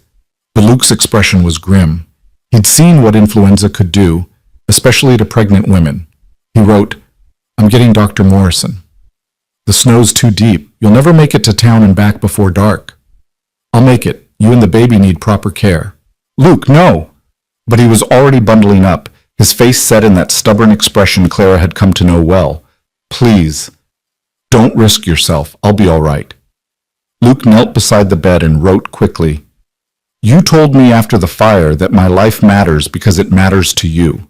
But Luke's expression was grim. He'd seen what influenza could do, especially to pregnant women. He wrote, "I'm getting Dr. Morrison. The snow's too deep. You'll never make it to town and back before dark." "I'll make it. You and the baby need proper care." "Luke, no!" But he was already bundling up, his face set in that stubborn expression Clara had come to know well. "Please, don't risk yourself. I'll be all right." Luke knelt beside the bed and wrote quickly, "You told me after the fire that my life matters because it matters to you.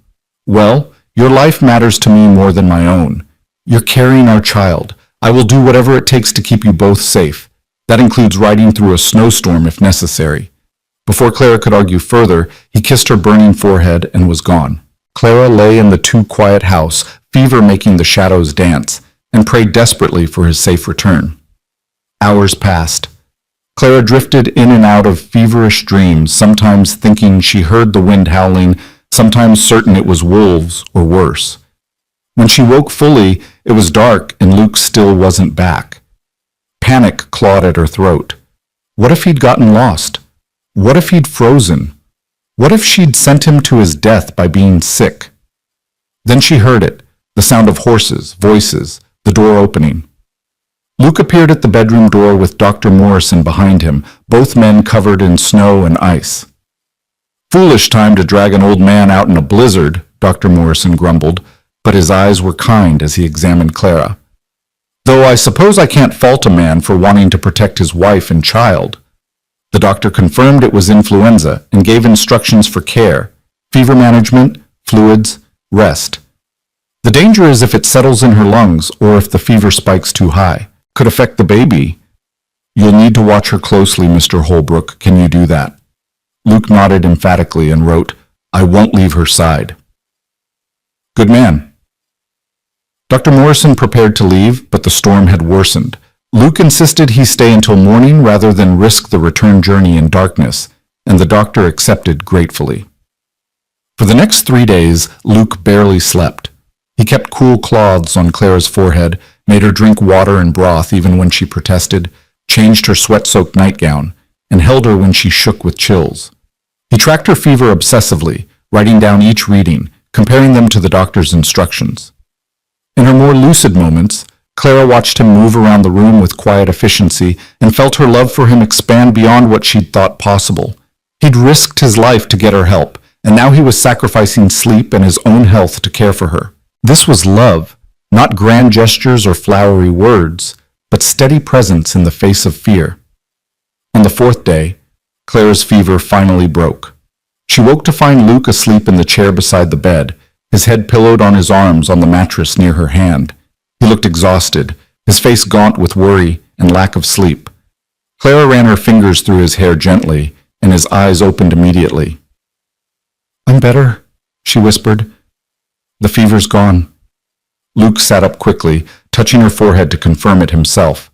Well, your life matters to me more than my own. You're carrying our child. I will do whatever it takes to keep you both safe. That includes riding through a snowstorm if necessary." Before Clara could argue further, he kissed her burning forehead and was gone. Clara lay in the too-quiet house, fever making the shadows dance, and prayed desperately for his safe return. Hours passed. Clara drifted in and out of feverish dreams, sometimes thinking she heard the wind howling, sometimes certain it was wolves or worse. When she woke fully, it was dark and Luke still wasn't back. Panic clawed at her throat. What if he'd gotten lost? What if he'd frozen? What if she'd sent him to his death by being sick? Then she heard it, the sound of horses, voices, the door opening. Luke appeared at the bedroom door with Dr. Morrison behind him, both men covered in snow and ice. "Foolish time to drag an old man out in a blizzard," Dr. Morrison grumbled, but his eyes were kind as he examined Clara. "Though I suppose I can't fault a man for wanting to protect his wife and child." The doctor confirmed it was influenza and gave instructions for care, fever management, fluids, rest. "The danger is if it settles in her lungs or if the fever spikes too high. Could affect the baby. You'll need to watch her closely, Mr. Holbrook. Can you do that?" Luke nodded emphatically and wrote, "I won't leave her side." "Good man." Dr. Morrison prepared to leave, but the storm had worsened. Luke insisted he stay until morning rather than risk the return journey in darkness, and the doctor accepted gratefully. For the next 3 days, Luke barely slept. He kept cool cloths on Clara's forehead, made her drink water and broth even when she protested, changed her sweat-soaked nightgown, and held her when she shook with chills. He tracked her fever obsessively, writing down each reading, comparing them to the doctor's instructions. In her more lucid moments, Clara watched him move around the room with quiet efficiency and felt her love for him expand beyond what she'd thought possible. He'd risked his life to get her help, and now he was sacrificing sleep and his own health to care for her. This was love, not grand gestures or flowery words, but steady presence in the face of fear. On the 4th day, Clara's fever finally broke. She woke to find Luke asleep in the chair beside the bed, his head pillowed on his arms on the mattress near her hand. He looked exhausted, his face gaunt with worry and lack of sleep. Clara ran her fingers through his hair gently, and his eyes opened immediately. "I'm better," she whispered. "The fever's gone." Luke sat up quickly, touching her forehead to confirm it himself.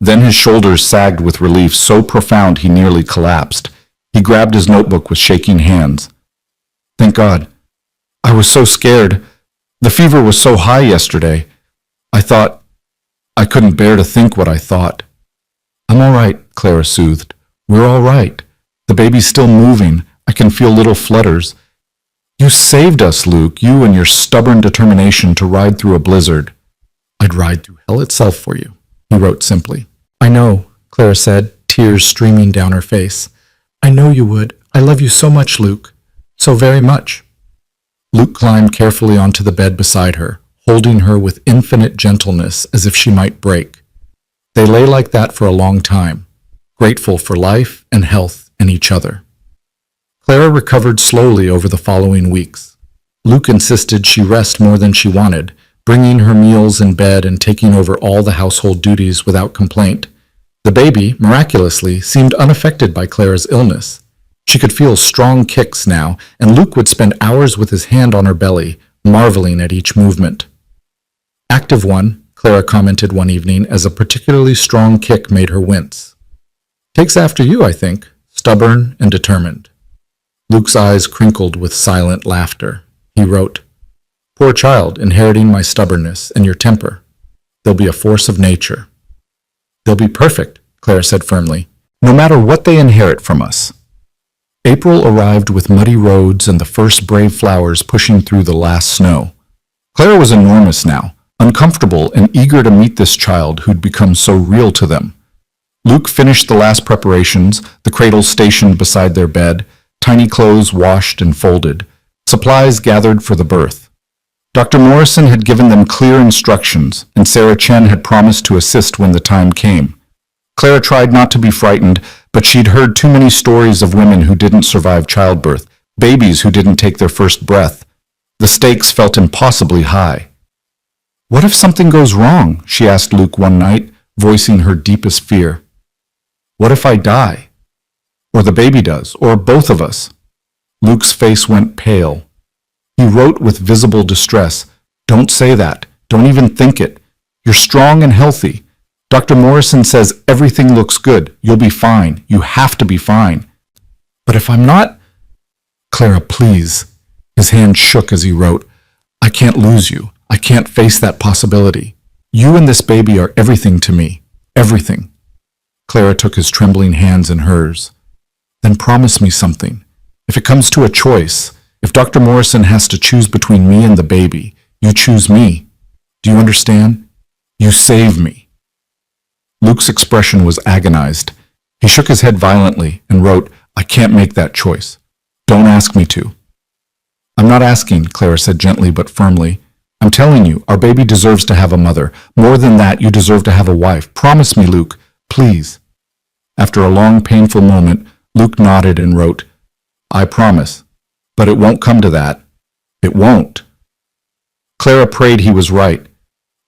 Then his shoulders sagged with relief so profound he nearly collapsed. He grabbed his notebook with shaking hands. "Thank God. I was so scared. The fever was so high yesterday. I couldn't bear to think what I thought." "I'm all right," Clara soothed. "We're all right. The baby's still moving. I can feel little flutters. You saved us, Luke, you and your stubborn determination to ride through a blizzard." "I'd ride through hell itself for you," he wrote simply. "I know," Clara said, tears streaming down her face. "I know you would. I love you so much, Luke. So very much." Luke climbed carefully onto the bed beside her, holding her with infinite gentleness as if she might break. They lay like that for a long time, grateful for life and health and each other. Clara recovered slowly over the following weeks. Luke insisted she rest more than she wanted, bringing her meals in bed and taking over all the household duties without complaint. The baby, miraculously, seemed unaffected by Clara's illness. She could feel strong kicks now, and Luke would spend hours with his hand on her belly, marveling at each movement. "Active one," Clara commented one evening as a particularly strong kick made her wince. "Takes after you, I think, stubborn and determined." Luke's eyes crinkled with silent laughter. He wrote, "Poor child, inheriting my stubbornness and your temper. They'll be a force of nature." "They'll be perfect," Clara said firmly, "no matter what they inherit from us." April arrived with muddy roads and the first brave flowers pushing through the last snow. Clara was enormous now, uncomfortable and eager to meet this child who'd become so real to them. Luke finished the last preparations, the cradle stationed beside their bed, tiny clothes washed and folded, supplies gathered for the birth. Dr. Morrison had given them clear instructions, and Sarah Chen had promised to assist when the time came. Clara tried not to be frightened, but she'd heard too many stories of women who didn't survive childbirth, babies who didn't take their first breath. The stakes felt impossibly high. "What if something goes wrong?" she asked Luke one night, voicing her deepest fear. "What if I die? Or the baby does, or both of us?" Luke's face went pale. He wrote with visible distress, "Don't say that. Don't even think it. You're strong and healthy. Dr. Morrison says everything looks good. You'll be fine. You have to be fine. But if I'm not—" "Clara, please." His hand shook as he wrote, "I can't lose you. I can't face that possibility. You and this baby are everything to me. Everything." Clara took his trembling hands in hers. "Then promise me something. If it comes to a choice, if Dr. Morrison has to choose between me and the baby, you choose me. Do you understand? You save me." Luke's expression was agonized. He shook his head violently and wrote, "I can't make that choice. Don't ask me to." "I'm not asking," Clara said gently but firmly. "I'm telling you, our baby deserves to have a mother. More than that, you deserve to have a wife. Promise me, Luke, please." After a long, painful moment, Luke nodded and wrote, "I promise, but it won't come to that. It won't." Clara prayed he was right.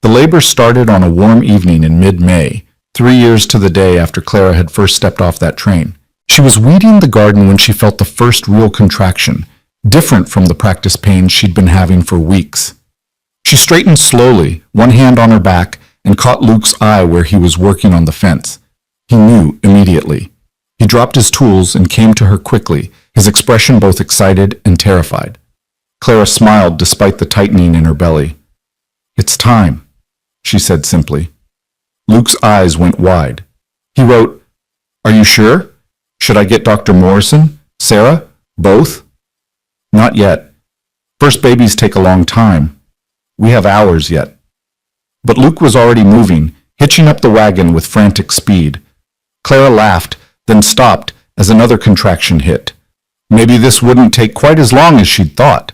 The labor started on a warm evening in mid-May, 3 years to the day after Clara had first stepped off that train. She was weeding the garden when she felt the first real contraction, different from the practice pains she'd been having for weeks. She straightened slowly, one hand on her back, and caught Luke's eye where he was working on the fence. He knew immediately. He dropped his tools and came to her quickly, his expression both excited and terrified. Clara smiled despite the tightening in her belly. "It's time," she said simply. Luke's eyes went wide. He wrote, "Are you sure? Should I get Dr. Morrison? Sarah? Both?" "Not yet. First babies take a long time. We have hours yet." But Luke was already moving, hitching up the wagon with frantic speed. Clara laughed, then stopped as another contraction hit. Maybe this wouldn't take quite as long as she'd thought.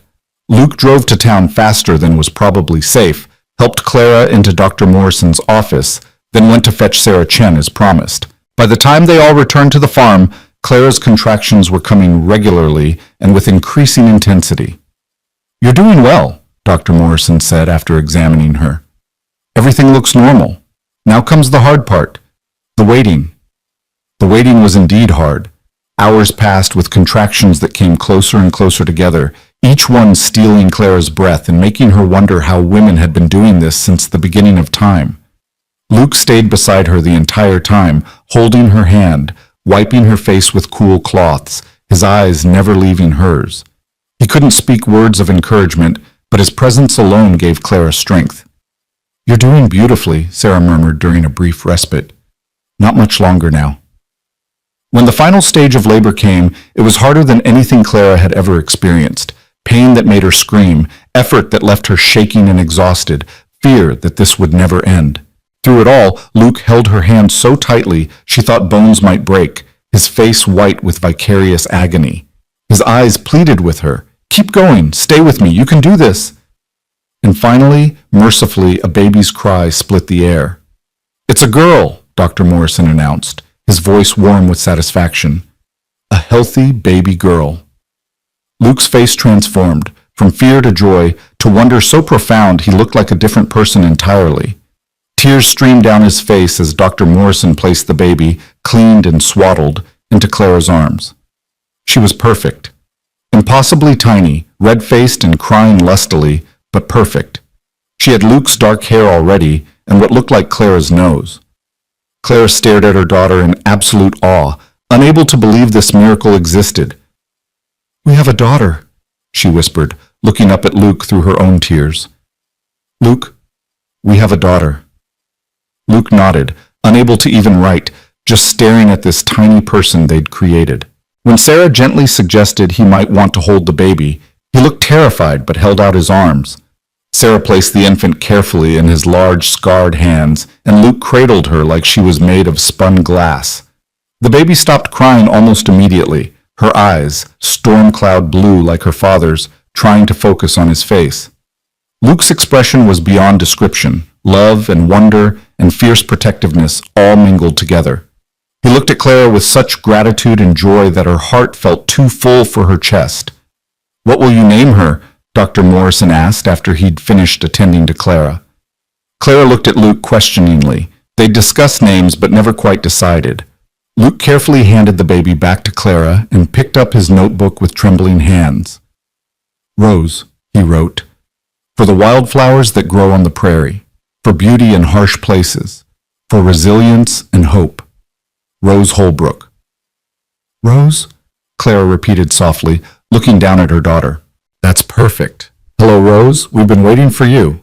Luke drove to town faster than was probably safe, helped Clara into Dr. Morrison's office, then went to fetch Sarah Chen as promised. By the time they all returned to the farm, Clara's contractions were coming regularly and with increasing intensity. "You're doing well," Dr. Morrison said after examining her. "Everything looks normal. Now comes the hard part, the waiting." The waiting was indeed hard. Hours passed with contractions that came closer and closer together, each one stealing Clara's breath and making her wonder how women had been doing this since the beginning of time. Luke stayed beside her the entire time, holding her hand, wiping her face with cool cloths, his eyes never leaving hers. He couldn't speak words of encouragement, but his presence alone gave Clara strength. "You're doing beautifully," Sarah murmured during a brief respite. "Not much longer now." When the final stage of labor came, it was harder than anything Clara had ever experienced. Pain that made her scream, effort that left her shaking and exhausted, fear that this would never end. Through it all, Luke held her hand so tightly she thought bones might break, his face white with vicarious agony. His eyes pleaded with her, "Keep going, stay with me, you can do this." And finally, mercifully, a baby's cry split the air. "It's a girl," Dr. Morrison announced, his voice warm with satisfaction. "A healthy baby girl." Luke's face transformed, from fear to joy, to wonder so profound he looked like a different person entirely. Tears streamed down his face as Dr. Morrison placed the baby, cleaned and swaddled, into Clara's arms. She was perfect. Impossibly tiny, red-faced and crying lustily, but perfect. She had Luke's dark hair already, and what looked like Clara's nose. Clara stared at her daughter in absolute awe, unable to believe this miracle existed. "We have a daughter," she whispered, looking up at Luke through her own tears. "Luke, we have a daughter." Luke nodded, unable to even write, just staring at this tiny person they'd created. When Sarah gently suggested he might want to hold the baby, he looked terrified but held out his arms. Sarah placed the infant carefully in his large, scarred hands, and Luke cradled her like she was made of spun glass. The baby stopped crying almost immediately, her eyes, storm cloud blue like her father's, trying to focus on his face. Luke's expression was beyond description, love and wonder and fierce protectiveness all mingled together. He looked at Clara with such gratitude and joy that her heart felt too full for her chest. "What will you name her?" Dr. Morrison asked after he'd finished attending to Clara. Clara looked at Luke questioningly. They'd discussed names but never quite decided. Luke carefully handed the baby back to Clara and picked up his notebook with trembling hands. "Rose," he wrote, "for the wildflowers that grow on the prairie, for beauty in harsh places, for resilience and hope. Rose Holbrook." "Rose?" Clara repeated softly, looking down at her daughter. "That's perfect. Hello, Rose. We've been waiting for you."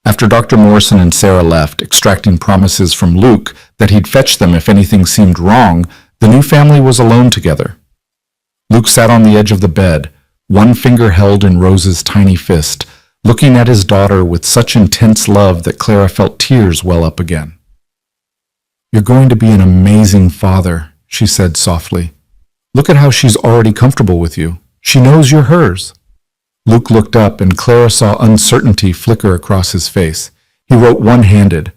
After Dr. Morrison and Sarah left, extracting promises from Luke that he'd fetch them if anything seemed wrong, the new family was alone together. Luke sat on the edge of the bed, one finger held in Rose's tiny fist, looking at his daughter with such intense love that Clara felt tears well up again. "You're going to be an amazing father," she said softly. "Look at how she's already comfortable with you. She knows you're hers." Luke looked up and Clara saw uncertainty flicker across his face. He wrote one-handed,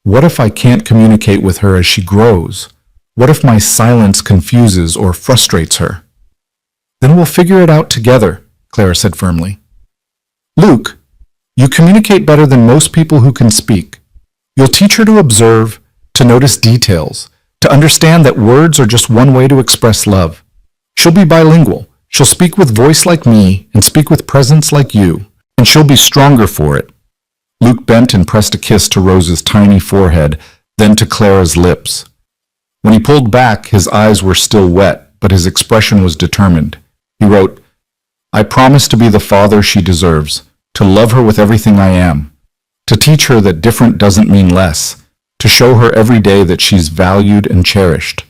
"What if I can't communicate with her as she grows? What if my silence confuses or frustrates her?" "Then we'll figure it out together," Clara said firmly. "Luke, you communicate better than most people who can speak. You'll teach her to observe, to notice details, to understand that words are just one way to express love. She'll be bilingual. She'll speak with voice like me and speak with presence like you, and she'll be stronger for it." Luke bent and pressed a kiss to Rose's tiny forehead, then to Clara's lips. When he pulled back, his eyes were still wet, but his expression was determined. He wrote, "I promise to be the father she deserves, to love her with everything I am, to teach her that different doesn't mean less, to show her every day that she's valued and cherished."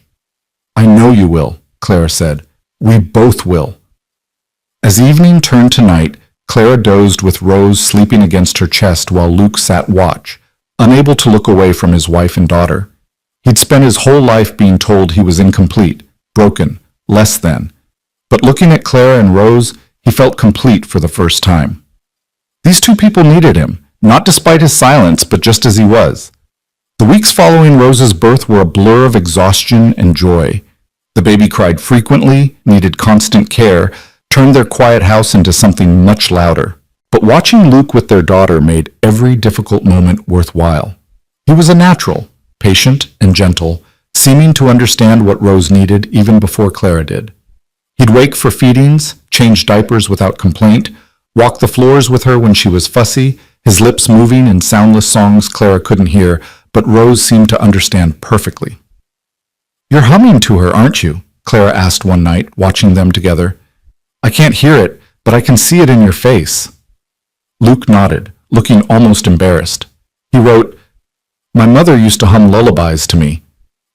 "I know you will," Clara said. "We both will." As evening turned to night, Clara dozed with Rose sleeping against her chest while Luke sat watch, unable to look away from his wife and daughter. He'd spent his whole life being told he was incomplete, broken, less than. But looking at Clara and Rose, he felt complete for the first time. These two people needed him, not despite his silence, but just as he was. The weeks following Rose's birth were a blur of exhaustion and joy. The baby cried frequently, needed constant care, turned their quiet house into something much louder. But watching Luke with their daughter made every difficult moment worthwhile. He was a natural, patient and gentle, seeming to understand what Rose needed even before Clara did. He'd wake for feedings, change diapers without complaint, walk the floors with her when she was fussy, his lips moving in soundless songs Clara couldn't hear, but Rose seemed to understand perfectly. "You're humming to her, aren't you?" Clara asked one night, watching them together. "I can't hear it, but I can see it in your face." Luke nodded, looking almost embarrassed. He wrote, "My mother used to hum lullabies to me.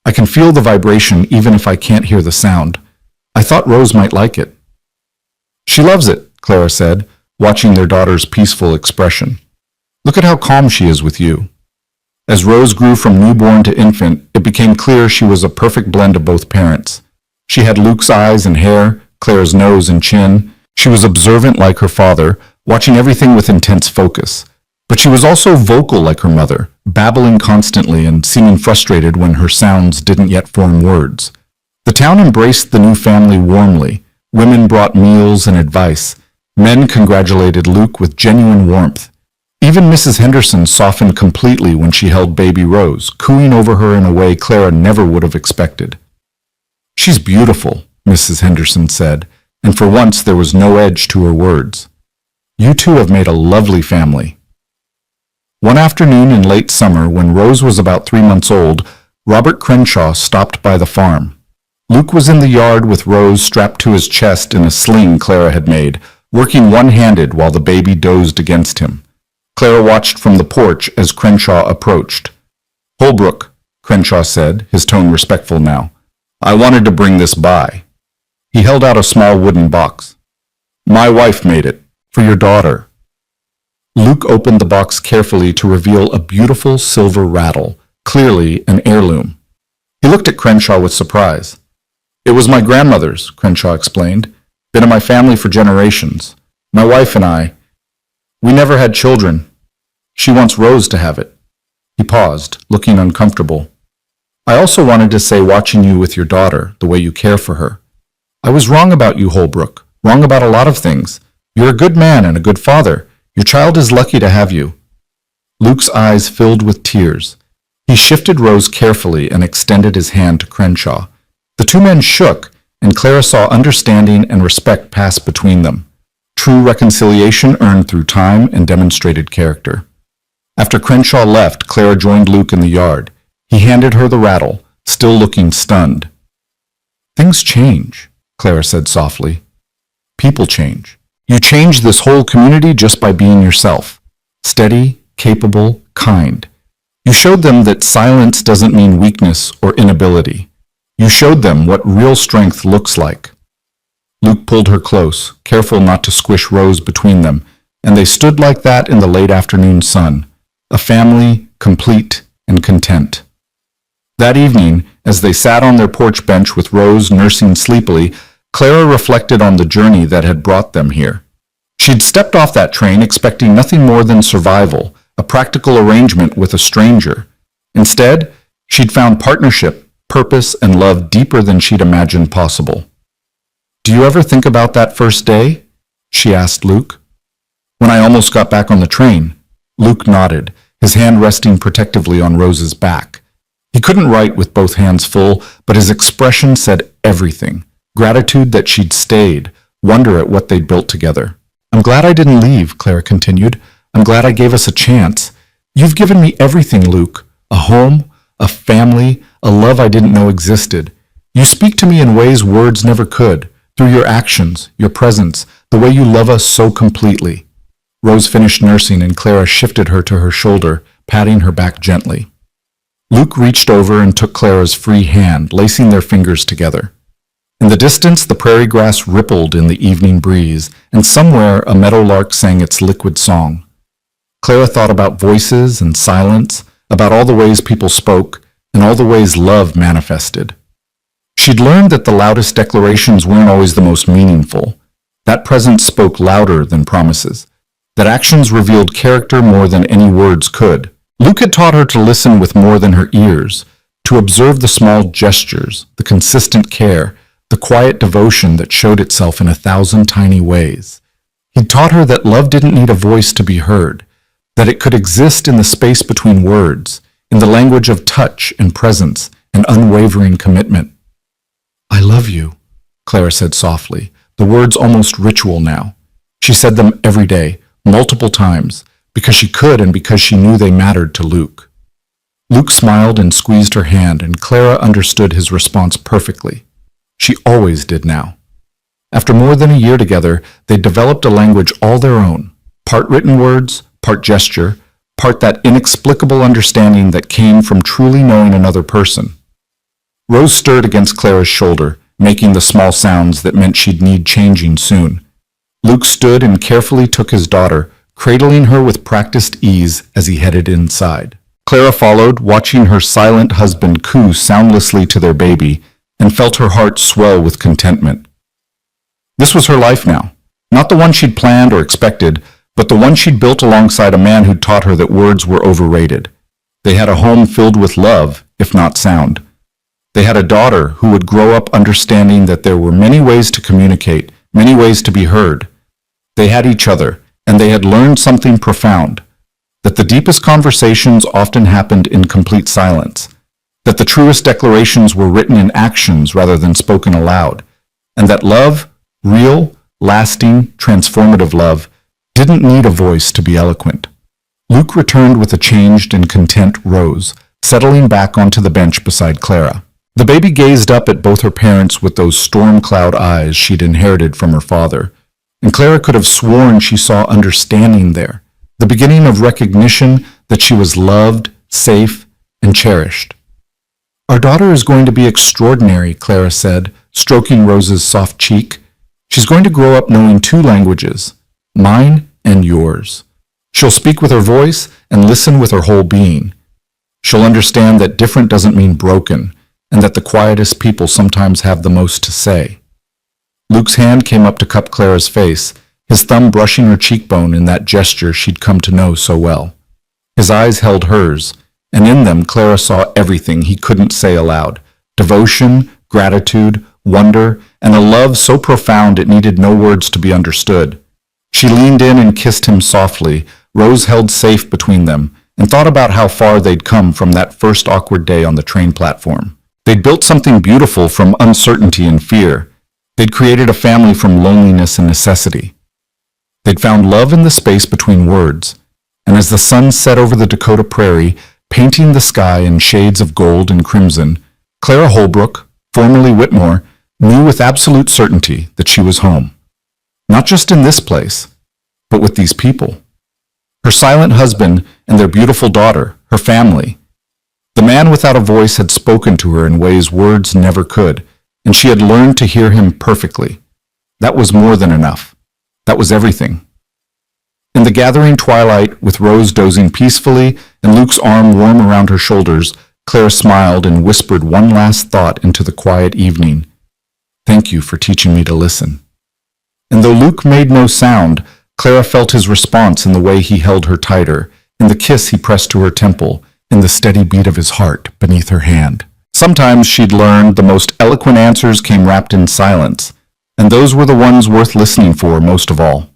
I can feel the vibration even if I can't hear the sound. I thought Rose might like it." "She loves it," Clara said, watching their daughter's peaceful expression. "Look at how calm she is with you." As Rose grew from newborn to infant, it became clear she was a perfect blend of both parents. She had Luke's eyes and hair, Clara's nose and chin. She was observant like her father, watching everything with intense focus. But she was also vocal like her mother, babbling constantly and seeming frustrated when her sounds didn't yet form words. The town embraced the new family warmly. Women brought meals and advice. Men congratulated Luke with genuine warmth. Even Mrs. Henderson softened completely when she held baby Rose, cooing over her in a way Clara never would have expected. "She's beautiful," Mrs. Henderson said, and for once there was no edge to her words. "You two have made a lovely family." One afternoon in late summer, when Rose was about 3 months old, Robert Crenshaw stopped by the farm. Luke was in the yard with Rose strapped to his chest in a sling Clara had made, working one-handed while the baby dozed against him. Clara watched from the porch as Crenshaw approached. "Holbrook," Crenshaw said, his tone respectful now. "I wanted to bring this by." He held out a small wooden box. "My wife made it, for your daughter." Luke opened the box carefully to reveal a beautiful silver rattle, clearly an heirloom. He looked at Crenshaw with surprise. "It was my grandmother's," Crenshaw explained. "Been in my family for generations. My wife and we never had children. She wants Rose to have it." He paused, looking uncomfortable. "I also wanted to say watching you with your daughter, the way you care for her. I was wrong about you, Holbrook, wrong about a lot of things. You're a good man and a good father. Your child is lucky to have you." Luke's eyes filled with tears. He shifted Rose carefully and extended his hand to Crenshaw. The two men shook, and Clara saw understanding and respect pass between them. True reconciliation earned through time and demonstrated character. After Crenshaw left, Clara joined Luke in the yard. He handed her the rattle, still looking stunned. "Things change," Clara said softly. "People change. You changed this whole community just by being yourself. Steady, capable, kind. You showed them that silence doesn't mean weakness or inability. You showed them what real strength looks like." Luke pulled her close, careful not to squish Rose between them, and they stood like that in the late afternoon sun, a family complete and content. That evening, as they sat on their porch bench with Rose nursing sleepily, Clara reflected on the journey that had brought them here. She'd stepped off that train expecting nothing more than survival, a practical arrangement with a stranger. Instead, she'd found partnership, purpose, and love deeper than she'd imagined possible. "Do you ever think about that first day?" she asked Luke. "When I almost got back on the train." Luke nodded, his hand resting protectively on Rose's back. He couldn't write with both hands full, but his expression said everything. Gratitude that she'd stayed, wonder at what they'd built together. "I'm glad I didn't leave," Clara continued. "I'm glad I gave us a chance. You've given me everything, Luke. A home, a family, a love I didn't know existed. You speak to me in ways words never could, through your actions, your presence, the way you love us so completely." Rose finished nursing and Clara shifted her to her shoulder, patting her back gently. Luke reached over and took Clara's free hand, lacing their fingers together. In the distance, the prairie grass rippled in the evening breeze, and somewhere a meadowlark sang its liquid song. Clara thought about voices and silence, about all the ways people spoke, and all the ways love manifested. She'd learned that the loudest declarations weren't always the most meaningful. That presence spoke louder than promises. That actions revealed character more than any words could. Luke had taught her to listen with more than her ears, to observe the small gestures, the consistent care, the quiet devotion that showed itself in 1,000 tiny ways. He'd taught her that love didn't need a voice to be heard, that it could exist in the space between words, in the language of touch and presence and unwavering commitment. "I love you," Clara said softly, the words almost ritual now. She said them every day, multiple times, because she could and because she knew they mattered to Luke. Luke smiled and squeezed her hand, and Clara understood his response perfectly. She always did now. After more than a year together, they developed a language all their own, part written words, part gesture, part that inexplicable understanding that came from truly knowing another person. Rose stirred against Clara's shoulder, making the small sounds that meant she'd need changing soon. Luke stood and carefully took his daughter, cradling her with practiced ease as he headed inside. Clara followed, watching her silent husband coo soundlessly to their baby, and felt her heart swell with contentment. This was her life now, not the one she'd planned or expected, but the one she'd built alongside a man who'd taught her that words were overrated. They had a home filled with love, if not sound. They had a daughter who would grow up understanding that there were many ways to communicate, many ways to be heard. They had each other, and they had learned something profound, that the deepest conversations often happened in complete silence, that the truest declarations were written in actions rather than spoken aloud, and that love, real, lasting, transformative love, didn't need a voice to be eloquent. Luke returned with a changed and content Rose, settling back onto the bench beside Clara. The baby gazed up at both her parents with those storm cloud eyes she'd inherited from her father, and Clara could have sworn she saw understanding there, the beginning of recognition that she was loved, safe, and cherished. "Our daughter is going to be extraordinary," Clara said, stroking Rose's soft cheek. "She's going to grow up knowing 2 languages, mine and yours. She'll speak with her voice and listen with her whole being. She'll understand that different doesn't mean broken, and that the quietest people sometimes have the most to say." Luke's hand came up to cup Clara's face, his thumb brushing her cheekbone in that gesture she'd come to know so well. His eyes held hers, and in them Clara saw everything he couldn't say aloud: devotion, gratitude, wonder, and a love so profound it needed no words to be understood. She leaned in and kissed him softly, Rose held safe between them, and thought about how far they'd come from that first awkward day on the train platform. They'd built something beautiful from uncertainty and fear. They'd created a family from loneliness and necessity. They'd found love in the space between words, and as the sun set over the Dakota prairie, painting the sky in shades of gold and crimson, Clara Holbrook, formerly Whitmore, knew with absolute certainty that she was home. Not just in this place, but with these people. Her silent husband and their beautiful daughter, her family. The man without a voice had spoken to her in ways words never could, and she had learned to hear him perfectly. That was more than enough. That was everything. In the gathering twilight, with Rose dozing peacefully and Luke's arm warm around her shoulders, Clara smiled and whispered one last thought into the quiet evening. "Thank you for teaching me to listen." And though Luke made no sound, Clara felt his response in the way he held her tighter, in the kiss he pressed to her temple, in the steady beat of his heart beneath her hand. Sometimes, she'd learned, the most eloquent answers came wrapped in silence, and those were the ones worth listening for most of all.